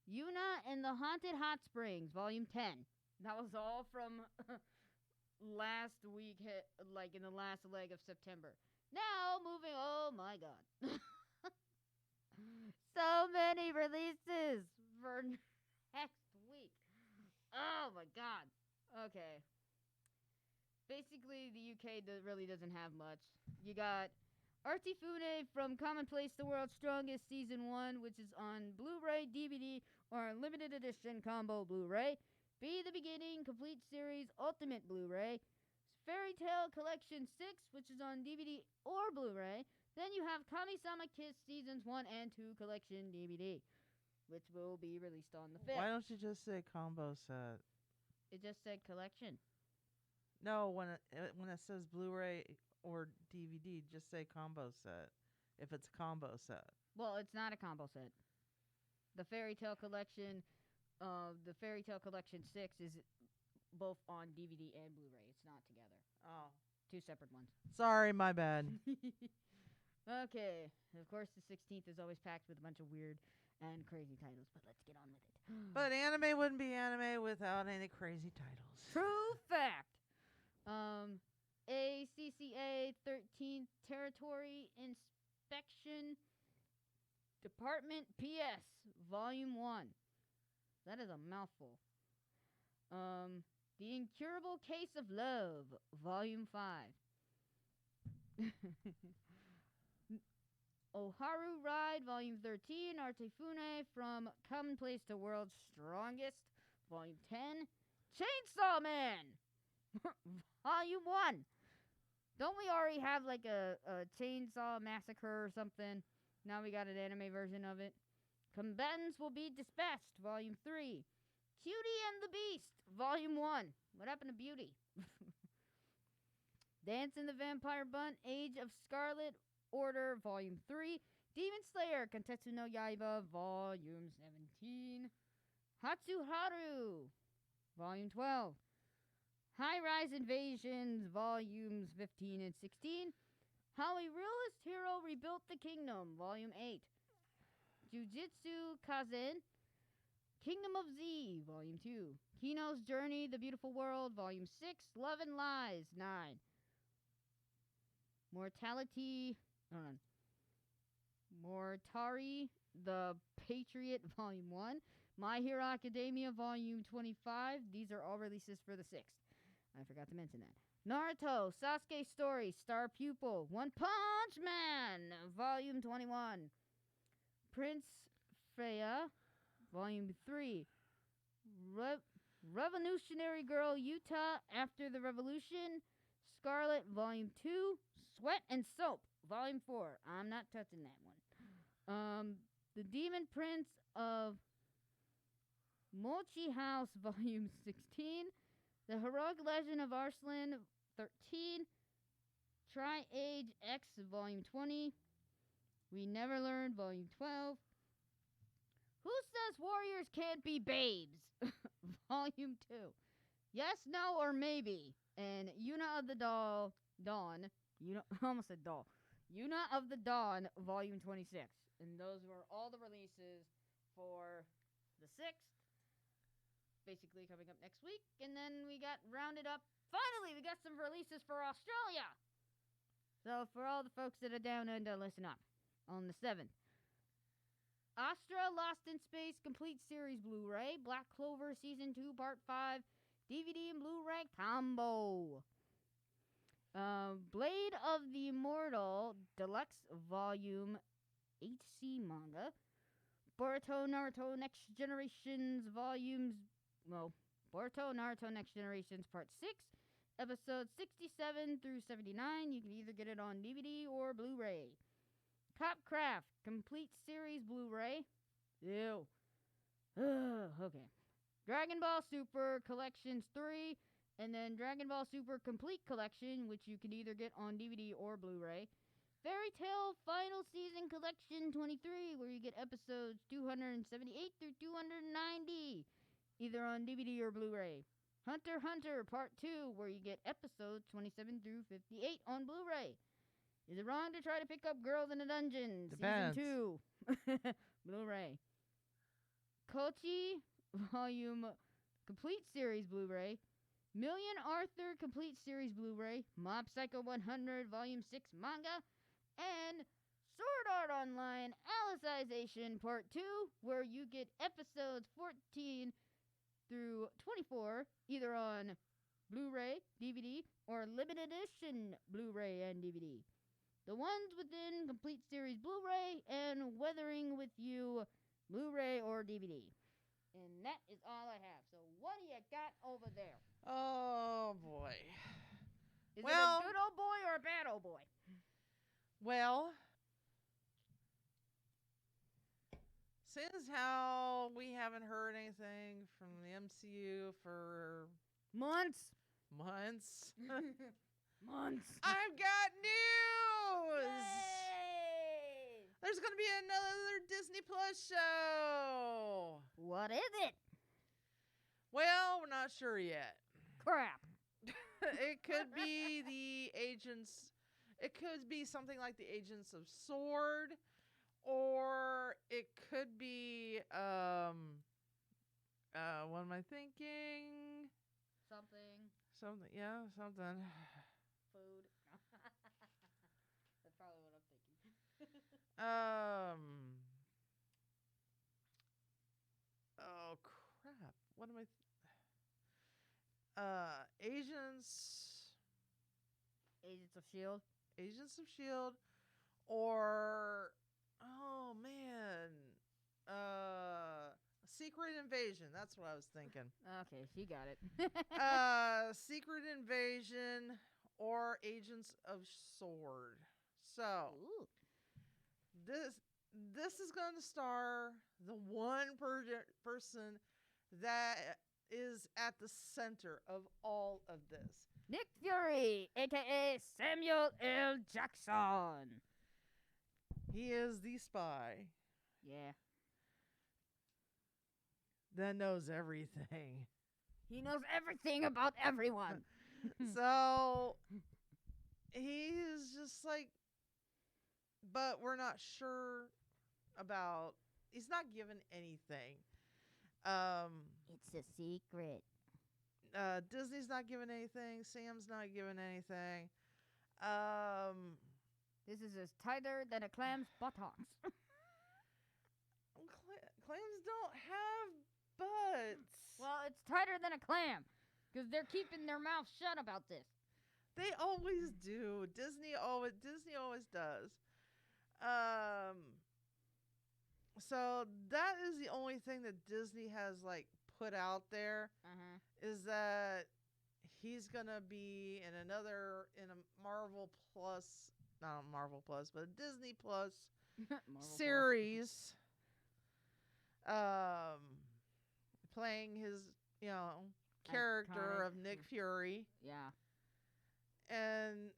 Yuna and the Haunted Hot Springs, Volume 10. That was all from last week, like in the last leg of September. Now, moving, oh my god. So many releases for next week. Oh my god. Okay. Basically, the UK really doesn't have much. You got Artifune from Commonplace the World's Strongest Season 1, which is on Blu-ray, DVD, or limited edition combo Blu-ray. Be the Beginning Complete Series Ultimate Blu-ray. Fairy Tale Collection 6, which is on DVD or Blu-ray. Then you have Kami-sama Kiss Seasons 1 and 2 Collection DVD, which will be released on the 5th. Why don't you just say combo set? It just said collection. No, when it says Blu-ray or DVD, just say combo set. If it's a combo set. Well, it's not a combo set. The Fairy Tale Collection, the Fairy Tale Collection 6 is both on DVD and Blu-ray. It's not together. Oh. 2 separate ones. Sorry, my bad. Okay. Of course, the 16th is always packed with a bunch of weird and crazy titles, but let's get on with it. But anime wouldn't be anime without any crazy titles. True fact. ACCA 13th Territory Inspection Department PS Volume 1. That is a mouthful. The Incurable Case of Love Volume 5. Oharu Ride Volume 13. Artifune from Commonplace to World's Strongest Volume 10. Chainsaw Man Volume 1. Don't we already have like a Chainsaw Massacre or something? Now we got an anime version of it. Combatants Will Be Dispatched Volume 3. Beauty and the Beast, Volume 1. What happened to Beauty? Dance in the Vampire Bunt, Age of Scarlet, Order, Volume 3. Demon Slayer, Kantetsu no Yaiba, Volume 17. Hatsuharu, Volume 12. High Rise Invasions, Volumes 15 and 16. How a Realist Hero Rebuilt the Kingdom, Volume 8. Jujutsu Kaisen, Kingdom of Z, Volume 2. Kino's Journey, The Beautiful World, Volume 6. Love and Lies, 9. Mortari, The Patriot, Volume 1. My Hero Academia, Volume 25. These are all releases for the 6th. I forgot to mention that. Naruto, Sasuke Story, Star Pupil, One Punch Man, Volume 21. Prince Freya, Volume 3. Revolutionary Girl Utah, After the Revolution, Scarlet, Volume 2. Sweat and Soap, Volume 4. I'm not touching that one. The Demon Prince of Mochi House, Volume 16. The Heroic Legend of Arslan, 13. Tri-Age X, Volume 20. We Never Learned, Volume 12. Who Says Warriors Can't Be Babes? Volume 2. Yes, No, or Maybe. And Yuna of the Dawn. I almost said doll. Yuna of the Dawn, Volume 26. And those were all the releases for the 6th. Basically coming up next week. And then we got rounded up. Finally, we got some releases for Australia. So for all the folks that are down under, listen up. On the 7th. Astra Lost in Space Complete Series Blu-ray. Black Clover Season 2 Part 5. DVD and Blu-ray combo. Blade of the Immortal Deluxe Volume HC Manga. Boruto Naruto Next Generations Volumes. Well, Boruto Naruto Next Generations Part 6. Episodes 67 through 79. You can either get it on DVD or Blu-ray. Copcraft Complete Series Blu-ray. Ew. Okay. Dragon Ball Super Collections 3. And then Dragon Ball Super Complete Collection, which you can either get on DVD or Blu-ray. Fairy Tail Final Season Collection 23, where you get episodes 278 through 290, either on DVD or Blu-ray. Hunter x Hunter Part 2, where you get episodes 27 through 58 on Blu-ray. Is it wrong to try to pick up Girls in a Dungeon? Depends. Season 2. Blu-ray. Kochi Volume Complete Series Blu-ray. Million Arthur Complete Series Blu-ray. Mob Psycho 100 Volume 6 Manga. And Sword Art Online Alicization Part 2, where you get episodes 14 through 24, either on Blu-ray, DVD, or limited edition Blu-ray and DVD. The ones within Complete Series Blu-ray and Weathering with You Blu-ray or DVD. And that is all I have. So what do you got over there? Oh, boy. Is it a good old boy or a bad old boy? Well, since how we haven't heard anything from the MCU for Months. months, Months. I've got news! Yay! There's going to be another Disney Plus show! What is it? Well, we're not sure yet. Crap. It could be the Agents... It could be something like the Agents of Sword, or it could be, what am I thinking? Something. Something. Food. That's probably what I'm thinking. Oh crap! What am I? Agents Agents of S.H.I.E.L.D. Agents of S.H.I.E.L.D. or oh man, Secret Invasion. That's what I was thinking. Okay, she got it. Secret Invasion or Agents of Sword. So Ooh. this is going to star the one person that is at the center of all of this. Nick Fury, aka Samuel L. Jackson. He is the spy Yeah. that knows everything. He knows everything about everyone. So he's just like, but we're not sure about. He's not given anything. It's a secret. Disney's not giving anything. Sam's not giving anything. This is as tighter than a clam's buttocks. Clams don't have butts. Well, it's tighter than a clam, because they're keeping their mouth shut about this. They always do. Disney always does. So that is the only thing that Disney has like put out there, is that he's gonna be in a Marvel Plus, not a Marvel Plus, but a Disney Plus series. Playing his, character of Nick Fury. Yeah. And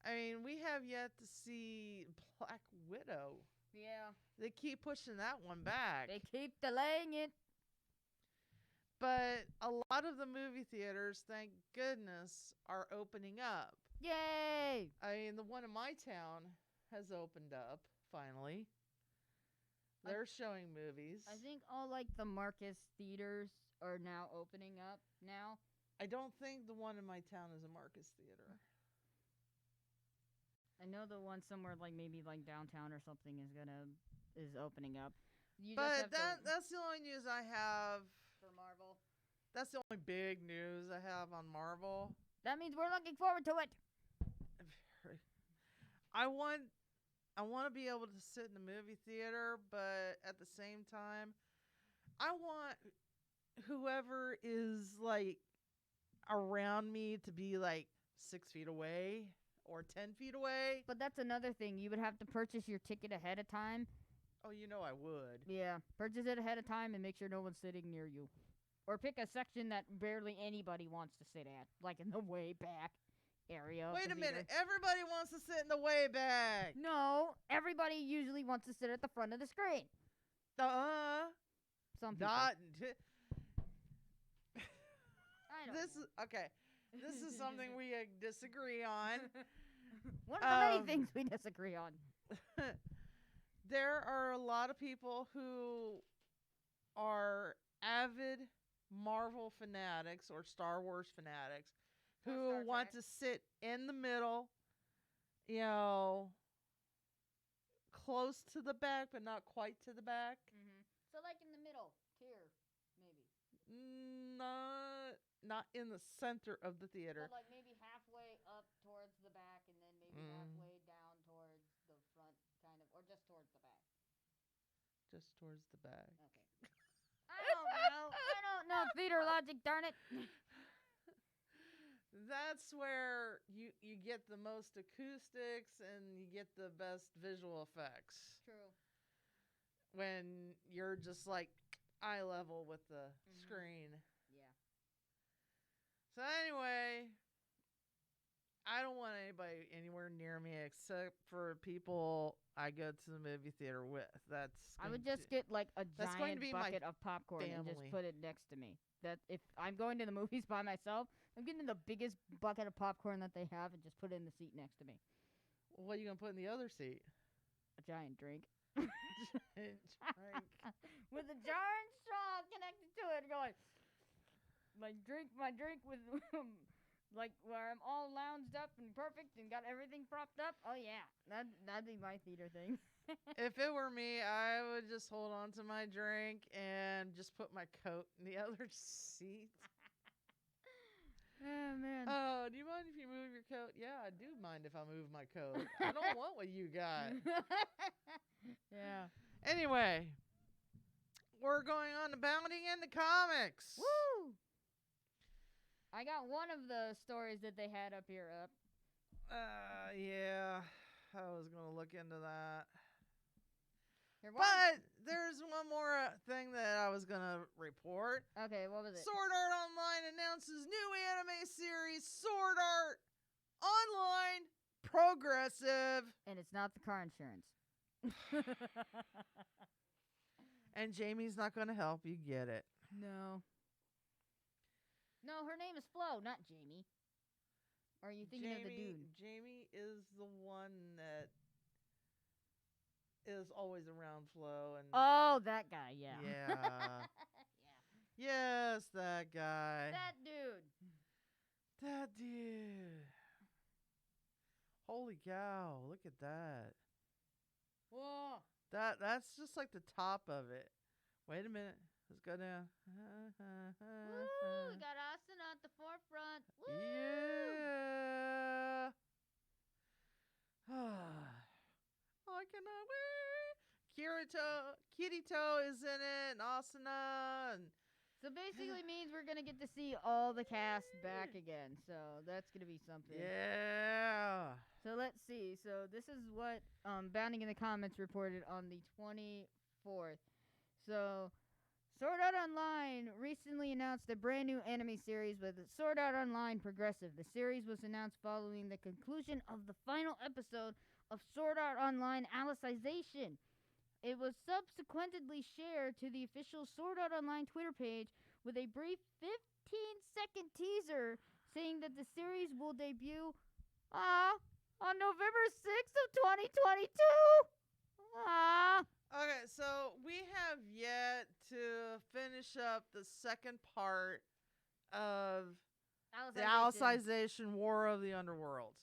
I mean, we have yet to see Black Widow. Yeah. They keep pushing that one back. They keep delaying it. But a lot of the movie theaters, thank goodness, are opening up. Yay! I mean, the one in my town has opened up, finally. They're showing movies. I think all, like, the Marcus theaters are now opening up now. I don't think the one in my town is a Marcus theater. I know the one somewhere, like, maybe, like, downtown or something is opening up. But that's the only news I have. For Marvel. That's the only big news I have on Marvel. That means we're looking forward to it. I want to be able to sit in the movie theater, but at the same time, I want whoever is like around me to be like 6 feet away or 10 feet away. But that's another thing. You would have to purchase your ticket ahead of time. Oh, I would. Yeah, purchase it ahead of time and make sure no one's sitting near you. Or pick a section that barely anybody wants to sit at, like in the way back area. Wait a minute, everybody wants to sit in the way back. No, everybody usually wants to sit at the front of the screen. Some people. Not. I don't know. Okay. This is something we disagree on. One of the many things we disagree on. There are a lot of people who are avid Marvel fanatics or Star Wars fanatics who want to sit in the middle, close to the back, but not quite to the back. So like in the middle tier, maybe. Not in the center of the theater. So like maybe halfway up towards the back, and then maybe halfway down towards the front, kind of, or just towards the back. Just towards the back. Okay. I don't know theater logic, darn it. That's where you get the most acoustics and you get the best visual effects. True. When you're just like eye level with the screen. Yeah. So anyway, I don't want anybody anywhere near me except for people I go to the movie theater with. I would just get like a giant be bucket of popcorn and just put it next to me. That if I'm going to the movies by myself, I'm getting the biggest bucket of popcorn that they have and just put it in the seat next to me. What are you gonna put in the other seat? A giant drink. Giant drink. With a jar and straw connected to it, going my drink with like where I'm all lounged up and perfect and got everything propped up. Oh yeah, that'd be my theater thing. If it were me, I would just hold on to my drink and just put my coat in the other seat. Oh man. Oh, do you mind if you move your coat? Yeah, I do mind if I move my coat. I don't want what you got. Yeah. Anyway, we're going on to Bounding in the Comics. Woo! I got one of the stories that they had up here up. Yeah, I was going to look into that. Here, what? But there's one more thing that I was gonna report. Okay, what was it? Sword Art Online announces new anime series, Sword Art Online Progressive. And it's not the car insurance. And Jamie's not gonna help you get it. No. No, her name is Flo, not Jamie. Or are you thinking of the dude? Jamie is the one that is always around Flo and Oh, that guy, yeah. yeah. Yeah. Yes, that guy. That dude. That dude. Holy cow, look at that. Whoa. That's just like the top of it. Wait a minute. Let's go down. Woo, we got Austin at the forefront. Woo. Yeah. I cannot wait. Kirito is in it, and Asuna, and So basically means we're going to get to see all the cast back again. So that's going to be something. yeah. So let's see. So this is what Bounding in the Comments reported on the 24th. So Sword Art Online recently announced a brand new anime series with Sword Art Online Progressive. The series was announced following the conclusion of the final episode of Sword Art Online Alicization. It was subsequently shared to the official Sword Art Online Twitter page with a brief 15-second teaser saying that the series will debut on November 6th of 2022. Okay, so we have yet to finish up the second part of the Alicization War of the Underworld.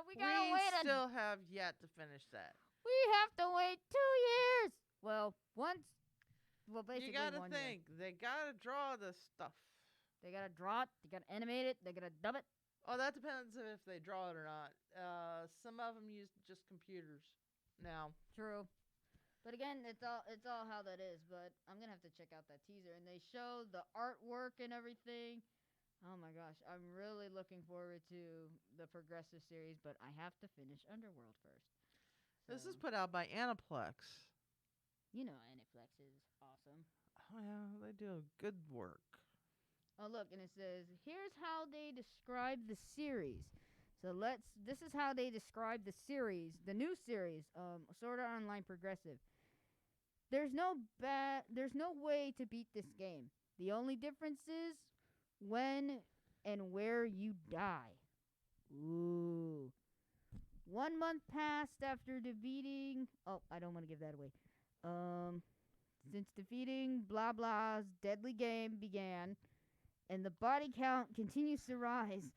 We gotta wait. Still have yet to finish that. We have to wait 2 years. Well, basically you gotta 1 think. year. They gotta draw the stuff. They gotta draw it. They gotta animate it. They gotta dub it. Oh, that depends if they draw it or not. Some of them use just computers now. True. But again, it's all how that is. But I'm gonna have to check out that teaser, and they show the artwork and everything. Oh my gosh, I'm really looking forward to the Progressive series, but I have to finish Underworld first. This So, is put out by Aniplex. you know, Aniplex is awesome. Oh yeah, they do good work. Oh look, and it says here's how they describe the series. So this is how they describe the series, the new series, Sword Art Online Progressive. There's no way to beat this game. The only difference is when and where you die. Ooh. 1 month passed after defeating. Oh, I don't want to give that away. Since defeating blah blah's deadly game began, and the body count continues to rise.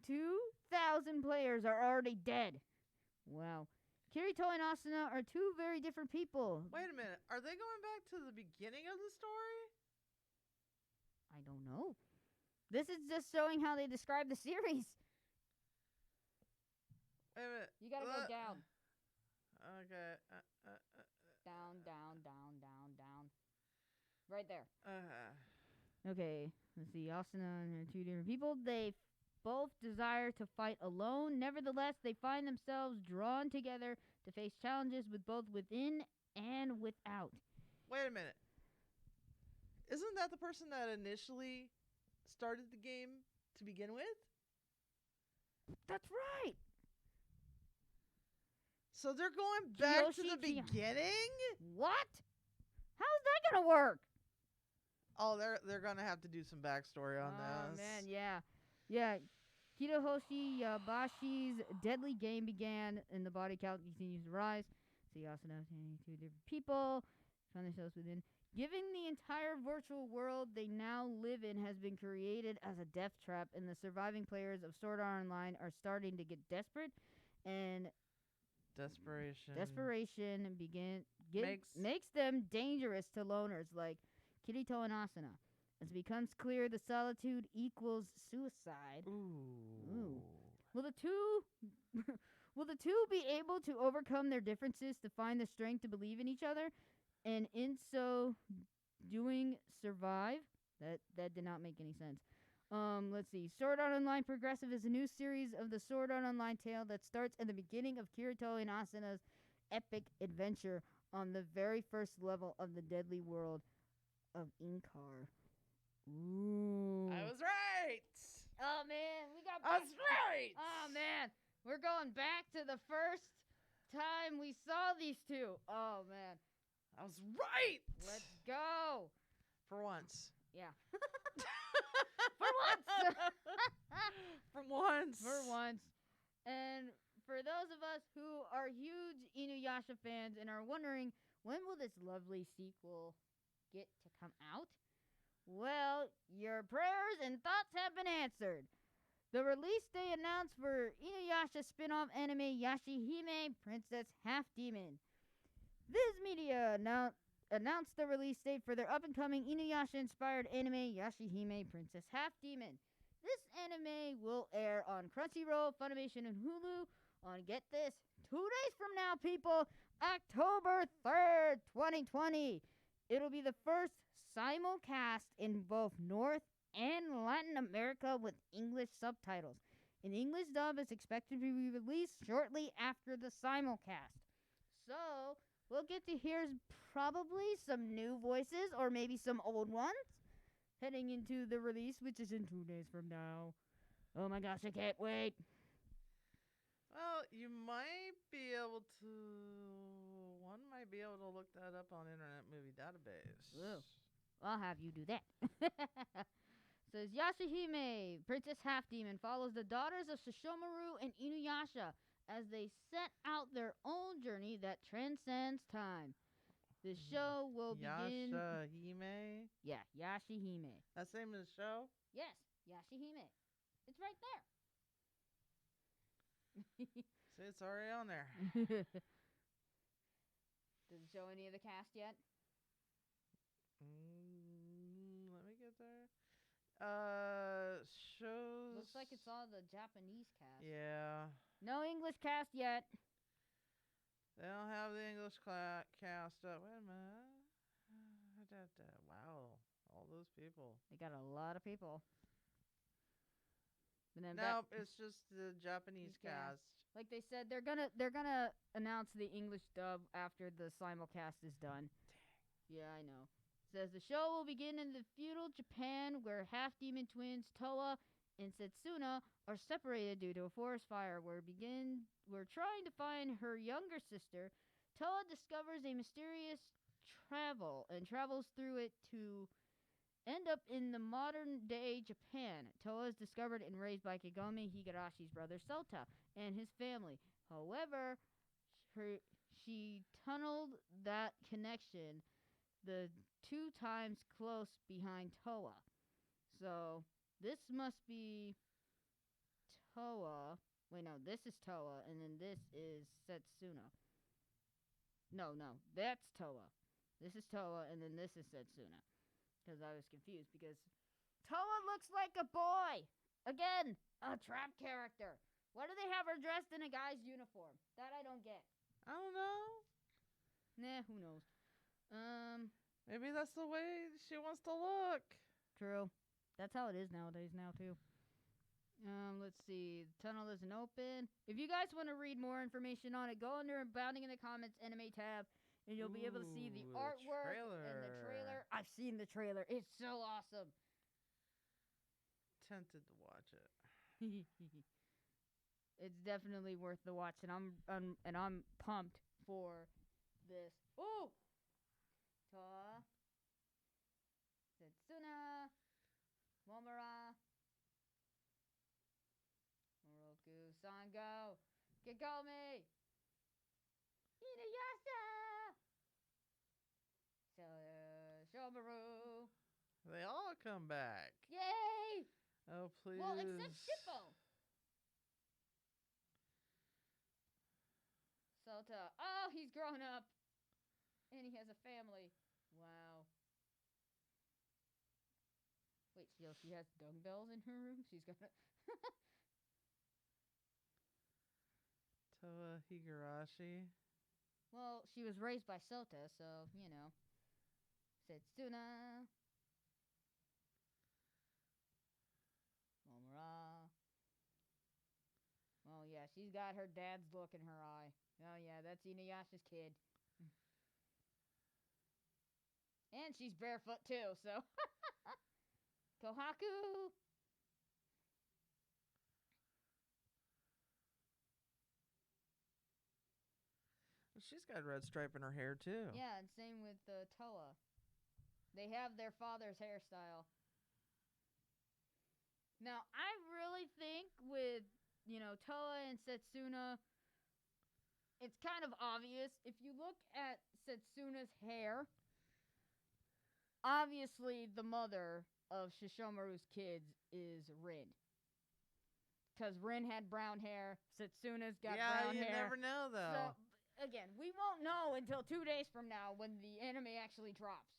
2,000 players are already dead. Wow. Kirito and Asuna are two very different people. Wait a minute. Are they going back to the beginning of the story? I don't know. This is just showing how they describe the series. Wait a minute. You gotta go down. Okay. Down, down, down, down, down. Right there. Uh-huh. Okay. Let's see. Asuna and two different people. They both desire to fight alone. Nevertheless, they find themselves drawn together to face challenges with both within and without. Wait a minute. Isn't that the person that initially started the game to begin with? That's right. So they're going back to the Kiyoshi beginning? What? How's that gonna work? Oh, they're gonna have to do some backstory on Oh this. man, yeah. Yeah. Kitahoshi Yabashi's deadly game began and the body count continues to rise. So you also know two different people found themselves within. Given the entire virtual world they now live in has been created as a death trap, and the surviving players of Sword Art Online are starting to get desperate, and desperation makes them dangerous to loners like Kirito and Asuna. As it becomes clear the solitude equals suicide. Ooh. Will the two be able to overcome their differences to find the strength to believe in each other, and in so doing survive? That did not make any sense. Let's see. Sword Art Online Progressive is a new series of the Sword Art Online tale that starts at the beginning of Kirito and Asuna's epic adventure on the very first level of the deadly world of Inkar. Ooh. I was right. Oh man, we got I back. was right. Oh man, we're going back to the first time we saw these two. Oh man, I was right. let's go. For once. Yeah. For once. For once. For once. And for those of us who are huge Inuyasha fans and are wondering when will this lovely sequel get to come out, well, your prayers and thoughts have been answered. The release day announced for Inuyasha spin-off anime Yashihime Princess Half Demon. Viz Media announced the release date for their up-and-coming Inuyasha-inspired anime Yashihime Princess Half Demon. This anime will air on Crunchyroll, Funimation, and Hulu on, get this, 2 days from now, people, October 3rd, 2020. It'll be the first simulcast in both North and Latin America with English subtitles. An English dub is expected to be released shortly after the simulcast. So, we'll get to hear probably some new voices or maybe some old ones heading into the release, which is in 2 days from now. Oh my gosh, I can't wait. Well, you might be able to. One might be able to look that up on Internet Movie Database. Whoa. I'll have you do that. Says Yashihime, Princess Half Demon, follows the daughters of Sesshomaru and Inuyasha as they set out their own journey that transcends time. The show will begin. Yashihime? Yeah, Yashihime. That's the name of the show? Yes, Yashihime. It's right there. See, it's already on there. Does it show any of the cast yet? Let me get there. Shows. Looks like it's all the Japanese cast. Yeah. No English cast yet. They don't have the English cast up. Wait a minute. Wow. All those people. They got a lot of people. And then Nope, it's just the Japanese cast. cast. Like they said, they're gonna announce the English dub after the simulcast is done. Dang. Yeah, I know. Says the show will begin in the feudal Japan, where half-demon twins Toa and Setsuna are separated due to a forest fire. We're trying to find her younger sister. Toa discovers a mysterious travels through it to end up in the modern-day Japan. Toa is discovered and raised by Kagome Higarashi's brother Sota and his family. However, she tunneled that connection the 2 times close behind Toa. So, this must be Toa. Wait, no, this is Toa, and then this is Setsuna. No, that's Toa. This is Toa, and then this is Setsuna. Because I was confused, because Toa looks like a boy! Again, a trap character. Why do they have her dressed in a guy's uniform? That I don't get. I don't know. Nah, who knows? Maybe that's the way she wants to look. True. That's how it is nowadays now, too. Let's see. The tunnel isn't open. If you guys want to read more information on it, go under Abounding in the Comments anime tab, and you'll be able to see the artwork and the trailer. I've seen the trailer. It's so awesome. Tempted to watch it. It's definitely worth the watch, and I'm pumped for this. Ooh! Toa, Setsuna, Momura, Moroku, Sango, Kagome, Inuyasha, Shomaru. They all come back. Yay! Oh, please. Well, except Shippo. Sota. Oh, he's grown up. And he has a family. Wow. Wait, she has dumbbells in her room? She's gonna... Toa Higurashi. Well, she was raised by Sota, so, you know. Setsuna. Momura. Oh, yeah, she's got her dad's look in her eye. Oh, yeah, that's Inuyasha's kid. And she's barefoot too, so. Kohaku! She's got a red stripe in her hair too. Yeah, and same with Toa. They have their father's hairstyle. Now, I really think with, Toa and Setsuna, it's kind of obvious. If you look at Setsuna's hair, obviously the mother of Shishomaru's kids is Rin. Because Rin had brown hair, Setsuna's got brown hair. Yeah, you never know, though. So, again, we won't know until 2 days from now when the anime actually drops.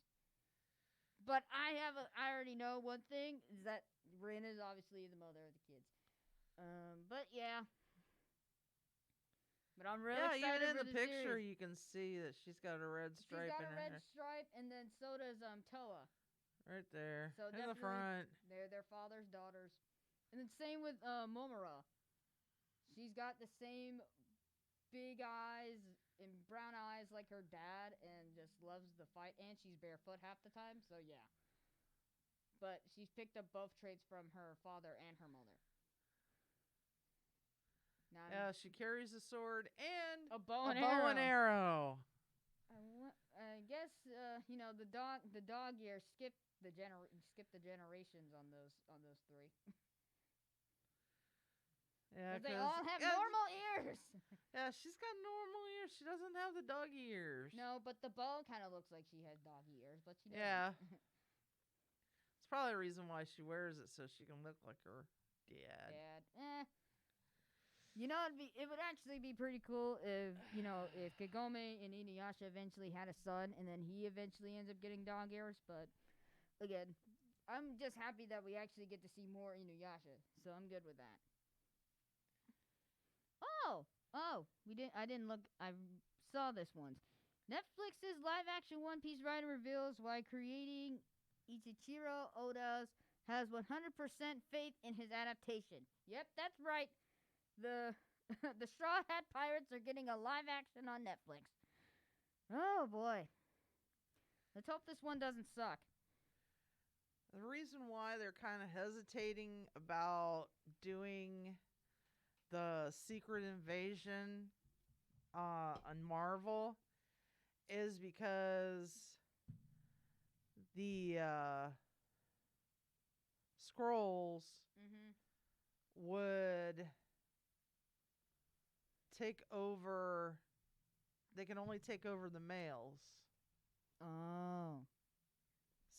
But I already know one thing, is that Rin is obviously the mother of the kids. But yeah. But I'm really excited even in for the picture series. you can see that she's got a red stripe She's got in a her red hair. stripe, and then so does Toa. Right there. So in the definitely front. They're their father's daughters. And then same with Momura. She's got the same big eyes and brown eyes like her dad, and just loves the fight, and she's barefoot half the time, so yeah. But she's picked up both traits from her father and her mother. Now, Yeah, she carries a sword and a bow and arrow. I guess the dog year skipped the generations on those three. Yeah, they all have normal ears. Yeah, she's got normal ears. She doesn't have the doggy ears. No, but the bow kind of looks like she has doggy ears, but she doesn't. Yeah. It's probably a reason why she wears it, so she can look like her dad. It would actually be pretty cool if Kagome and Inuyasha eventually had a son, and then he eventually ends up getting dog ears. But again, I'm just happy that we actually get to see more Inuyasha, so I'm good with that. I didn't look. I saw this once. Netflix's live-action One Piece writer reveals why creating Ichichiro Oda's has 100% faith in his adaptation. Yep, that's right. The the Straw Hat Pirates are getting a live action on Netflix. Oh boy. Let's hope this one doesn't suck. The reason why they're kind of hesitating about doing the Secret Invasion on Marvel is because the scrolls would take over. They can only take over the males. Oh.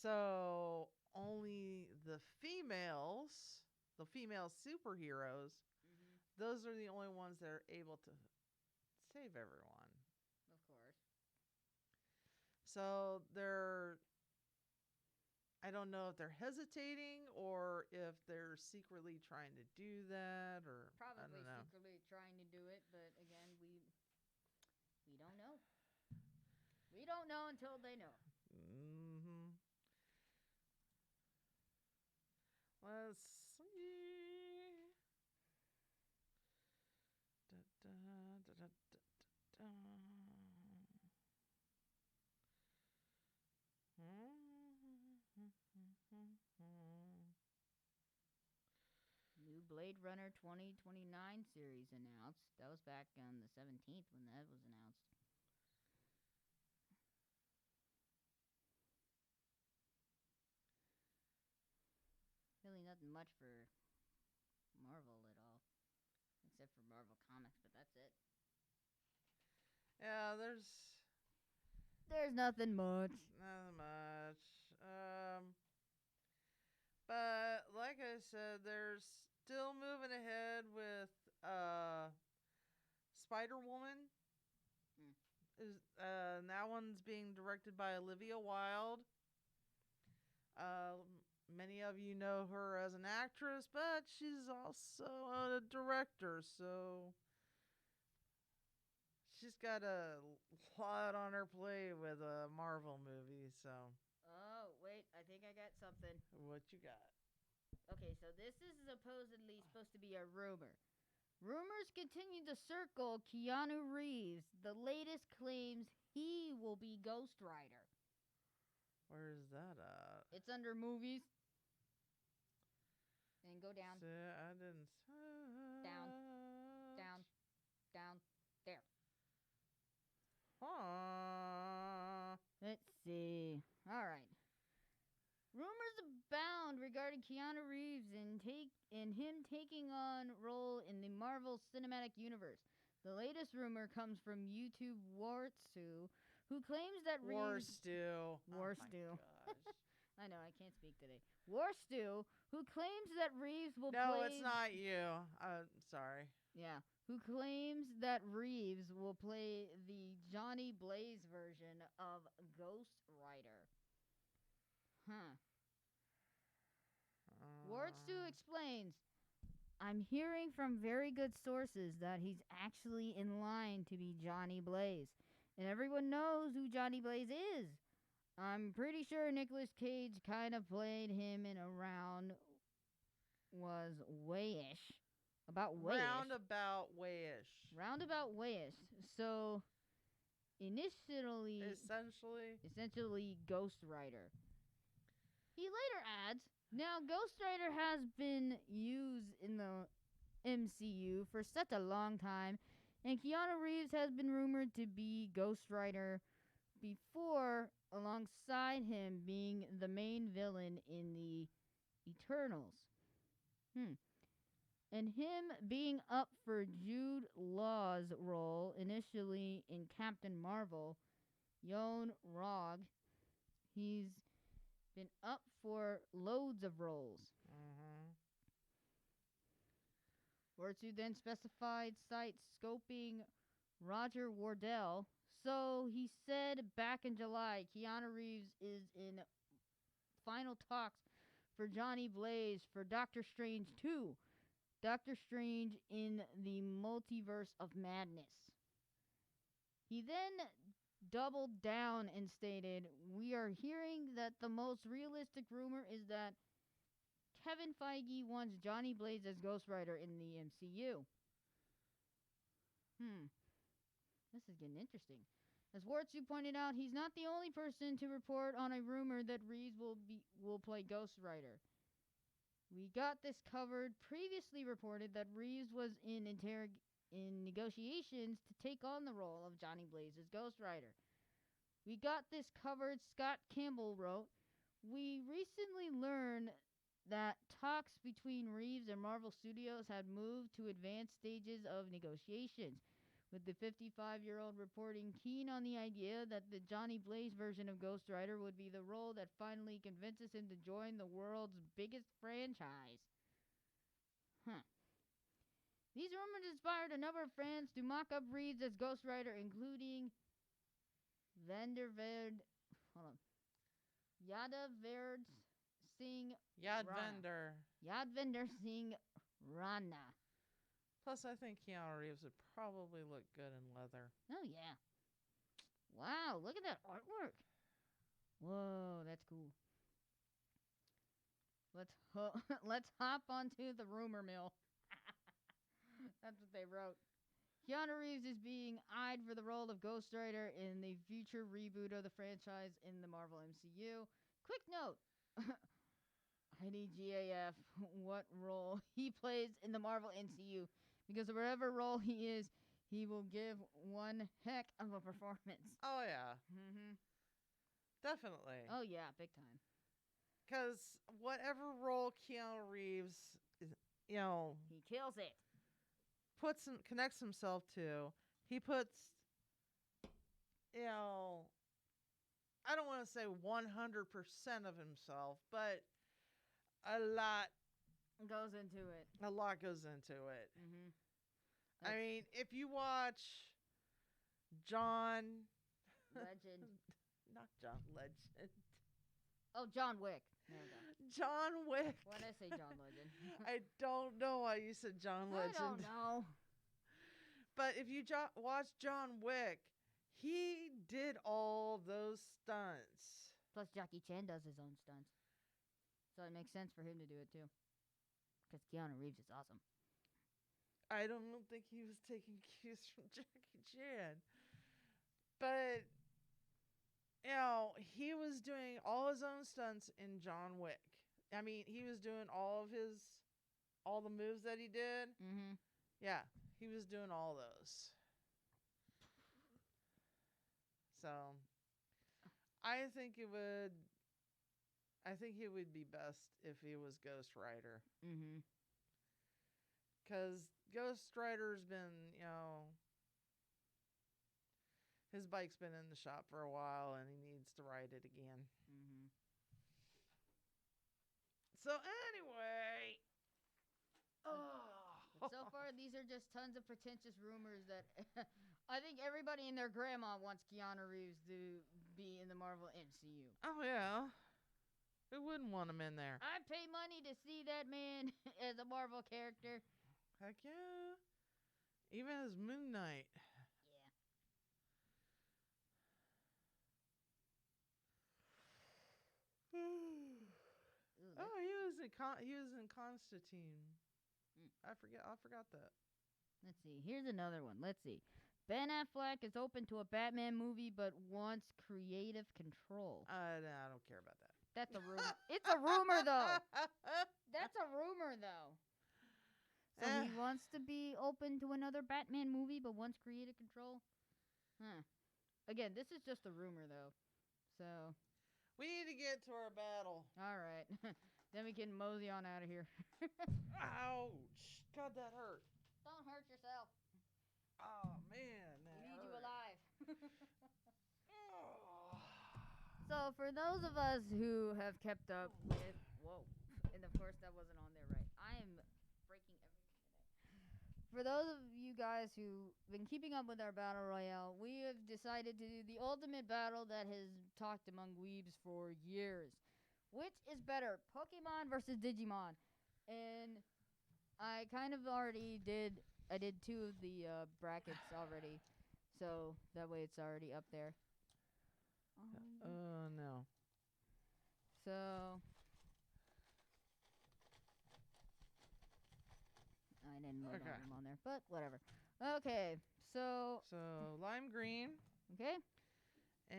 So only the female superheroes, those are the only ones that are able to save everyone. Of course. So I don't know if they're hesitating or if they're secretly trying to do that, or Probably I don't know. secretly trying to do it, but again, we don't know. We don't know until they know. Let's see. New Blade Runner 2029 series announced. That was back on the 17th when that was announced. Really nothing much for Marvel at all. Except for Marvel Comics, but that's it. Yeah, there's nothing much. Not much. But like I said, they're still moving ahead with Spider-Woman. And that one's being directed by Olivia Wilde. Many of you know her as an actress, but she's also a director, so she's got a lot on her plate with a Marvel movie, so. Oh, wait, I think I got something. What you got? Okay, so this is supposedly supposed to be a rumor. Rumors continue to circle Keanu Reeves. The latest claims he will be Ghost Rider. Where's that at? It's under movies. And go down, I didn't. down, there. Let's see. All right. Rumors abound regarding Keanu Reeves and him taking on role in the Marvel Cinematic Universe. The latest rumor comes from YouTube Wartsu, who claims that Reeves... Warstu. Warstu. Oh my gosh. I know, I can't speak today. Warstu, who claims that Reeves will play... No, it's not you. Sorry. Yeah. Who claims that Reeves will play the Johnny Blaze version of Ghost Rider. Huh. Wartsu explains, I'm hearing from very good sources that he's actually in line to be Johnny Blaze. And everyone knows who Johnny Blaze is. I'm pretty sure Nicolas Cage kind of played him in around was wayish. About wayish. Roundabout wayish. Roundabout wayish. So initially essentially Ghost Rider. He later adds, now Ghost Rider has been used in the MCU for such a long time, and Keanu Reeves has been rumored to be Ghost Rider before, alongside him being the main villain in the Eternals. And him being up for Jude Law's role initially in Captain Marvel, Yon Rog, he's been up for loads of roles. Wartsu then specified site scoping Roger Wardell. So he said back in July, Keanu Reeves is in final talks for Johnny Blaze for Doctor Strange 2. Doctor Strange in the Multiverse of Madness. He then doubled down and stated, we are hearing that the most realistic rumor is that Kevin Feige wants Johnny Blaze as Ghost Rider in the MCU. This is getting interesting. As Wartsu pointed out, he's not the only person to report on a rumor that Reeves will play Ghost Rider. We got this covered. Previously reported that Reeves was in negotiations to take on the role of Johnny Blaze as Ghost Rider. We got this covered. Scott Campbell wrote, we recently learned that talks between Reeves and Marvel Studios had moved to advanced stages of negotiations, with the 55-year-old reporting keen on the idea that the Johnny Blaze version of Ghost Rider would be the role that finally convinces him to join the world's biggest franchise. These rumors inspired a number of fans to mock up Reeves as Ghost Rider, including Yadvendra Singh Rana. Plus, I think Keanu Reeves would probably look good in leather. Oh, yeah. Wow, look at that artwork. Whoa, that's cool. Let's hop onto the rumor mill. That's what they wrote. Keanu Reeves is being eyed for the role of Ghost Rider in the future reboot of the franchise in the Marvel MCU. Quick note. IDGAF, what role he plays in the Marvel MCU. Because wherever role he is, he will give one heck of a performance. Oh, yeah. Definitely. Oh, yeah, big time. Because whatever role Keanu Reeves, he kills it. Connects himself to, he puts, I don't want to say 100% of himself, but a lot goes into it. A lot goes into it. I mean, if you watch John Legend. Not John Legend. Oh, John Wick. There we go. John Wick. Why did I say John Legend? I don't know why you said John Legend. I don't know. But if you watch John Wick, he did all those stunts. Plus, Jackie Chan does his own stunts. So it makes sense for him to do it, too. Because Keanu Reeves is awesome. I don't think he was taking cues from Jackie Chan. But he was doing all his own stunts in John Wick. I mean, he was doing all the moves that he did. Mm-hmm. Yeah, he was doing all those. So, I think it would be best if he was Ghost Rider. Mm-hmm. Because Ghost Rider's been, his bike's been in the shop for a while and he needs to ride it again. Mm-hmm. So anyway, So far, these are just tons of pretentious rumors that I think everybody and their grandma wants Keanu Reeves to be in the Marvel MCU. Oh yeah, who wouldn't want him in there? I'd pay money to see that man as a Marvel character. Heck yeah, even as Moon Knight. Ooh, Oh, he was in Constantine. I forgot that. let's see. Here's another one. Let's see. Ben Affleck is open to a Batman movie, but wants creative control. No, I don't care about that. That's a rumor. It's a rumor, though. That's a rumor, though. So he wants to be open to another Batman movie, but wants creative control. Huh. Again, this is just a rumor, though. So. We need to get to our battle. All right. Then we can mosey on out of here. Ouch! God, that hurt. Don't hurt yourself. Oh man, that We need hurt. you alive. Oh. So for those of us who have kept up with, and of course that wasn't on there right. I am breaking everything today. For those of you guys who've been keeping up with our battle royale, we have decided to do the ultimate battle that has talked among weebs for years. Which is better, Pokemon versus Digimon? And I kind of already did. I did 2 of the brackets already, so that way it's already up there. No. So I didn't load all of them on there, but whatever. Okay, so lime green okay, and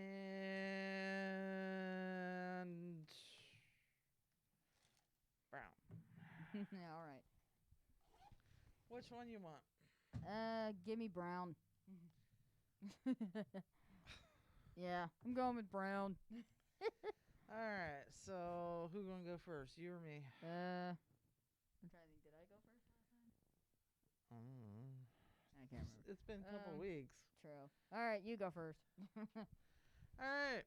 brown. yeah, all right. Which one you want? Give me brown. Yeah, I'm going with brown. All right. So who gonna go first? You or me? I'm trying to think. Did I go first last time? I can't remember. It's been a couple weeks. True. All right, you go first. All right.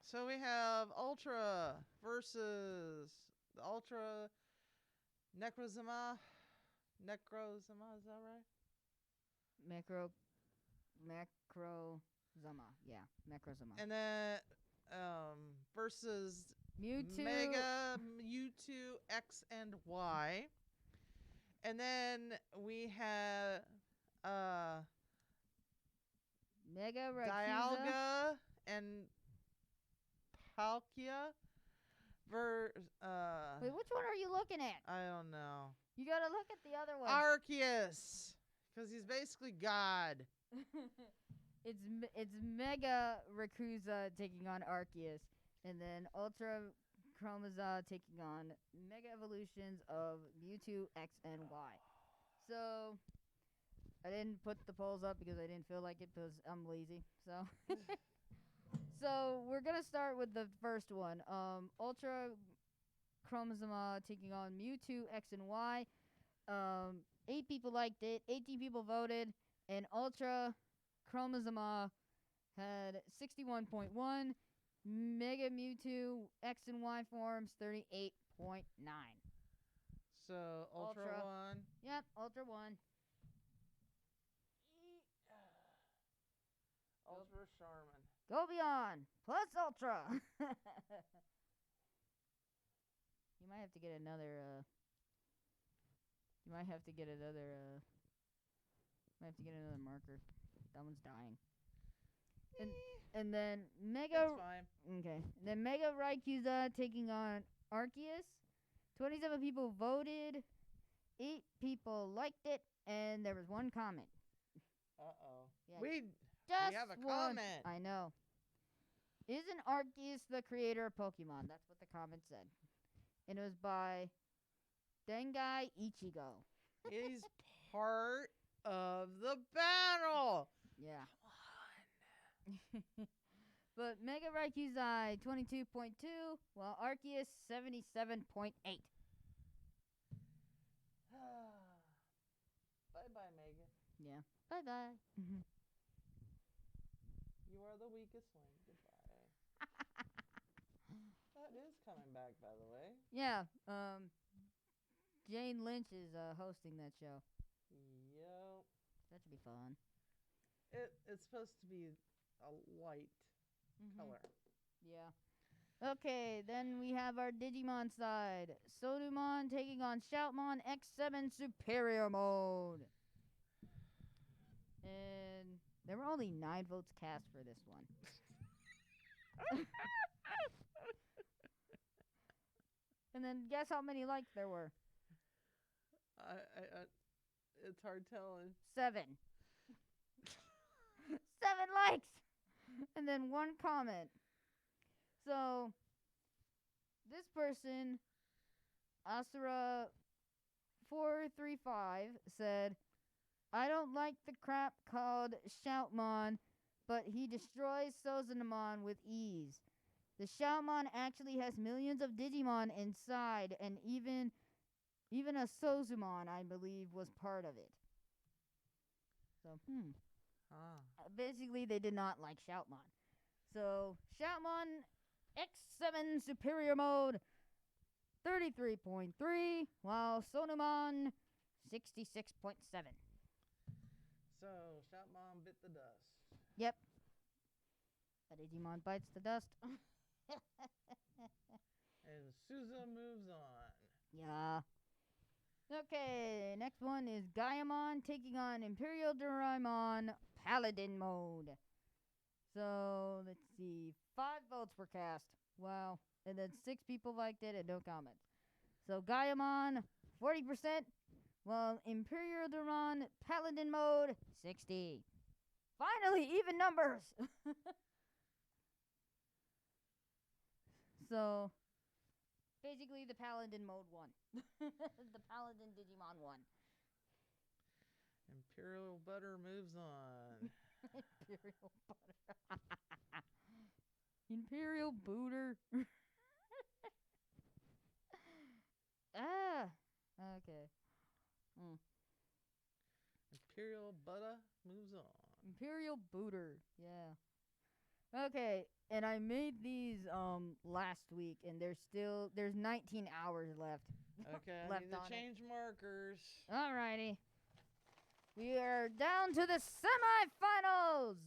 So we have Ultra versus the Ultra Necrozma. Necrozma, is that right? Macrozama. Yeah, Macrozama. And then versus Mewtwo. Mega Mewtwo X and Y. And then we have Mega Rayquaza. Dialga and Palkia. Wait, which one are you looking at? I don't know. You gotta look at the other one. Arceus, because he's basically God. It's Mega Rayquaza taking on Arceus, and then Ultra Chromaza taking on Mega Evolutions of Mewtwo X and Y. So I didn't put the polls up because I didn't feel like it because I'm lazy. So so we're gonna start with the first one. Ultra Chromosoma taking on Mewtwo X and Y. 8 people liked it, 18 people voted, and Ultra Chromosoma had 61.1. Mega Mewtwo X and Y forms 38.9. So Ultra won. Yep, Ultra won. Ultra Charmin. Go Beyond plus Ultra. You might have to get another. Might have to get another marker. That one's dying. And then Mega. That's fine. Okay. And then Mega Rayquaza taking on Arceus. 27 people voted. 8 people liked it, and there was 1 comment. Uh-oh. Yeah, We just have a one. comment. I know. Isn't Arceus the creator of Pokemon? That's what the comment said. And it was by Dengai Ichigo. He's part of the battle. Yeah. But Mega Raikuzai 22.2, while Arceus 77.8. Bye-bye, Megan. Yeah. Bye-bye. You are the weakest link. Goodbye. That is coming back, by the way. Yeah. Jane Lynch is hosting that show. Yep. That should be fun. It's supposed to be a light color. Yeah. Okay, then we have our Digimon side. Sonumon taking on Shoutmon X7 Superior Mode. And there were only 9 votes cast for this one. And then guess how many likes there were? It's hard telling. 7. 7 likes! And then 1 comment. So, this person, Asura435, said, I don't like the crap called Shoutmon, but he destroys Sozanamon with ease. The Shoutmon actually has millions of Digimon inside, and even a Sozumon, I believe, was part of it. So, basically, they did not like Shoutmon. So, Shoutmon X7 Superior Mode, 33.3, while Sonumon, 66.7. So, Shoutmon bit the dust. Yep. A Digimon bites the dust. And Souza moves on. Yeah. Okay, next one is Gaiamon taking on Imperial Doraemon Paladin Mode. So, let's see. 5 votes were cast. Wow. And then 6 people liked it and no comments. So, Gaiamon, 40%. While Imperial Doraemon Paladin Mode, 60. Finally, even numbers! So, basically, the Paladin mode won. The Paladin Digimon won. Imperial Butter moves on. Imperial Butter. Imperial Booter. Okay. Imperial Butter moves on. Imperial Booter, yeah. Okay, and I made these last week, and there's 19 hours left. Okay, I left need to on change markers. Alrighty. We are down to the semifinals!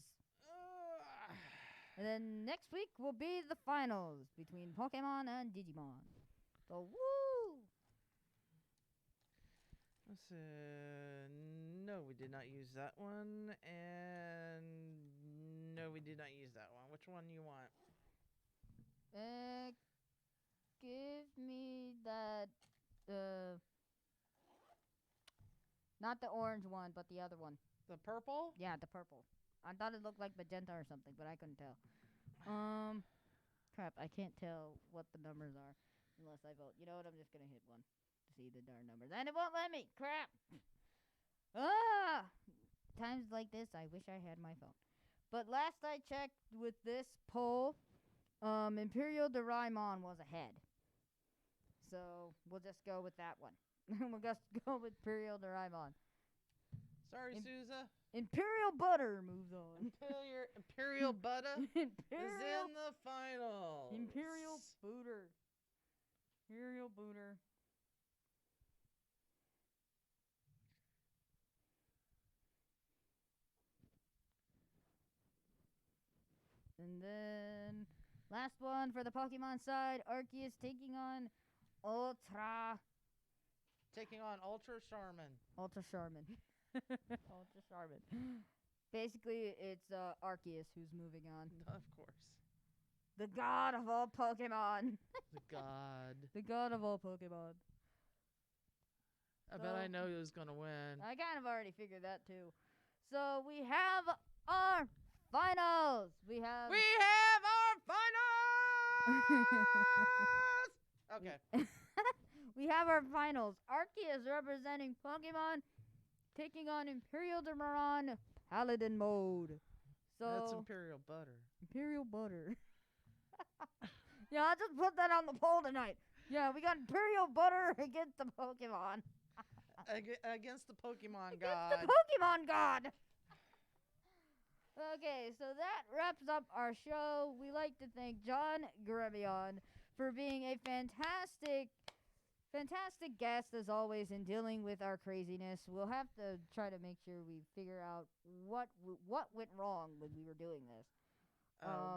And then next week will be the finals between Pokemon and Digimon. So, woo! Let's see. No, we did not use that one. And no, we did not use that one. Which one you want? Give me that, not the orange one, but the other one. The purple? Yeah, the purple. I thought it looked like magenta or something, but I couldn't tell. Crap, I can't tell what the numbers are unless I vote. You know what? I'm just gonna hit one to see the darn numbers. And it won't let me. Crap. Times like this, I wish I had my phone. But last I checked with this poll, Imperial Doraemon was ahead. So we'll just go with that one. We'll just go with Imperial Doraemon. Sorry, Souza. Imperial Butter moves on. Imperial Butter is Imperial in the finals. Imperial Booter. Imperial Booter. And then last one for the Pokemon side, Arceus taking on Ultra Charmin. Ultra Charmin. Ultra Charmin. Basically, it's Arceus who's moving on. Of course. The god of all Pokemon. The god. The god of all Pokemon. I bet I know who's going to win. I kind of already figured that too. So we have our finals. We have our Okay. We have our finals. Arceus representing Pokemon, taking on Imperial Demaron Paladin mode. So That's Imperial butter. Imperial butter. Yeah, I'll just put that on the poll tonight. Yeah, we got Imperial butter against the Pokemon. Against the Pokemon Against god. the Pokemon god. Okay, so that wraps up our show. We like to thank John Gremillion for being a fantastic guest as always in dealing with our craziness. We'll have to try to make sure we figure out what went wrong when we were doing this.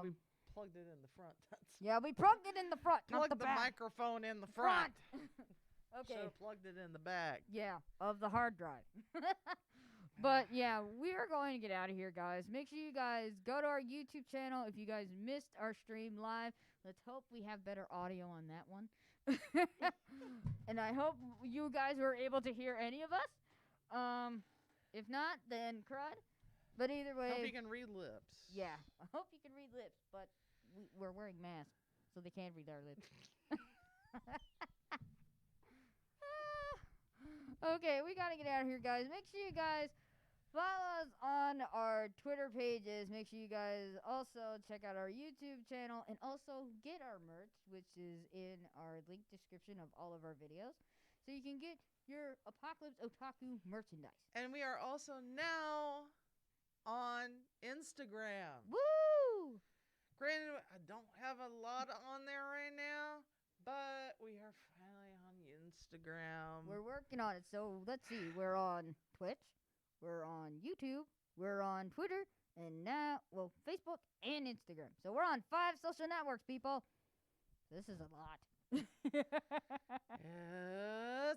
We plugged it in the front. Yeah, we plugged it in the front, not Plugged the the back. microphone in the front. Okay. Should have plugged it in the back. Yeah, of the hard drive. But yeah, we are going to get out of here, guys. Make sure you guys go to our YouTube channel if you guys missed our stream live. Let's hope we have better audio on that one. And I hope you guys were able to hear any of us. If not, then crud. But either way, Hope you can read lips. yeah, I hope you can read lips, but we're wearing masks, so they can't read our lips. Okay, we gotta get out of here, guys. Make sure you guys follow us on our Twitter pages. Make sure you guys also check out our YouTube channel and also get our merch, which is in our link description of all of our videos. So you can get your Apocalypse Otaku merchandise. And we are also now on Instagram. Woo! Granted, I don't have a lot on there right now, but we are finally on Instagram. We're working on it. So let's see. We're on Twitch. We're on YouTube. We're on Twitter. And now, well, Facebook and Instagram. So we're on 5 social networks, people. This is a lot. It's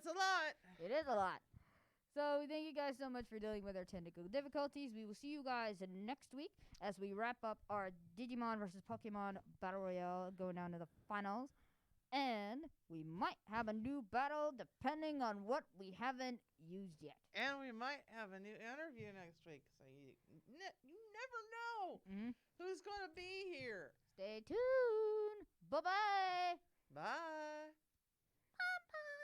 a lot. It is a lot. So thank you guys so much for dealing with our technical difficulties. We will see you guys next week as we wrap up our Digimon versus Pokemon Battle Royale going down to the finals. And we might have a new battle depending on what we haven't used yet. And we might have a new interview next week. So you never know who's going to be here. Stay tuned. Bye-bye. Bye. Bye-bye.